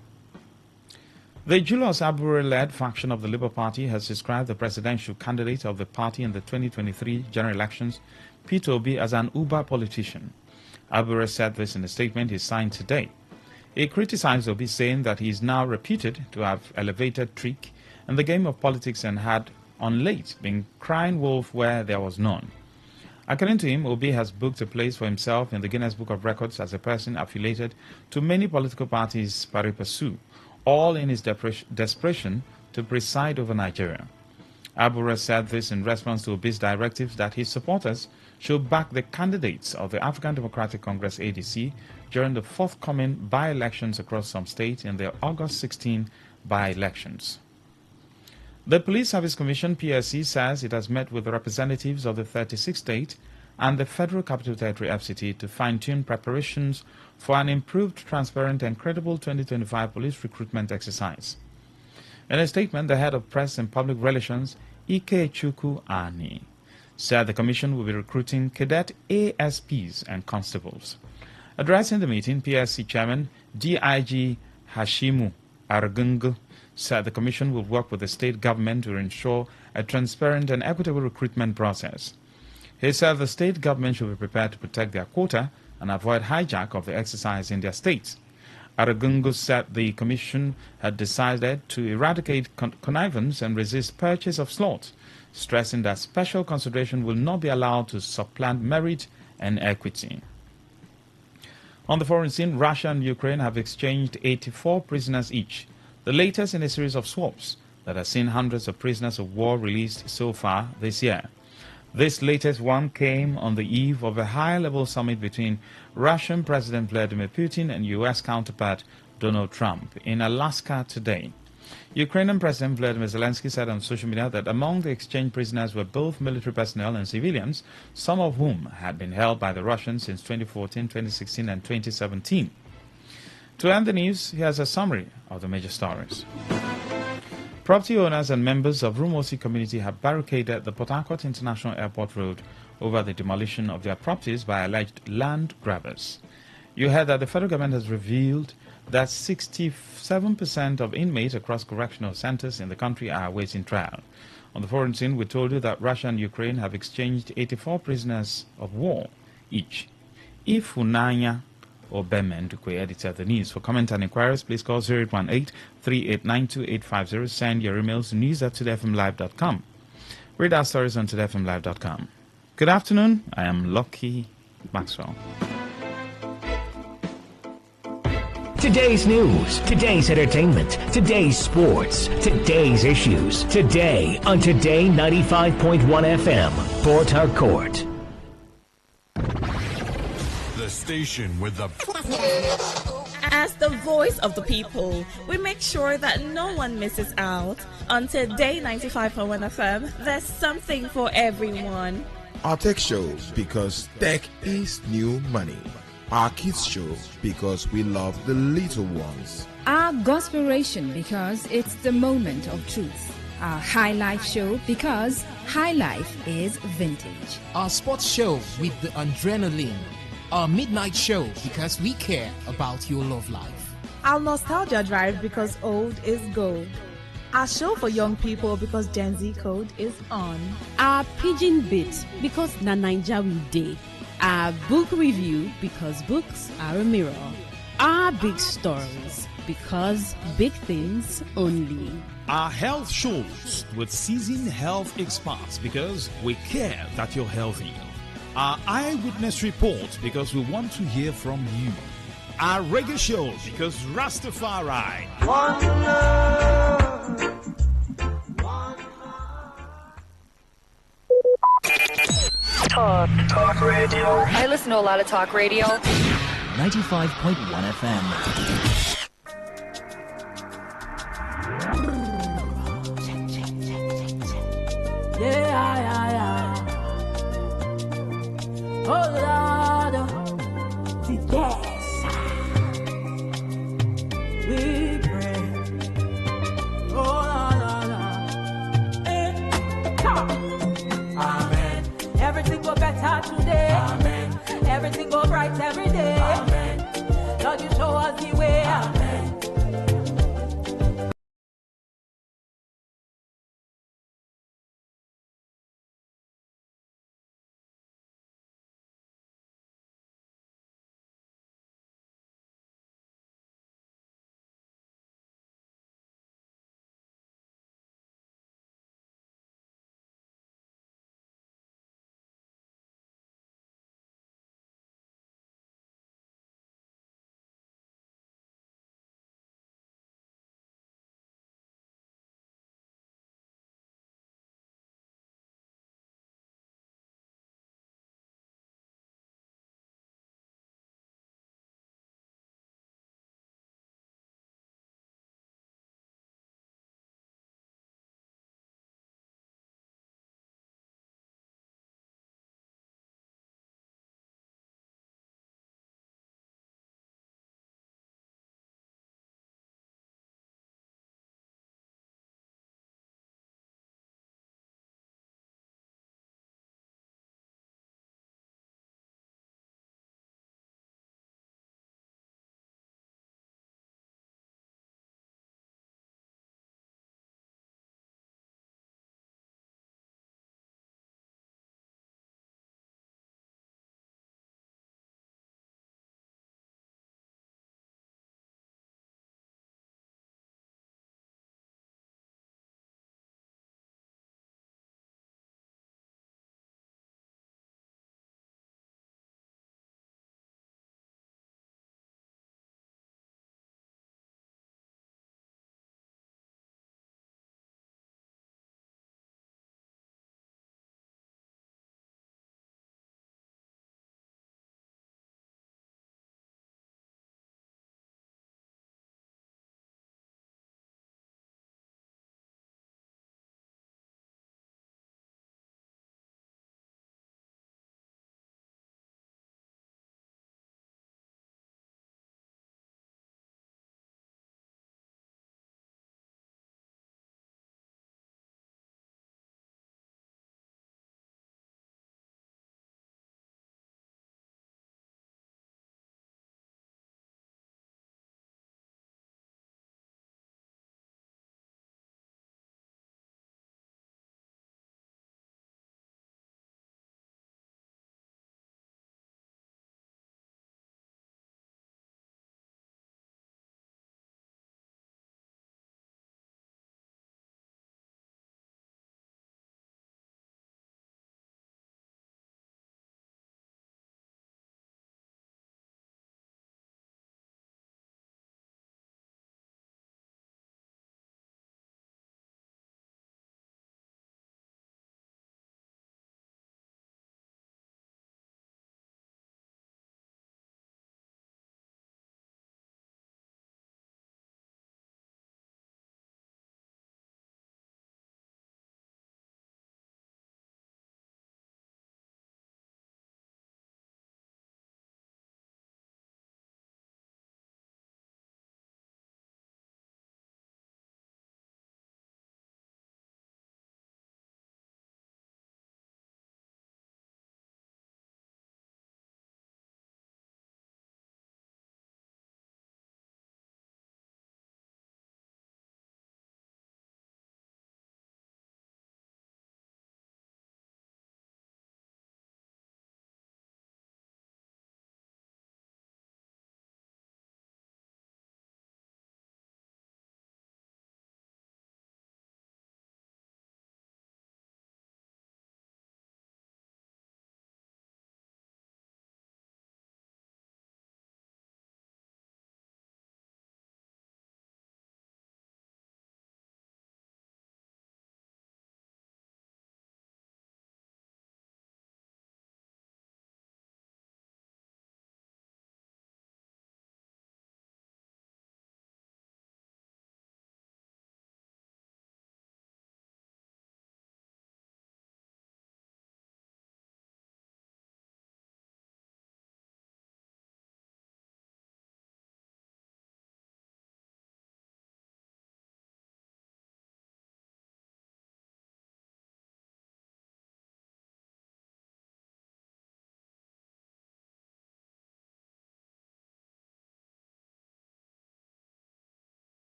The Julius Abure-led faction of the Labour Party has described the presidential candidate of the party in the 2023 general elections, Peter Obi, as an uber politician. Abure said this in a statement he signed today. He criticized Obi, saying that he is now reputed to have elevated trick in the game of politics and had, on late, been crying wolf where there was none. According to him, Obi has booked a place for himself in the Guinness Book of Records as a person affiliated to many political parties pari passu, all in his desperation to preside over Nigeria. Abure said this in response to Obi's directives that his supporters should back the candidates of the African Democratic Congress ADC during the forthcoming by-elections across some states in the August 16 by-elections. The Police Service Commission PSC says it has met with the representatives of the 36 states and the Federal Capital Territory FCT to fine-tune preparations for an improved, transparent and credible 2025 police recruitment exercise. In a statement, the head of press and public relations, Ike Chukwu Ani, said the commission will be recruiting cadet ASPs and constables. Addressing the meeting, PSC chairman DIG Hashimu Argungu said the commission will work with the state government to ensure a transparent and equitable recruitment process. He said the state government should be prepared to protect their quota and avoid hijack of the exercise in their states. Aragungu said the commission had decided to eradicate connivance and resist purchase of slots, stressing that special consideration will not be allowed to supplant merit and equity. On the foreign scene, Russia and Ukraine have exchanged 84 prisoners each, the latest in a series of swaps that has seen hundreds of prisoners of war released so far this year. This latest one came on the eve of a high-level summit between Russian President Vladimir Putin and U.S. counterpart Donald Trump in Alaska today. Ukrainian President Vladimir Zelensky said on social media that among the exchanged prisoners were both military personnel and civilians, some of whom had been held by the Russians since 2014, 2016 and 2017. To end the news, here's a summary of the major stories. Property owners and members of Rumosi community have barricaded the Port Harcourt International Airport Road over the demolition of their properties by alleged land grabbers. You heard that the federal government has revealed that 67% of inmates across correctional centers in the country are awaiting trial. On the foreign scene, we told you that Russia and Ukraine have exchanged 84 prisoners of war each. Ifunanya or Bemen Dukwe, editor of the news. For comment and inquiries, please call 0818-3892-850. Send your emails to news@todayfmlive.com. Read our stories on todayfmlive.com. Good afternoon. I am Lucky Maxwell. Today's news, today's entertainment, today's sports, today's issues. Today on Today 95.1 FM, Port Harcourt. Station with the As the voice of the people, we make sure that no one misses out. On Today 95.1 FM, there's something for everyone. Our tech show, because tech is new money. Our kids show, because we love the little ones. Our Gospelration, because it's the moment of truth. Our High Life show, because high life is vintage. Our sports show with the adrenaline. Our midnight show, because we care about your love life. Our nostalgia drive, because old is gold. Our show for young people because Gen Z code is on. Our Pidgin Bit because na Naija we dey. Our book review because books are a mirror. Our big stories because big things only. Our health shows with seasoned health experts because we care that you're healthy. Our eyewitness report because we want to hear from you. Our reggae show because Rastafari. One love. Talk radio. I listen to a lot of talk radio. 95.1 FM. Yeah. Oh Lord, yes, we pray. Oh Lord, amen. Everything go better today. Amen. Everything go bright every day. Amen. Lord, you show us the way.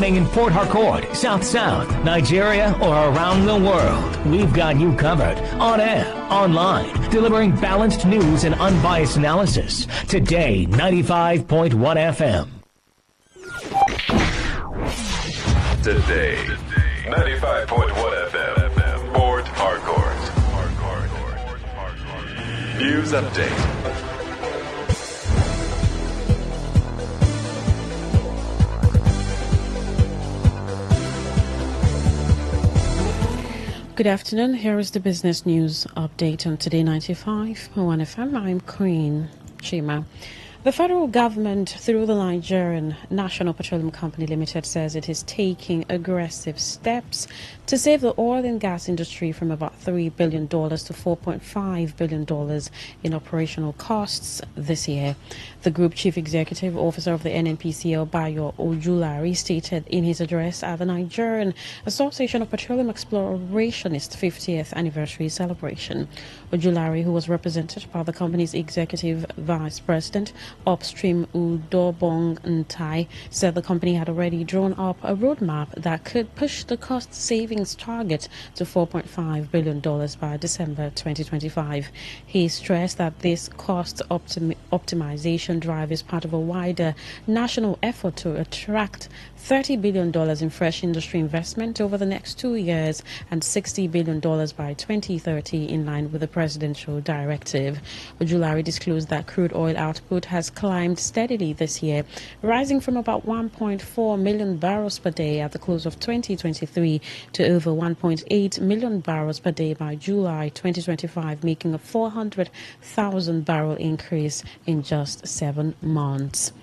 In Port Harcourt, South South, Nigeria, or around the world, we've got you covered. On air, online, delivering balanced news and unbiased analysis. Today, 95.1 FM. Today, 95.1 FM, Port Harcourt. News update. Good afternoon. Here is the business news update on Today 95.1 FM. I'm Queen Chima. The federal government, through the Nigerian National Petroleum Company Limited, says it is taking aggressive steps to save the oil and gas industry from about $3 billion to $4.5 billion in operational costs this year. The Group Chief Executive Officer of the NNPCL, Bayo Ojulari, stated in his address at the Nigerian Association of Petroleum Explorationists 50th anniversary celebration. Ojulari, who was represented by the company's Executive Vice President, Upstream Udobong Ntai, said the company had already drawn up a roadmap that could push the cost savings target to $4.5 billion by December 2025. He stressed that this cost optimization drive is part of a wider national effort to attract $30 billion in fresh industry investment over the next 2 years and $60 billion by 2030, in line with the presidential directive. Ojulari disclosed that crude oil output has climbed steadily this year, rising from about 1.4 million barrels per day at the close of 2023 to over 1.8 million barrels per day by July 2025, making a 400,000 barrel increase in just 7 months.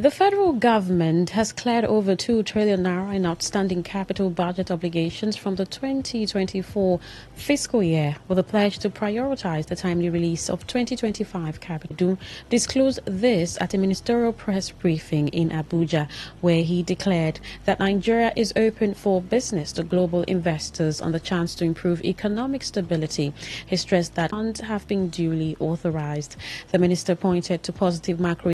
The federal government has cleared over 2 trillion naira in outstanding capital budget obligations from the 2024 fiscal year, with a pledge to prioritize the timely release of 2025 capital. Disclosed this at a ministerial press briefing in Abuja, where he declared that Nigeria is open for business to global investors on the chance to improve economic stability. He stressed that funds have been duly authorized. The minister pointed to positive macro